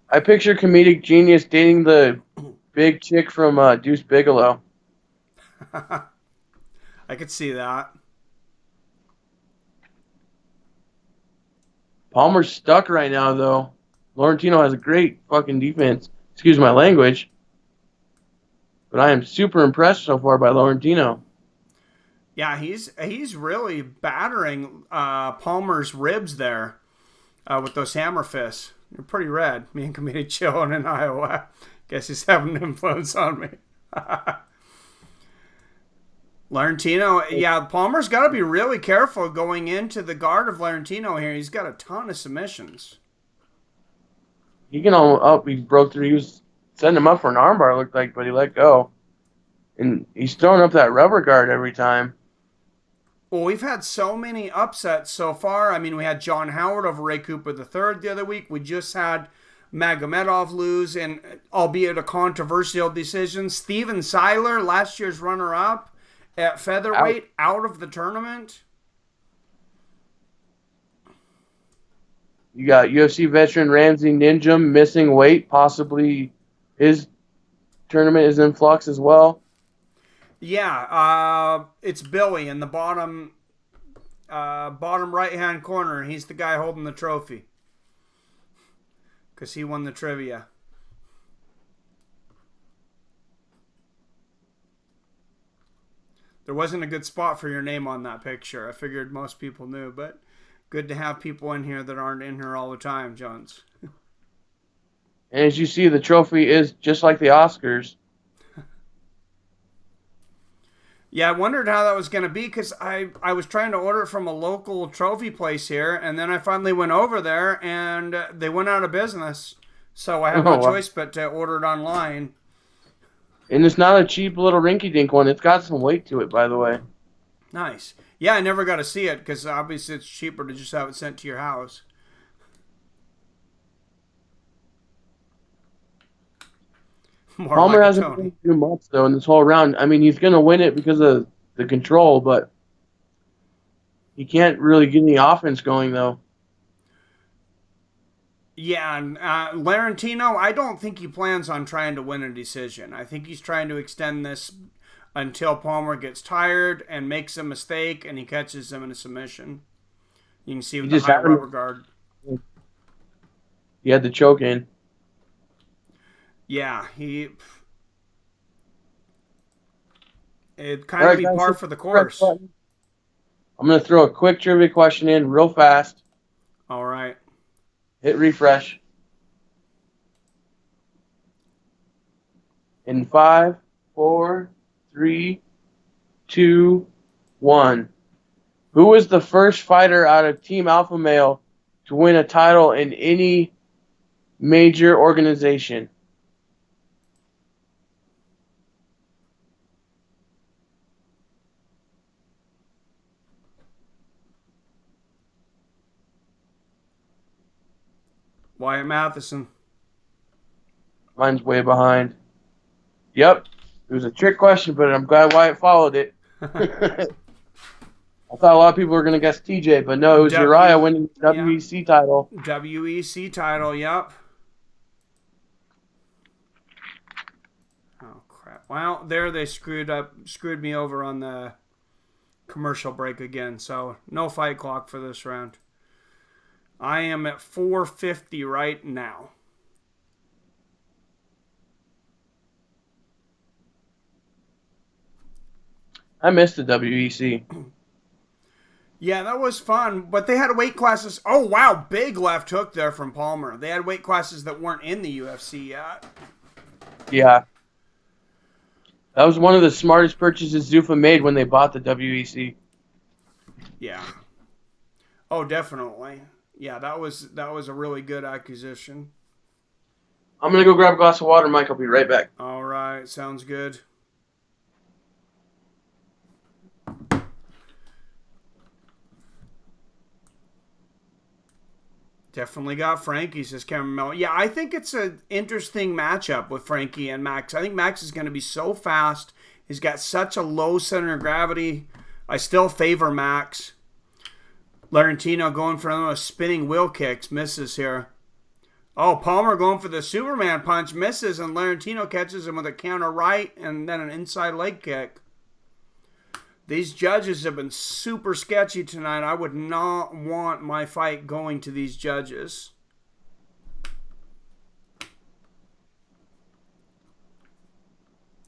I picture comedic genius dating the big chick from Deuce Bigalow. I could see that. Palmer's stuck right now, though. Larrentino has a great fucking defense. Excuse my language. But I am super impressed so far by Larrentino. Yeah, he's really battering Palmer's ribs there with those hammer fists. They're pretty red. Me and Comedic chilling in Iowa. Guess he's having an influence on me. Larrentino, yeah, Palmer's got to be really careful going into the guard of Larrentino here. He's got a ton of submissions. He broke through. He was setting him up for an armbar, it looked like, but he let go. And he's throwing up that rubber guard every time. Well, we've had so many upsets so far. I mean, we had John Howard over Ray Cooper III the other week. We just had Magomedov lose, and albeit a controversial decision. Steven Sylar, last year's runner-up at featherweight, out of the tournament. You got UFC veteran Ramsey Ninjum missing weight. Possibly his tournament is in flux as well. Yeah, it's Billy in the bottom right-hand corner. He's the guy holding the trophy because he won the trivia. There wasn't a good spot for your name on that picture. I figured most people knew, but good to have people in here that aren't in here all the time, Jones. And as you see, the trophy is just like the Oscars. Yeah, I wondered how that was going to be because I was trying to order it from a local trophy place here, and then I finally went over there, and they went out of business. So I had no choice but to order it online. And it's not a cheap little rinky-dink one. It's got some weight to it, by the way. Nice. Yeah, I never got to see it because obviously it's cheaper to just have it sent to your house. Palmer hasn't been too much, though, in this whole round. I mean, he's going to win it because of the control, but he can't really get any offense going, though. Yeah, and Larrentino, I don't think he plans on trying to win a decision. I think he's trying to extend this until Palmer gets tired and makes a mistake and he catches him in a submission. You can see with the high rubber guard. He had the choke in. Yeah, it'd kind of be par for the course. I'm going to throw a quick trivia question in real fast. All right. Hit refresh. In 5, 4, 3, 2, 1. Who was the first fighter out of Team Alpha Male to win a title in any major organization? Wyatt Matheson. Mine's way behind. Yep. It was a trick question, but I'm glad Wyatt followed it. I thought a lot of people were going to guess TJ, but no, it was Uriah winning the WEC title. WEC title, yep. Oh, crap. Well, there they screwed me over on the commercial break again. So no fight clock for this round. I am at 450 right now. I missed the WEC. Yeah, that was fun, but they had weight classes. Oh, wow, big left hook there from Palmer. They had weight classes that weren't in the UFC yet. Yeah. That was one of the smartest purchases Zuffa made when they bought the WEC. Yeah. Oh, definitely. Yeah, that was a really good acquisition. I'm going to go grab a glass of water, Mike. I'll be right back. All right, sounds good. Definitely got Frankie, says Cameron Mel. Yeah, I think it's an interesting matchup with Frankie and Max. I think Max is going to be so fast. He's got such a low center of gravity. I still favor Max. Larrentino going for another spinning wheel kicks. Misses here. Oh, Palmer going for the Superman punch. Misses, and Larrentino catches him with a counter right and then an inside leg kick. These judges have been super sketchy tonight. I would not want my fight going to these judges.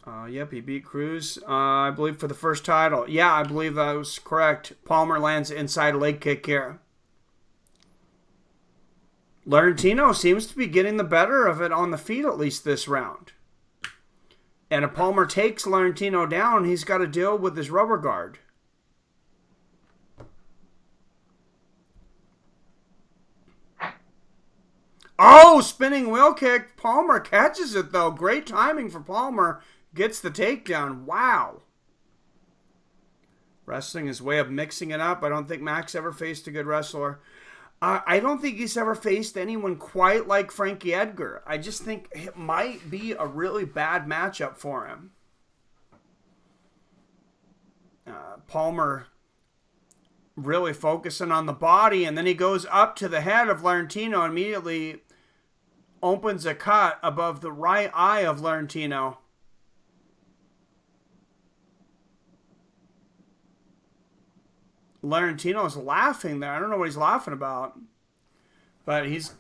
Yep, he beat Cruz, I believe, for the first title. Yeah, I believe that was correct. Palmer lands inside leg kick here. Larrentino seems to be getting the better of it on the feet, at least this round. And if Palmer takes Larrentino down, he's got to deal with his rubber guard. Oh, spinning wheel kick. Palmer catches it, though. Great timing for Palmer. Gets the takedown. Wow. Wrestling is way of mixing it up. I don't think Max ever faced a good wrestler. I don't think he's ever faced anyone quite like Frankie Edgar. I just think it might be a really bad matchup for him. Palmer really focusing on the body, and then he goes up to the head of Larrentino and immediately opens a cut above the right eye of Larrentino. Larrentino's laughing there. I don't know what he's laughing about. But he's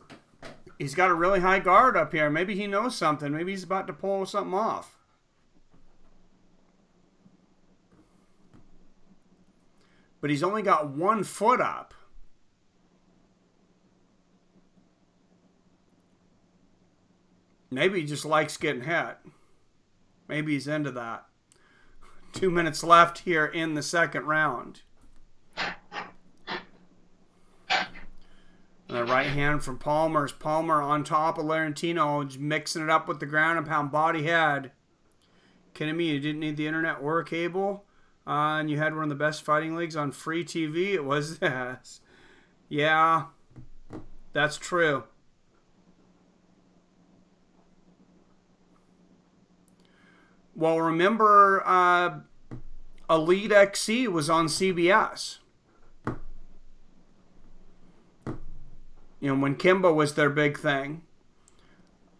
got a really high guard up here. Maybe he knows something. Maybe he's about to pull something off. But he's only got 1 foot up. Maybe he just likes getting hit. Maybe he's into that. 2 minutes left here in the second round. The right hand from Palmer's. Palmer on top of Larrentino, just mixing it up with the ground and pound body head. Kidding me? You didn't need the internet or a cable, and you had one of the best fighting leagues on free TV. It was this. Yeah, that's true. Well, remember, Elite XC was on CBS. You know, when Kimbo was their big thing.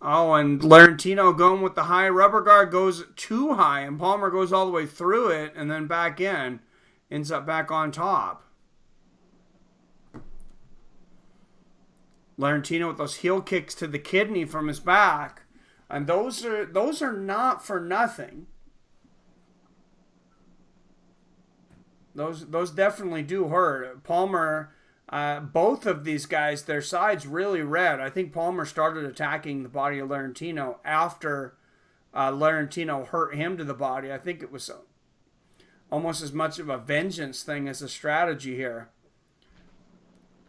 Oh, and Larrentino going with the high rubber guard goes too high, and Palmer goes all the way through it and then back in. Ends up back on top. Larrentino with those heel kicks to the kidney from his back. And those are not for nothing. Those definitely do hurt. Palmer... both of these guys, their sides really red. I think Palmer started attacking the body of Larrentino after Larrentino hurt him to the body. I think it was almost as much of a vengeance thing as a strategy here.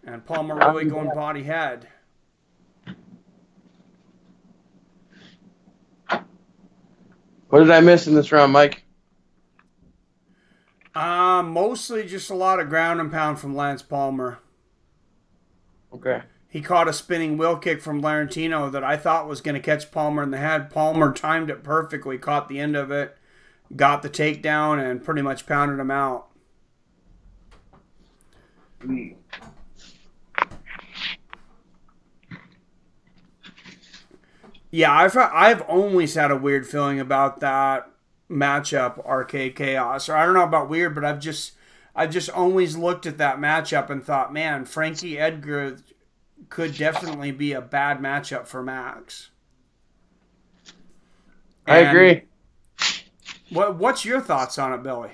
And Palmer really going body head. What did I miss in this round, Mike? Mostly just a lot of ground and pound from Lance Palmer. Okay. He caught a spinning wheel kick from Larrentino that I thought was going to catch Palmer in the head. Palmer timed it perfectly, caught the end of it, got the takedown, and pretty much pounded him out. Yeah, I've always had a weird feeling about that. matchup, Arcade Chaos. Or I don't know about weird, but I've just always looked at that matchup and thought, man, Frankie Edgar could definitely be a bad matchup for Max. I agree. What's your thoughts on it, Billy?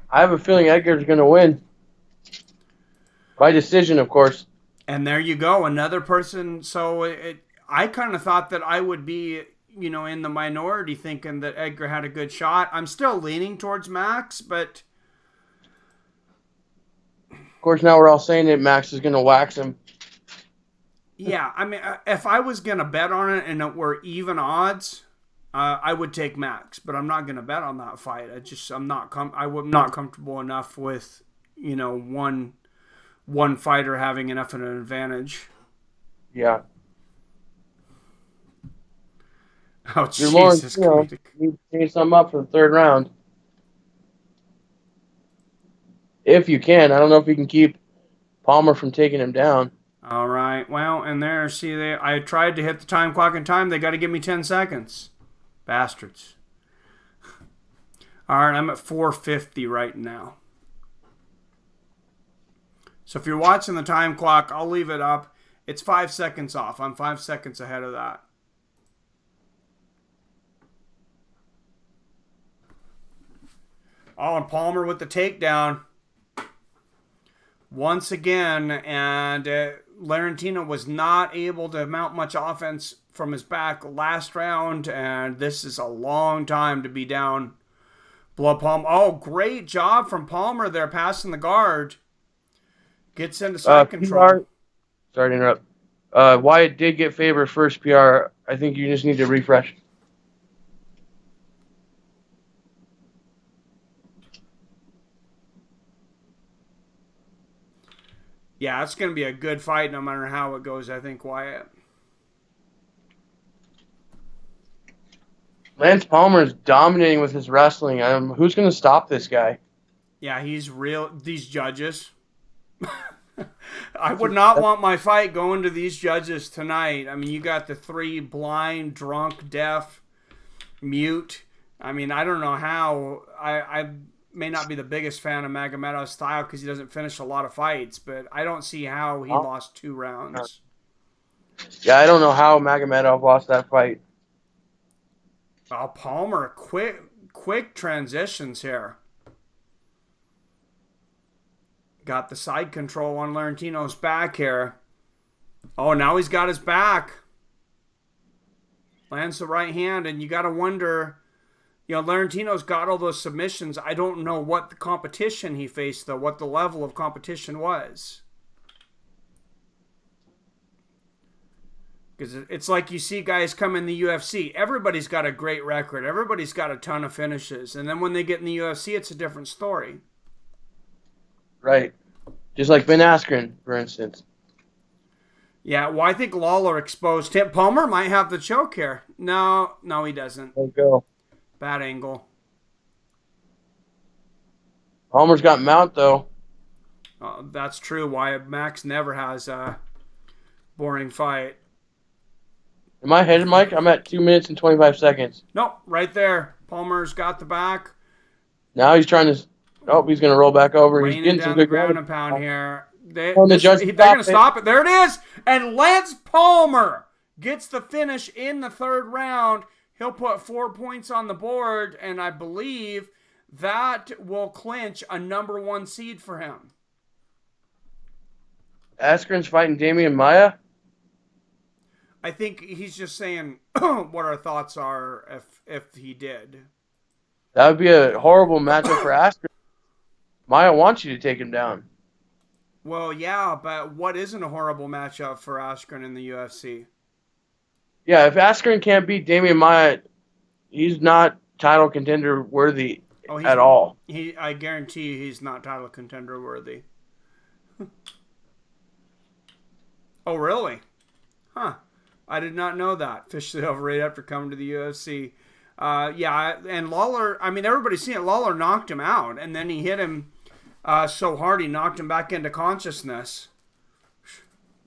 I have a feeling Edgar's going to win. By decision, of course. And there you go, another person. So I kind of thought that I would be, in the minority thinking that Edgar had a good shot. I'm still leaning towards Max, but... Of course, now we're all saying that Max is going to wax him. Yeah, I mean, if I was going to bet on it and it were even odds, I would take Max, but I'm not going to bet on that fight. I'm not comfortable enough with, one fighter having enough of an advantage. Yeah. Oh, Jesus. You need to change something up for the third round. If you can. I don't know if you can keep Palmer from taking him down. All right. Well, and there, I tried to hit the time clock in time. They got to give me 10 seconds. Bastards. All right, I'm at 4:50 right now. So if you're watching the time clock, I'll leave it up. It's 5 seconds off. I'm 5 seconds ahead of that. Oh, and Palmer with the takedown. Once again, and Larrentino was not able to mount much offense from his back last round, and this is a long time to be down below Palmer. Oh, great job from Palmer there, passing the guard. Gets into side control. Sorry to interrupt. Wyatt did get Faber first PR. I think you just need to refresh. Yeah, it's going to be a good fight no matter how it goes, I think, Wyatt. Lance Palmer is dominating with his wrestling. Who's going to stop this guy? Yeah, he's real. These judges. I would not want my fight going to these judges tonight. I mean, you got the three blind, drunk, deaf, mute. I mean, I don't know how. I may not be the biggest fan of Magomedov's style because he doesn't finish a lot of fights, but I don't see how he lost 2 rounds. Yeah, I don't know how Magomedov lost that fight. Oh, Palmer, quick transitions here. Got the side control on Larrentino's back here. Oh, now he's got his back. Lands the right hand, and you got to wonder, Larrentino's got all those submissions. I don't know what the competition he faced, though, what the level of competition was. Because it's like you see guys come in the UFC. Everybody's got a great record. Everybody's got a ton of finishes. And then when they get in the UFC, it's a different story. Right. Just like Ben Askren, for instance. Yeah, well, I think Lawler exposed him. Palmer might have the choke here. No, he doesn't. Don't go. Bad angle. Palmer's got mount, though. That's true. Why Max never has a boring fight. Am I ahead, Mike? I'm at 2 minutes and 25 seconds. Nope, right there. Palmer's got the back. Now he's trying to... Oh, he's going to roll back over. He's Getting some the good ground and pound here. They're going to stop it. There it is. And Lance Palmer gets the finish in the third round. He'll put 4 points on the board, and I believe that will clinch a number 1 seed for him. Askren's fighting Damian Maia? I think he's just saying what our thoughts are if he did. That would be a horrible matchup for Askren. Maia wants you to take him down. Well, yeah, but what isn't a horrible matchup for Askren in the UFC? Yeah, if Askren can't beat Damian Maia, he's not title contender worthy at all. I guarantee you he's not title contender worthy. Oh, really? Huh. I did not know that. Officially over right after coming to the UFC. Yeah, and Lawler, I mean, everybody's seen it. Lawler knocked him out, and then he hit him so hard he knocked him back into consciousness.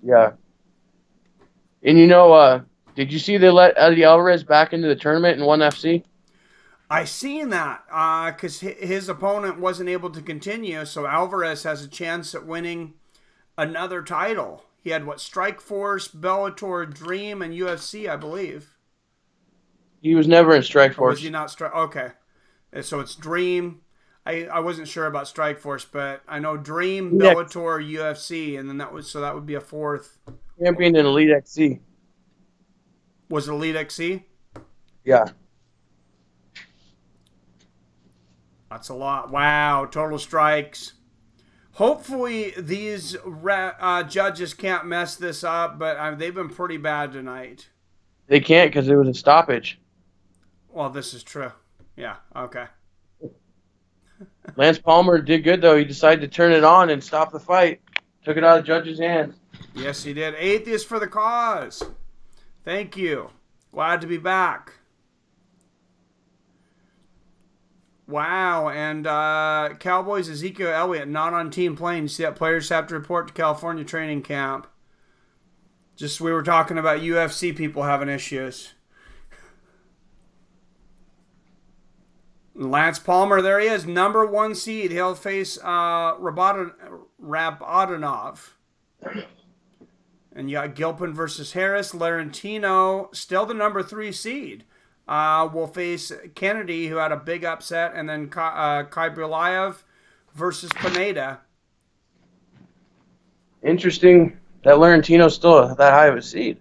Yeah. And did you see they let Eddie Alvarez back into the tournament in ONE FC? I seen that because his opponent wasn't able to continue, so Alvarez has a chance at winning another title. He had Strikeforce, Bellator, Dream, and UFC, I believe. He was never in Strikeforce. Or was he not Strike? Okay, so it's Dream. I wasn't sure about Strikeforce, but I know Dream, Bellator, UFC, and then that would be a fourth. Champion in Elite XC. Was it Elite XC? Yeah. That's a lot. Wow, total strikes. Hopefully these judges can't mess this up, but they've been pretty bad tonight. They can't because it was a stoppage. Well, this is true. Yeah, okay. Lance Palmer did good, though. He decided to turn it on and stop the fight. Took it out of the judge's hands. Yes, he did. Atheist for the cause. Thank you. Glad to be back. Wow, and Cowboys Ezekiel Elliott not on team planes, yet players have to report to California training camp. Just we were talking about UFC people having issues. Lance Palmer, there he is, number 1 seed. He'll face Rabodinov. And you got Gilpin versus Harris. Larrentino, still the number 3 seed. Will face Kennedy, who had a big upset, and then Aliev versus Pineda. Interesting that Larrentino's still that high of a seed.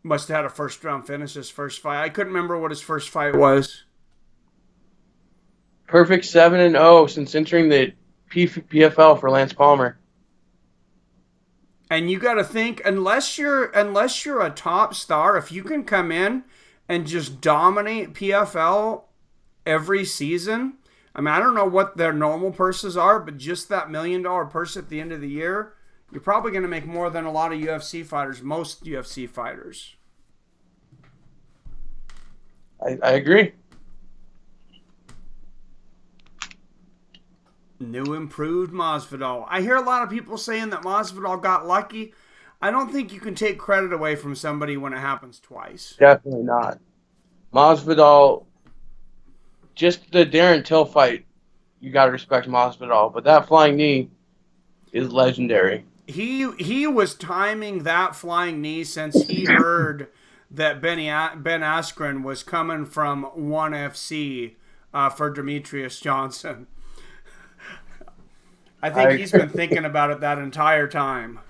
Must have had a first-round finish his first fight. I couldn't remember what his first fight was. Perfect 7-0 since entering the PFL for Lance Palmer. And you got to think, unless you're a top star, if you can come in and just dominate PFL every season. I mean, I don't know what their normal purses are, but just that $1 million purse at the end of the year, you're probably going to make more than a lot of UFC fighters, most UFC fighters. I agree. New improved Masvidal. I hear a lot of people saying that Masvidal got lucky. I don't think you can take credit away from somebody when it happens twice. Definitely not. Masvidal, just the Darren Till fight, you got to respect Masvidal. But that flying knee is legendary. He was timing that flying knee since he heard that Ben Askren was coming from ONE FC for Demetrius Johnson. I think he's been thinking about it that entire time.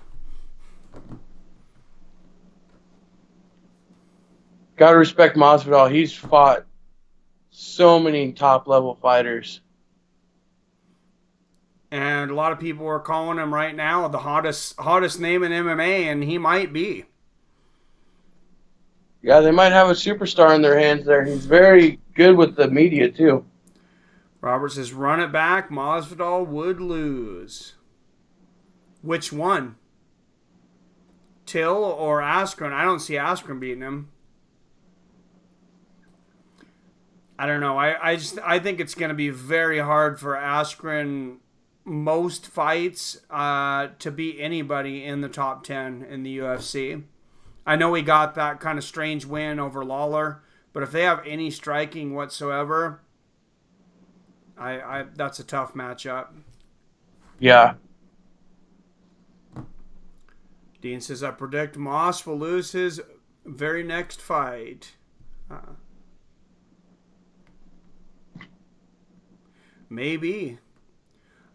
Got to respect Masvidal. He's fought so many top-level fighters. And a lot of people are calling him right now the hottest name in MMA, and he might be. Yeah, they might have a superstar in their hands there. He's very good with the media, too. Robert says, run it back. Masvidal would lose. Which one? Till or Askren? I don't see Askren beating him. I don't know. I think it's going to be very hard for Askren most fights to beat anybody in the top 10 in the UFC. I know he got that kind of strange win over Lawler, but if they have any striking whatsoever, I that's a tough matchup. Yeah. Dean says, I predict Moss will lose his very next fight. Maybe.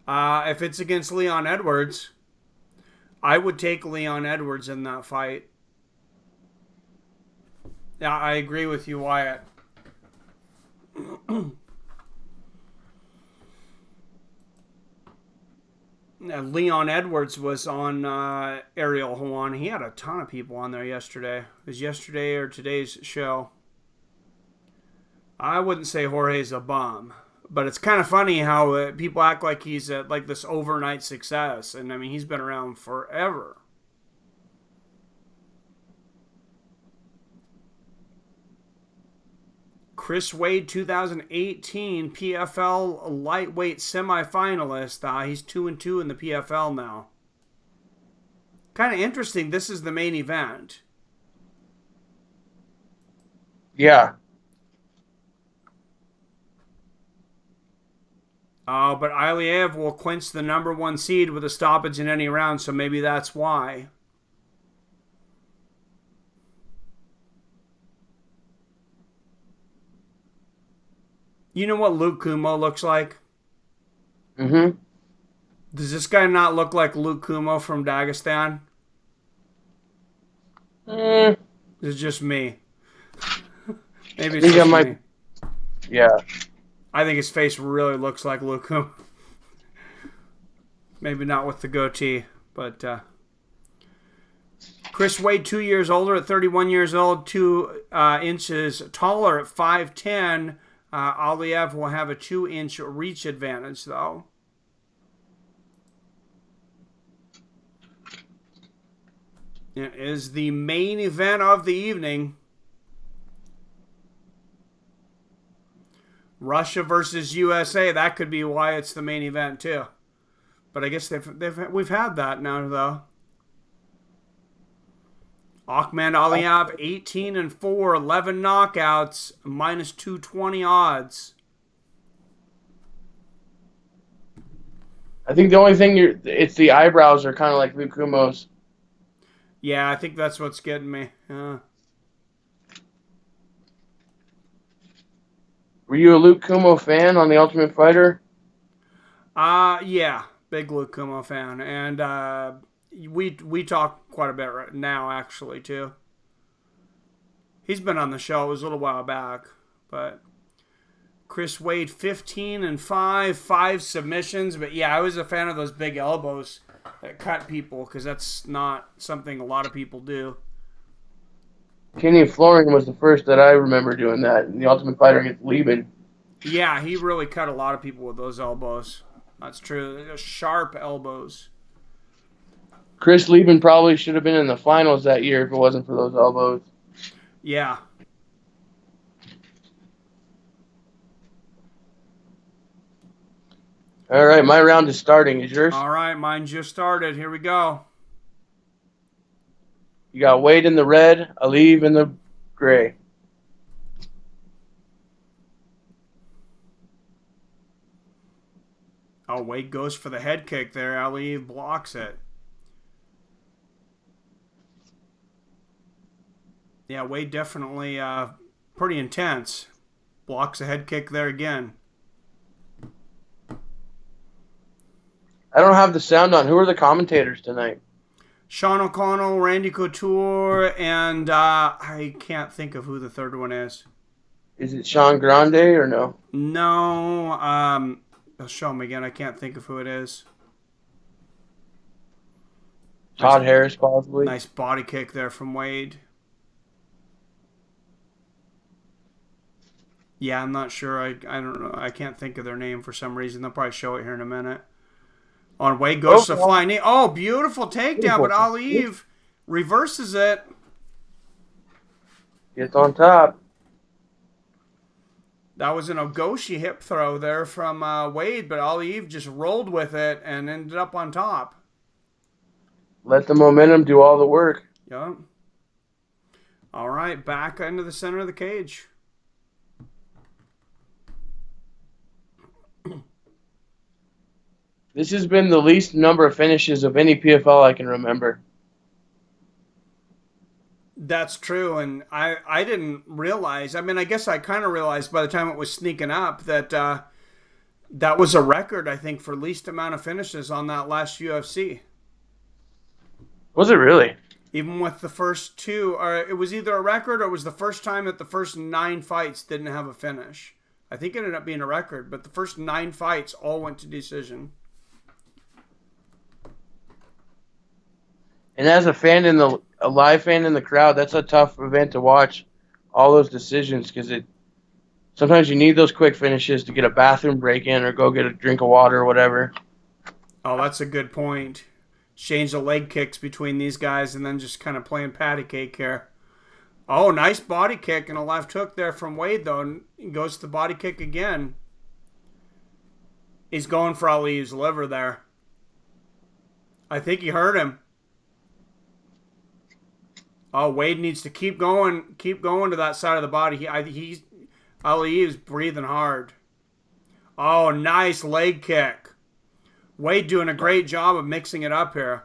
If it's against Leon Edwards, I would take Leon Edwards in that fight. Yeah, I agree with you, Wyatt. Leon Edwards was on Ariel Hawan. He had a ton of people on there yesterday. It was yesterday or today's show. I wouldn't say Jorge's a bum, but it's kind of funny how people act like he's like this overnight success. And I mean, he's been around forever. Chris Wade, 2018 PFL lightweight semifinalist. He's 2-2 in the PFL now. Kind of interesting. This is the main event. Yeah. Oh, but Aliev will clinch the number 1 seed with a stoppage in any round, so maybe that's why. You know what Luke Kumo looks like? Mm-hmm. Does this guy not look like Luke Kumo from Dagestan? Mm, Is it just me? Maybe I it's think I just might. me. Yeah. I think his face really looks like Luke Kumo. Maybe not with the goatee, but Chris Wade, 2 years older at 31 years old, 2 inches taller at 5'10". Aliev will have a 2-inch reach advantage, though. It is the main event of the evening. Russia versus USA. That could be why it's the main event, too. But I guess we've had that now, though. Ahmed Aliev, 18-4, 11 knockouts, minus 220 odds. I think the only thing it's the eyebrows are kind of like Luke Kumo's. Yeah, I think that's what's getting me. Were you a Luke Kumo fan on The Ultimate Fighter? Yeah, big Luke Kumo fan, and we talk quite a bit right now, actually, too. He's been on the show. It was a little while back, but Chris Wade, 15-5, 5 submissions. But yeah, I was a fan of those big elbows that cut people because that's not something a lot of people do. Kenny Flooring was the first that I remember doing that in The Ultimate Fighter against Lieben. Yeah, he really cut a lot of people with those elbows. That's true. They're sharp elbows. Chris Lieben probably should have been in the finals that year if it wasn't for those elbows. Yeah. All right, my round is starting. Is yours? All right, mine just started. Here we go. You got Wade in the red, Aliev in the gray. Oh, Wade goes for the head kick there. Aliev blocks it. Yeah, Wade definitely pretty intense. Blocks a head kick there again. I don't have the sound on. Who are the commentators tonight? Sean O'Connell, Randy Couture, and I can't think of who the third one is. Is it Sean Grande or no? No, I'll show him again. I can't think of who it is. Todd Harris, possibly. Nice body kick there from Wade. Yeah, I'm not sure. I don't know. I can't think of their name for some reason. They'll probably show it here in a minute. On Wade goes to flying knee. Oh, beautiful takedown, but Aliev reverses it. Gets on top. That was an Ogoshi hip throw there from Wade, but Aliev just rolled with it and ended up on top. Let the momentum do all the work. Yep. All right, back into the center of the cage. This has been the least number of finishes of any PFL I can remember. That's true, and I didn't realize. I mean, I guess I kind of realized by the time it was sneaking up that that was a record, I think, for least amount of finishes on that last UFC. Was it really? Even with the first 2, or it was either a record or it was the first time that the first 9 fights didn't have a finish. I think it ended up being a record, but the first 9 fights all went to decision. And as a live fan in the crowd, that's a tough event to watch. All those decisions, because sometimes you need those quick finishes to get a bathroom break in or go get a drink of water or whatever. Oh, that's a good point. Change the leg kicks between these guys and then just kind of playing patty cake here. Oh, nice body kick and a left hook there from Wade, though. And he goes to the body kick again. He's going for Aliev's liver there. I think he hurt him. Oh, Wade needs to keep going to that side of the body. Aliev's breathing hard. Oh, nice leg kick. Wade doing a great job of mixing it up here.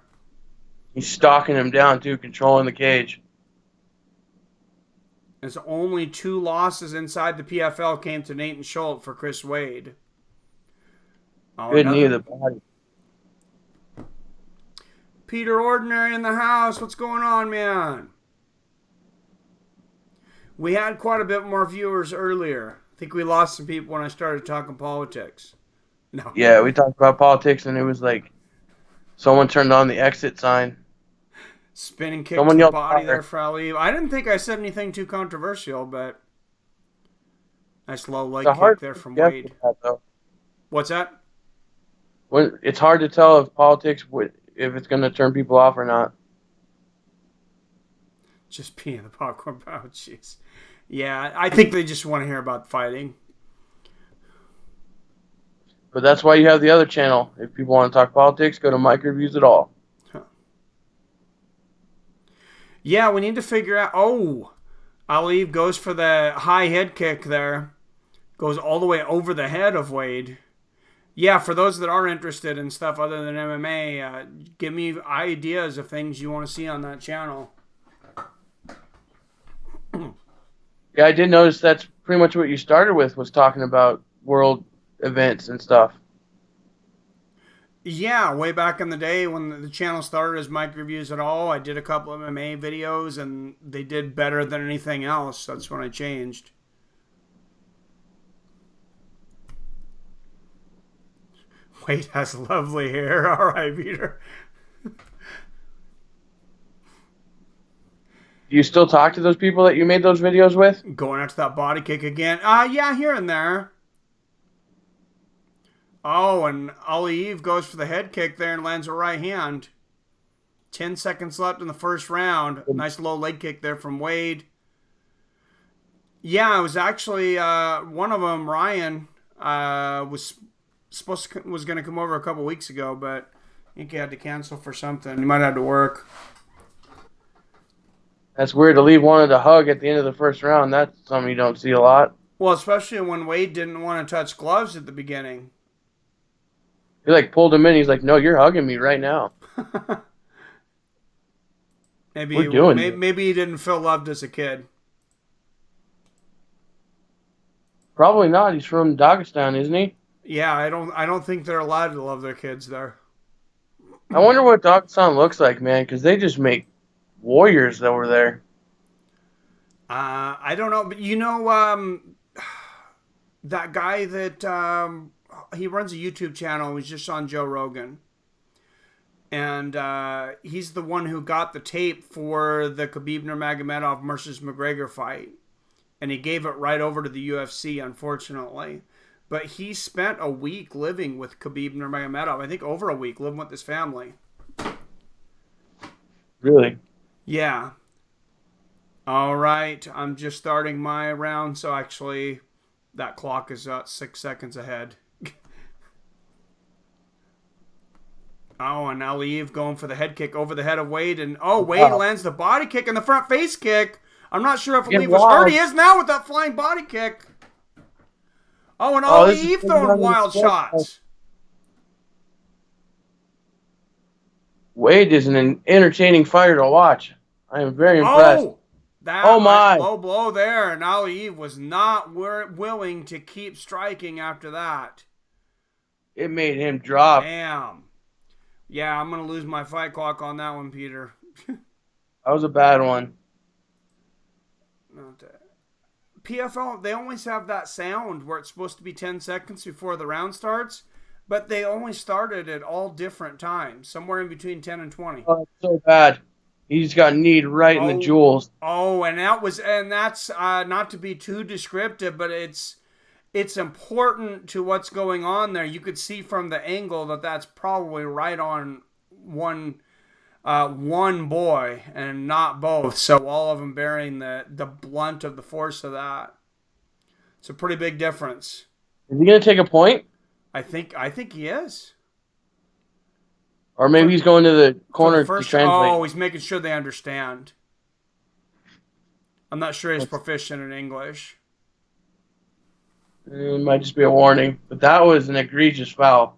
He's stalking him down, too, controlling the cage. There's only 2 losses inside the PFL came to Nathan Schultz for Chris Wade. Oh, Good knee to the body. Peter Ordinary in the house. What's going on, man? We had quite a bit more viewers earlier. I think we lost some people when I started talking politics. No. Yeah, we talked about politics, and it was like someone turned on the exit sign. Spinning kick to the body there for Aliev. I didn't think I said anything too controversial, but nice low leg kick there from Wade. What's that? Well, it's hard to tell if politics if it's going to turn people off or not. Just peeing the popcorn pouch. Jeez. Yeah, I think they just want to hear about fighting. But that's why you have the other channel. If people want to talk politics, go to Mike Reviews It All. Huh. Yeah, we need to figure out... Oh, Aliev goes for the high head kick there. Goes all the way over the head of Wade. Yeah, for those that are interested in stuff other than MMA, give me ideas of things you want to see on that channel. Yeah, I did notice that's pretty much what you started with, was talking about world events and stuff. Yeah, way back in the day when the channel started as Mike Reviews It All, I did a couple of MMA videos, and they did better than anything else. That's when I changed. Wade has lovely hair. All right, Peter. Do you still talk to those people that you made those videos with? Going after that body kick again. Yeah, here and there. Oh, and Aliev goes for the head kick there and lands a right hand. 10 seconds left in the first round. Nice low leg kick there from Wade. Yeah, it was actually one of them, Ryan, was going to come over a couple weeks ago, but I think he had to cancel for something. He might have to work. That's weird to leave one of the hug at the end of the first round. That's something you don't see a lot. Well, especially when Wade didn't want to touch gloves at the beginning. He like pulled him in. He's like, "No, you're hugging me right now." maybe he didn't feel loved as a kid. Probably not. He's from Dagestan, isn't he? Yeah, I don't think they're allowed to love their kids there. I wonder what Dagestan looks like, man, because they just make warriors over there. I don't know, but you know, that guy that he runs a YouTube channel. He's just on Joe Rogan, and he's the one who got the tape for the Khabib Nurmagomedov versus McGregor fight, and he gave it right over to the UFC, unfortunately. But he spent a week living with Khabib Nurmagomedov. I think over a week living with his family. Really? Yeah. All right. I'm just starting my round, so actually that clock is 6 seconds ahead. Oh, and Aliev going for the head kick over the head of Wade. And, Wade lands the body kick and the front face kick. I'm not sure if Aliev was hurt. He is now with that flying body kick. Oh, and Aliev throwing wild shots. Wade is an entertaining fighter to watch. I am very impressed. My low blow there, and Aliev was not willing to keep striking after that. It made him drop. Damn. Yeah, I'm going to lose my fight clock on that one, Peter. That was a bad one. PFL, they always have that sound where it's supposed to be 10 seconds before the round starts, but they only started at all different times, somewhere in between 10 and 20. Oh, it's so bad. He just got kneed right in the jewels. Oh, and that's not to be too descriptive, but it's important to what's going on there. You could see from the angle that that's probably right on one boy and not both. So all of them bearing the blunt of the force of that. It's a pretty big difference. Is he going to take a point? I think he is. Or maybe he's going to the corner to translate. Oh, he's making sure they understand. I'm not sure he's proficient in English. It might just be a warning. But that was an egregious foul.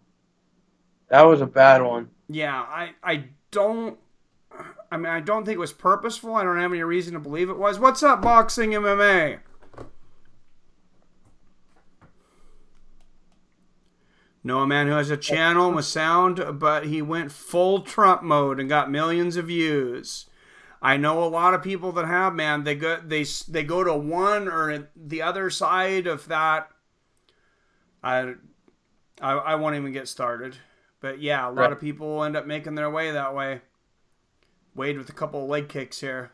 That was a bad one. Yeah, I don't think it was purposeful. I don't have any reason to believe it was. What's up, Boxing MMA? Know a man who has a channel with sound, but he went full Trump mode and got millions of views. I know a lot of people that have, man. They go to one or the other side of that. I won't even get started. But yeah, a lot of people end up making their way that way. Wade with a couple of leg kicks here.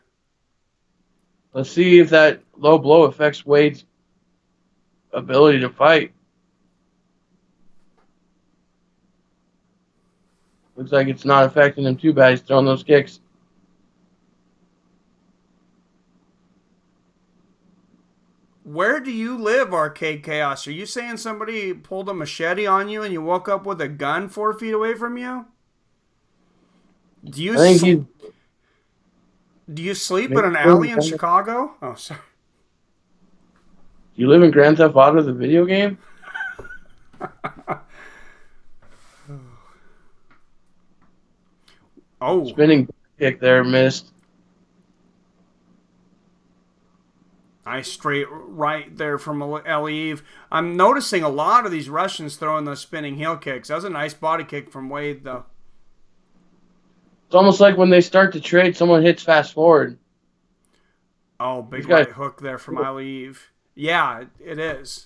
Let's see if that low blow affects Wade's ability to fight. Looks like it's not affecting him too bad. He's throwing those kicks. Where do you live, Arcade Chaos? Are you saying somebody pulled a machete on you and you woke up with a gun 4 feet away from you? Do you sleep in an alley in Chicago? Oh, sorry. Do you live in Grand Theft Auto, the video game? Oh. Spinning kick there, missed. Nice straight right there from Aliev. I'm noticing a lot of these Russians throwing those spinning heel kicks. That was a nice body kick from Wade, though. It's almost like when they start to trade, someone hits fast forward. Oh, big right hook there from Aliev. Yeah, it is.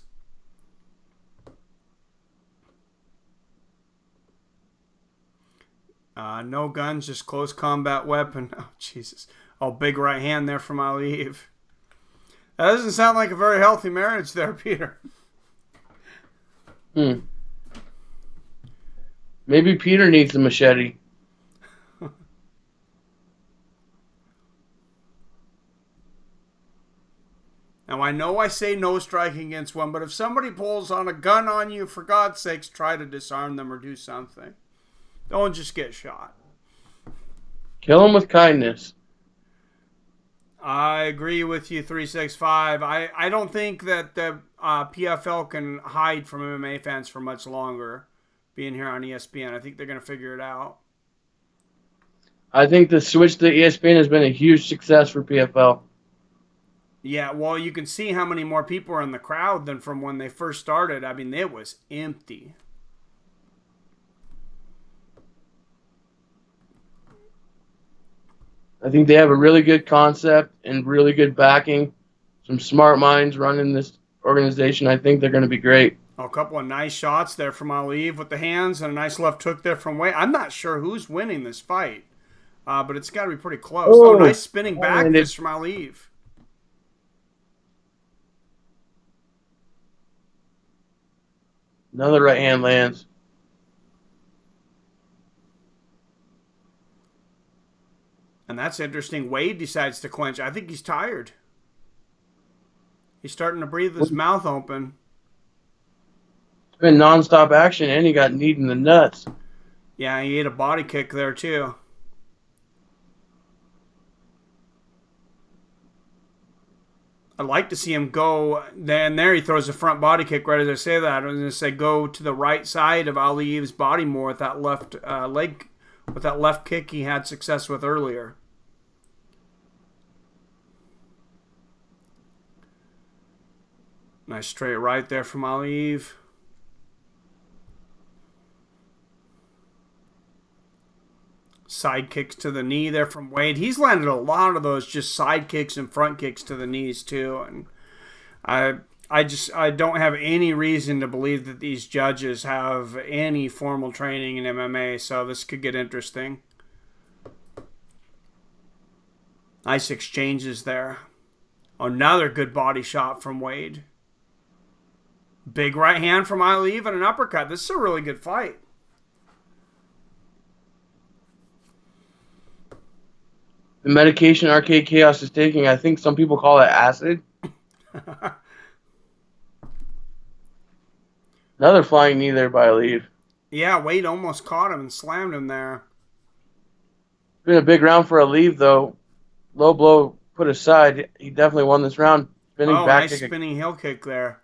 No guns, just close combat weapon. Oh, Jesus. Oh, big right hand there from Aliev. That doesn't sound like a very healthy marriage there, Peter. Maybe Peter needs a machete. Now, I know I say no striking against one, but if somebody pulls on a gun on you, for God's sakes, try to disarm them or do something. Don't just get shot. Kill them with kindness. I agree with you, 365. I don't think that the PFL can hide from MMA fans for much longer being here on ESPN. I think they're going to figure it out. I think the switch to ESPN has been a huge success for PFL. Yeah, well, you can see how many more people are in the crowd than from when they first started. I mean, it was empty. I think they have a really good concept and really good backing. Some smart minds running this organization. I think they're going to be great. A couple of nice shots there from Aliev with the hands and a nice left hook there from Wade. I'm not sure who's winning this fight, but it's got to be pretty close. Oh, nice spinning back fist from Aliev. Another right hand lands. And that's interesting. Wade decides to clinch. I think he's tired. He's starting to breathe his mouth open. It's been nonstop action, and he got kneed in the nuts. Yeah, he ate a body kick there, too. I'd like to see him go. Then there he throws a front body kick right as I say that. I was going to say go to the right side of Aliev's body more with that left leg, with that left kick he had success with earlier. Nice straight right there from Aliev. Side kicks to the knee there from Wade. He's landed a lot of those just side kicks and front kicks to the knees too. And I don't have any reason to believe that these judges have any formal training in MMA, so this could get interesting. Nice exchanges there. Another good body shot from Wade. Big right hand from Aliev and an uppercut. This is a really good fight. The medication Arcade Chaos is taking, I think some people call it acid. Another flying knee there by Aliev. Yeah, Wade almost caught him and slammed him there. It's been a big round for Aliev, though. Low blow put aside. He definitely won this round. Spinning back nice kick. Spinning heel kick there.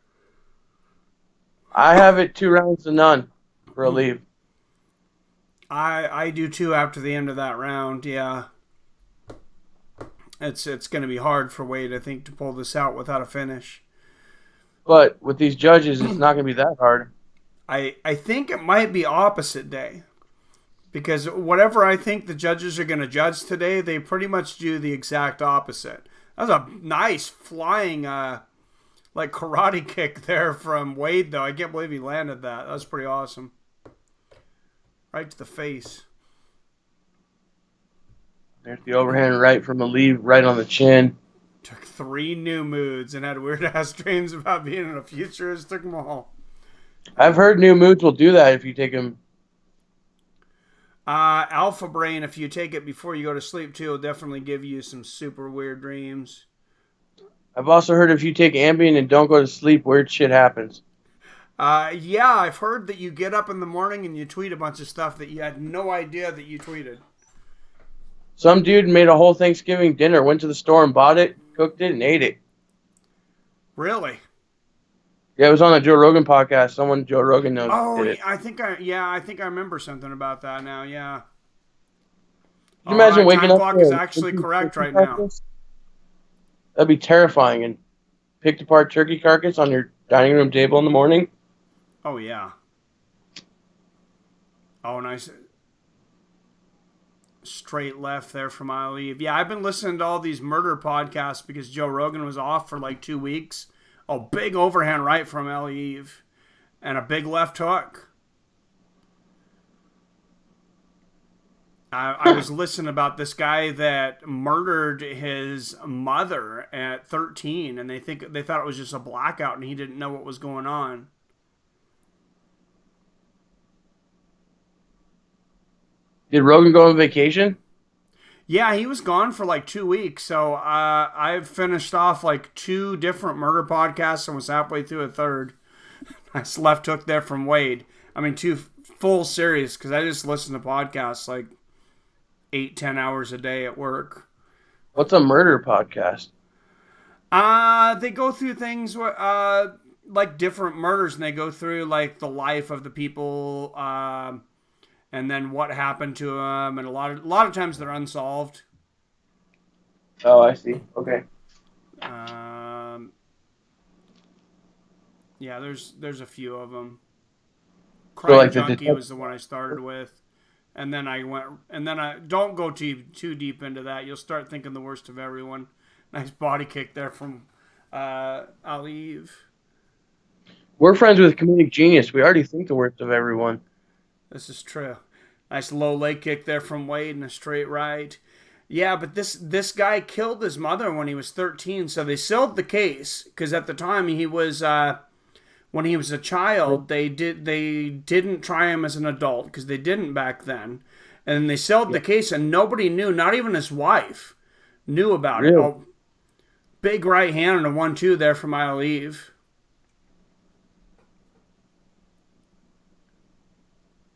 I have it 2 rounds to none for Aliev. I do too after the end of that round. Yeah, it's going to be hard for Wade, I think, to pull this out without a finish. But with these judges, it's not going to be that hard. I think it might be opposite day, because whatever I think the judges are going to judge today, they pretty much do the exact opposite. That was a nice flying like karate kick there from Wade, though. I can't believe he landed that. That was pretty awesome. Right to the face. There's the overhand right from Aliev, right on the chin. Took 3 new moods and had weird ass dreams about being in a futuristic mall. I've heard new moods will do that if you take them. Alpha Brain, if you take it before you go to sleep too, will definitely give you some super weird dreams. I've also heard if you take Ambien and don't go to sleep, weird shit happens. Yeah, I've heard that you get up in the morning and you tweet a bunch of stuff that you had no idea that you tweeted. Some dude made a whole Thanksgiving dinner, went to the store and bought it, cooked it, and ate it. Really? Yeah, it was on a Joe Rogan podcast. Someone Joe Rogan knows did it. I think I remember something about that now. Yeah. Can you imagine waking up? Time clock is actually correct right now. That'd be terrifying. And picked apart turkey carcass on your dining room table in the morning. Oh yeah. Oh, nice. Straight left there from Aliev. Yeah, I've been listening to all these murder podcasts because Joe Rogan was off for like 2 weeks. Oh, big overhand right from Aliev. And a big left hook. I was listening about this guy that murdered his mother at 13, and they thought it was just a blackout, and he didn't know what was going on. Did Rogan go on vacation? Yeah, he was gone for like 2 weeks. So I've finished off like 2 different murder podcasts and was halfway through a third. Nice left hook there from Wade. I mean, 2 full series because I just listen to podcasts like 8-10 hours a day at work. What's a murder podcast? They go through things like different murders, and they go through like the life of the people, and then what happened to them, and a lot of times they're unsolved. Oh, I see. Okay. Yeah, there's a few of them. So, Crime like, Junkie was the one I started with. And then I don't go too deep into that. You'll start thinking the worst of everyone. Nice body kick there from Aliev. We're friends with Comedic Genius. We already think the worst of everyone. This is true. Nice low leg kick there from Wade and a straight right. Yeah, but this guy killed his mother when he was 13, so they sealed the case because at the time he was when he was a child, they didn't try him as an adult because they didn't back then, and they sealed the case, and nobody knew, not even his wife, knew about it. Oh, big right hand and a 1-2 there from Aliev.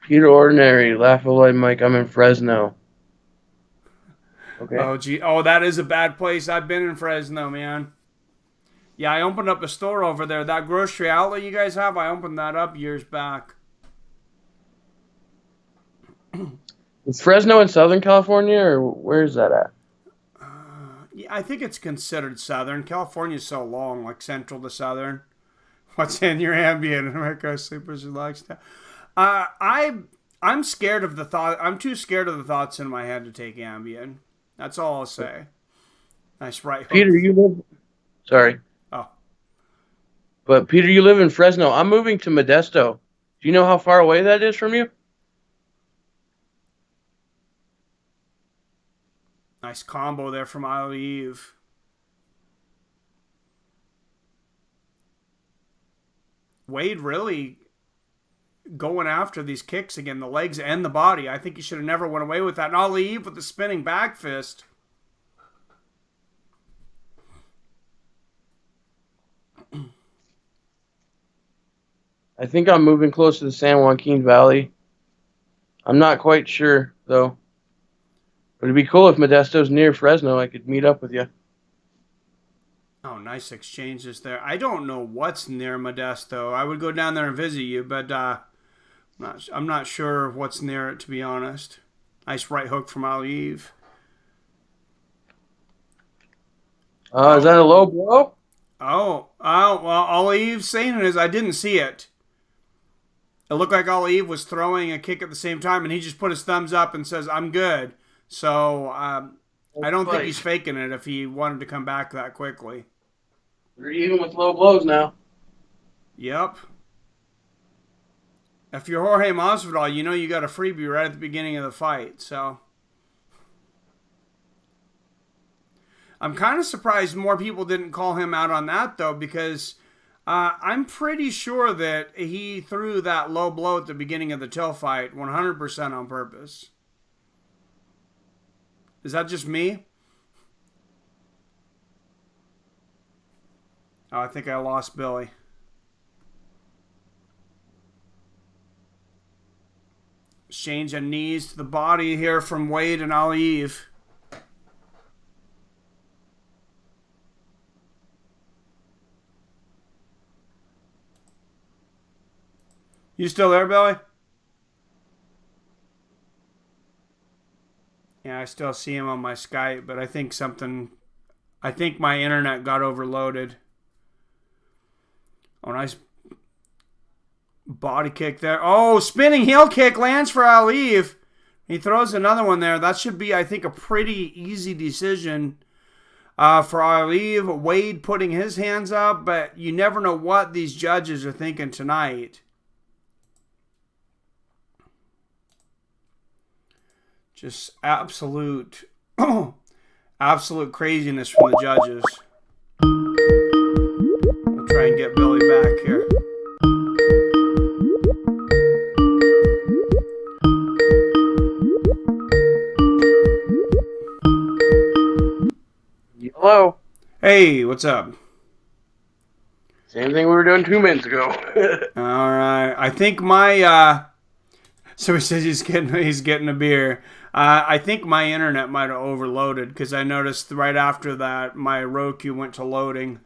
Peter Ordinary, laugh like Mike. I'm in Fresno. Okay. Oh gee, that is a bad place. I've been in Fresno, man. Yeah, I opened up a store over there. That grocery outlet you guys have, I opened that up years back. Is Fresno in Southern California, or where is that at? Yeah, I think it's considered Southern. California's so long, like Central to Southern. What's in your Ambien? America Sleepers Relaxed. I'm scared of the thought. I'm too scared of the thoughts in my head to take Ambien. That's all I'll say. Nice right hook. Peter, you live... Sorry. Oh. But, Peter, you live in Fresno. I'm moving to Modesto. Do you know how far away that is from you? Nice combo there from Aliev. Wade really going after these kicks again, the legs and the body. I think he should have never went away with that. And Aliev with the spinning back fist. I think I'm moving close to the San Joaquin Valley. I'm not quite sure, though. But it'd be cool if Modesto's near Fresno. I could meet up with you. Oh, nice exchanges there. I don't know what's near Modesto. I would go down there and visit you, but I'm not sure what's near it, to be honest. Nice right hook from Aliev. Is that a low blow? Well, Aliev's saying it is I didn't see it. It looked like Aliev was throwing a kick at the same time, and he just put his thumbs up and says, "I'm good." So I don't think he's faking it if he wanted to come back that quickly. They're even with low blows now. Yep. If you're Jorge Masvidal, you know you got a freebie right at the beginning of the fight. So I'm kind of surprised more people didn't call him out on that, though, because I'm pretty sure that he threw that low blow at the beginning of the Till fight 100% on purpose. Is that just me? Oh, I think I lost Billy. Exchange of knees to the body here from Wade and Aliev. You still there, Billy? Yeah, I still see him on my Skype, but I think my internet got overloaded. Oh, nice body kick there. Oh, spinning heel kick lands for Aliev. He throws another one there. That should be, I think, a pretty easy decision for Aliev. Wade putting his hands up, but you never know what these judges are thinking tonight. Just absolute craziness from the judges. We'll try and get Billy back here. Hello. Hey, what's up? Same thing we were doing 2 minutes ago. All right. I think my so he says he's getting a beer. I think my internet might have overloaded because I noticed right after that my Roku went to loading.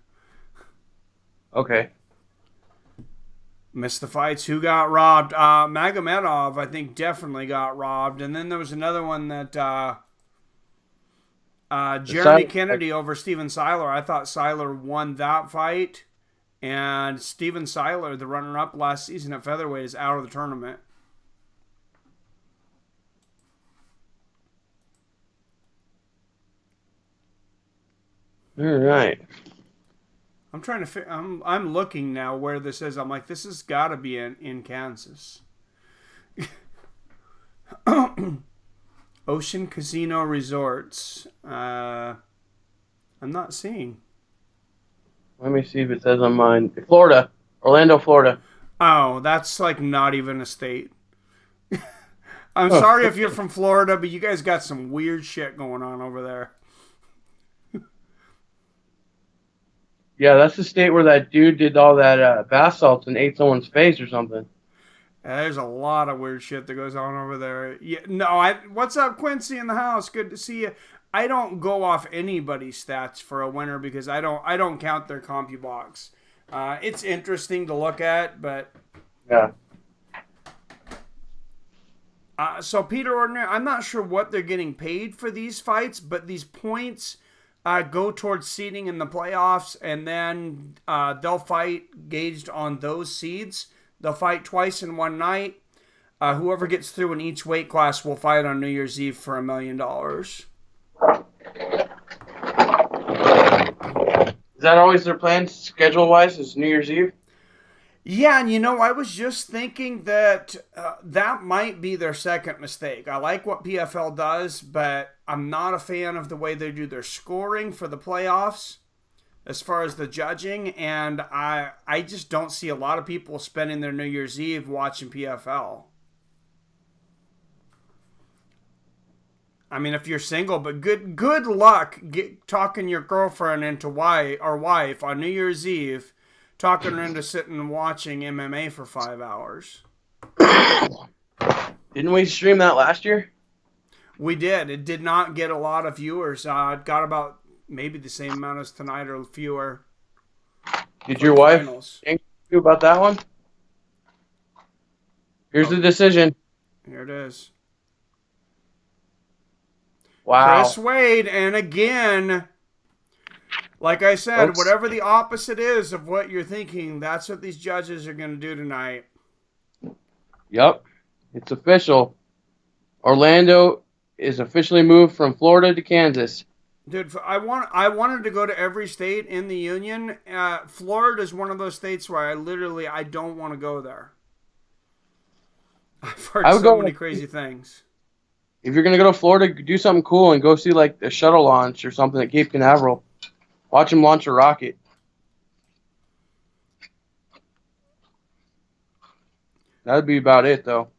Okay. Missed the fights. Who got robbed? Magomedov, I think, definitely got robbed. And then there was another one that Jeremy Kennedy over Steven Sylar. I thought Sylar won that fight. And Steven Sylar, the runner-up last season at featherweight, is out of the tournament. All right. I'm trying to I'm looking now where this is. I'm like, this has got to be in Kansas. Ocean Casino Resorts. I'm not seeing. Let me see if it says on mine. Florida. Orlando, Florida. Oh, that's like not even a state. I'm sorry if you're from Florida, but you guys got some weird shit going on over there. Yeah, that's the state where that dude did all that bath salts and ate someone's face or something. There's a lot of weird shit that goes on over there. Yeah, no, what's up, Quincy in the house? Good to see you. I don't go off anybody's stats for a winner because I don't count their CompuBox. It's interesting to look at, but yeah. So Peter Ordinary, I'm not sure what they're getting paid for these fights, but these points go towards seeding in the playoffs, and then they'll fight gauged on those seeds. They'll fight twice in one night. Whoever gets through in each weight class will fight on New Year's Eve for $1 million. Is that always their plan, schedule-wise, is New Year's Eve? Yeah, and I was just thinking that that might be their second mistake. I like what PFL does, but I'm not a fan of the way they do their scoring for the playoffs as far as the judging, and I just don't see a lot of people spending their New Year's Eve watching PFL. I mean, if you're single, but good luck talking your girlfriend into wife on New Year's Eve, talking her into sitting and watching MMA for 5 hours. Didn't we stream that last year? We did. It did not get a lot of viewers. It got about maybe the same amount as tonight or fewer. Did your wife finals. think you about that one? Here's the decision. Here it is. Wow. Chris Wade, and again, like I said, Folks, whatever the opposite is of what you're thinking, that's what these judges are going to do tonight. Yep. It's official. Orlando is officially moved from Florida to Kansas. Dude, I wanted to go to every state in the union. Florida is one of those states where I don't want to go there. I've heard so many crazy things. If you're gonna go to Florida, do something cool and go see like a shuttle launch or something at Cape Canaveral. Watch them launch a rocket. That'd be about it, though.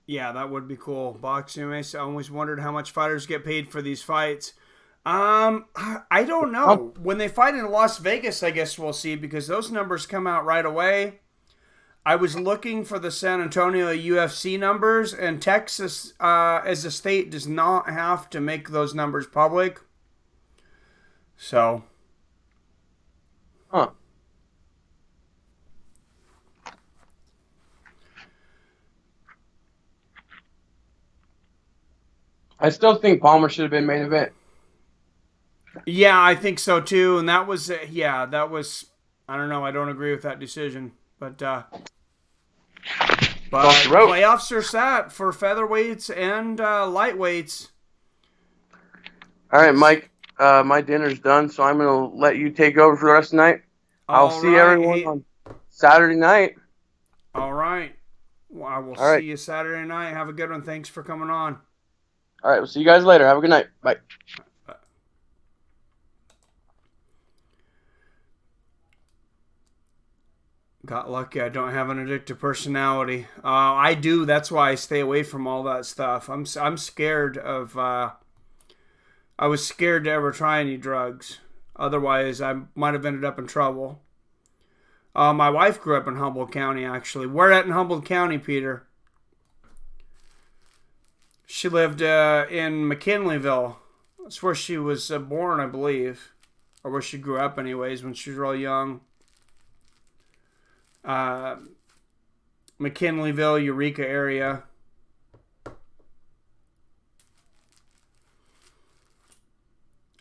Yeah, that would be cool. Boxing, I always wondered how much fighters get paid for these fights. I don't know. When they fight in Las Vegas, I guess we'll see, because those numbers come out right away. I was looking for the San Antonio UFC numbers, and Texas, as a state, does not have to make those numbers public. So. Huh. I still think Palmer should have been main event. Yeah, I think so too. And that was, I don't know. I don't agree with that decision. But playoffs are set for featherweights and lightweights. All right, Mike. My dinner's done, so I'm going to let you take over for the rest of the night. I'll see everyone on Saturday night. All right. Well, I will see you Saturday night. Have a good one. Thanks for coming on. All right, we'll see you guys later. Have a good night. Bye. Got lucky. I don't have an addictive personality. I do. That's why I stay away from all that stuff. I'm scared of. I was scared to ever try any drugs. Otherwise, I might have ended up in trouble. My wife grew up in Humboldt County, actually. Where at in Humboldt County, Peter? She lived in McKinleyville. That's where she was born, I believe. Or where she grew up anyways, when she was real young. McKinleyville, Eureka area.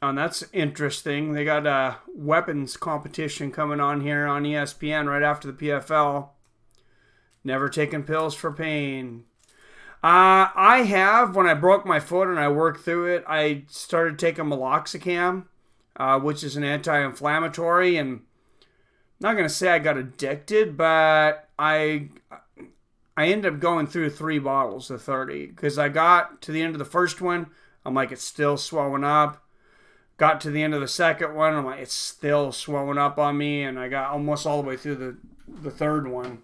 And that's interesting. They got a weapons competition coming on here on ESPN right after the PFL. Never taken pills for pain. I have, when I broke my foot and I worked through it, I started taking meloxicam, which is an anti-inflammatory, and I'm not going to say I got addicted, but I ended up going through 3 bottles of 30, because I got to the end of the first one, I'm like, it's still swelling up. Got to the end of the second one, I'm like, it's still swelling up on me, and I got almost all the way through the third one.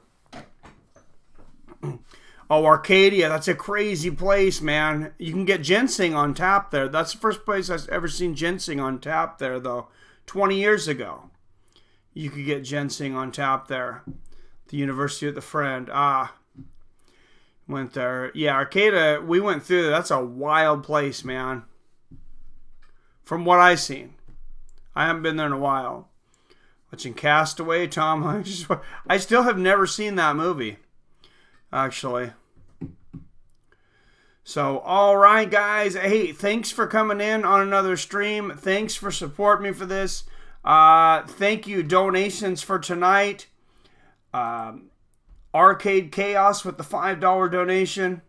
Oh, Arcadia, that's a crazy place, man. You can get ginseng on tap there. That's the first place I've ever seen ginseng on tap there, though. 20 years ago, you could get ginseng on tap there. The University of the Friend. Went there. Yeah, Arcadia, we went through there. That's a wild place, man. From what I've seen. I haven't been there in a while. Watching Castaway, Tom Hanks. I still have never seen that movie, actually. So, all right, guys. Hey, thanks for coming in on another stream. Thanks for supporting me for this. Thank you, donations for tonight. Arcade Chaos with the $5 donation.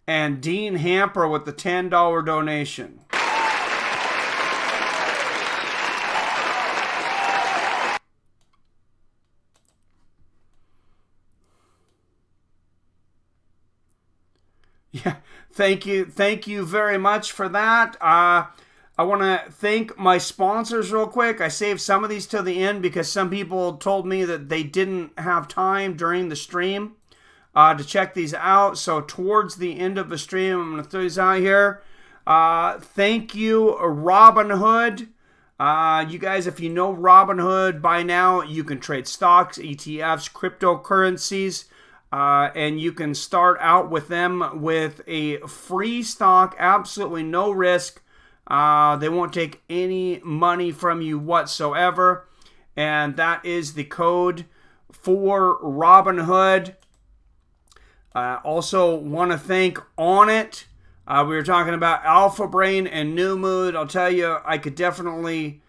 And Dean Hamper with the $10 donation. Yeah, thank you very much for that. I want to thank my sponsors real quick. I saved some of these till the end because some people told me that they didn't have time during the stream to check these out. So towards the end of the stream, I'm going to throw these out here. Thank you, Robinhood. You guys, if you know Robinhood by now, you can trade stocks, ETFs, cryptocurrencies. and you can start out with them with a free stock, absolutely no risk. They won't take any money from you whatsoever. And that is the code for Robinhood. Also want to thank On It. We were talking about Alpha Brain and New Mood. I'll tell you, I could definitely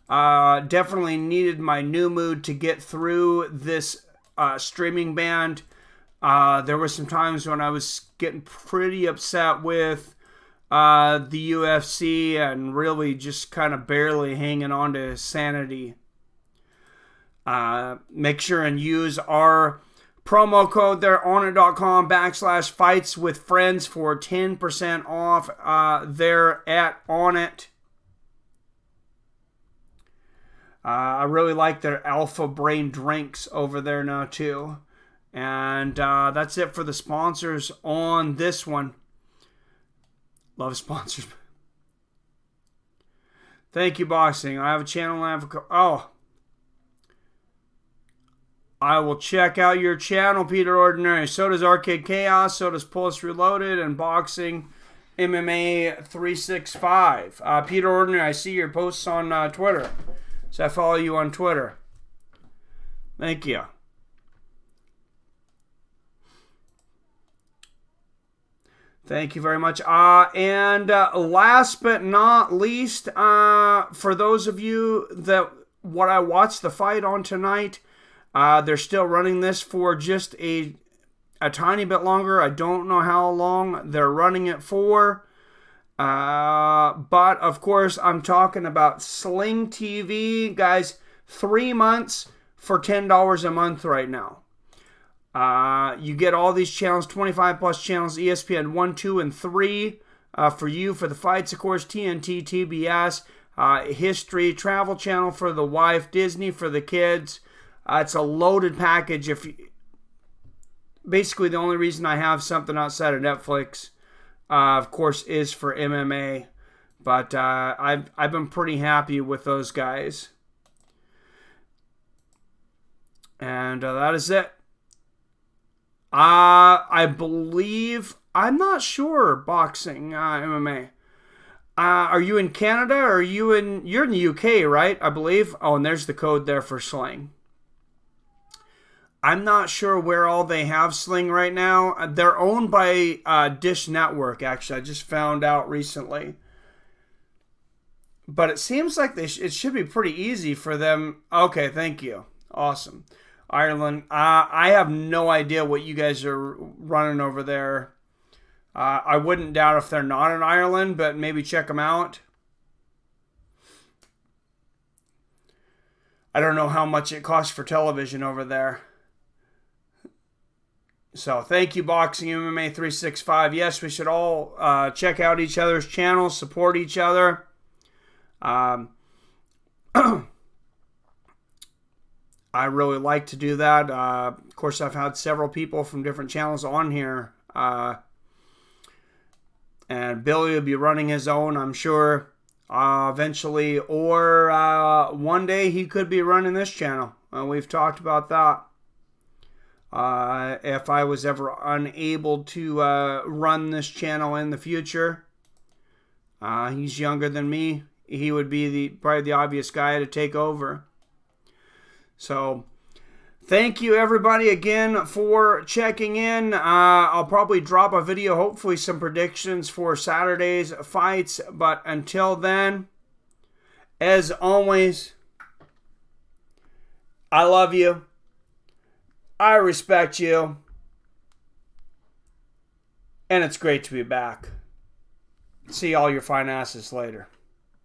needed my New Mood to get through this streaming ban. There were some times when I was getting pretty upset with the UFC and really just kind of barely hanging on to sanity. Make sure and use our promo code there, onit.com/fights with friends for 10% off there at Onit. I really like their Alpha Brain drinks over there now too. And that's it for the sponsors on this one. Love sponsors. Thank you, Boxing. I have a channel. I will check out your channel, Peter Ordinary. So does Arcade Chaos. So does Pulse Reloaded and Boxing MMA 365. Peter Ordinary, I see your posts on Twitter. So I follow you on Twitter. Thank you. Thank you very much. And last but not least, for those of you that I watched the fight on tonight, they're still running this for just a tiny bit longer. I don't know how long they're running it for. But of course, I'm talking about Sling TV. Guys, 3 months for $10 a month right now. You get all these channels, 25 plus channels, ESPN 1, 2, and 3 for you, for the fights, of course, TNT, TBS, History, Travel Channel for the wife, Disney for the kids. It's a loaded package. Basically, the only reason I have something outside of Netflix, of course, is for MMA. But I've been pretty happy with those guys. And that is it. I believe, I'm not sure, Boxing, MMA. Are you in Canada or you're in the UK, right? I believe. Oh, and there's the code there for Sling. I'm not sure where all they have Sling right now. They're owned by Dish Network, actually. I just found out recently. But it seems like it should be pretty easy for them. Okay, thank you. Awesome. Ireland. I have no idea what you guys are running over there. I wouldn't doubt if they're not in Ireland, but maybe check them out. I don't know how much it costs for television over there. So thank you, Boxing MMA 365. Yes, we should all check out each other's channels, support each other. I really like to do that. Of course, I've had several people from different channels on here. And Billy will be running his own, I'm sure, eventually. Or one day he could be running this channel. We've talked about that. If I was ever unable to run this channel in the future. He's younger than me. He would be probably the obvious guy to take over. So, thank you everybody again for checking in. I'll probably drop a video, hopefully some predictions for Saturday's fights. But until then, as always, I love you. I respect you. And it's great to be back. See all your fine asses later.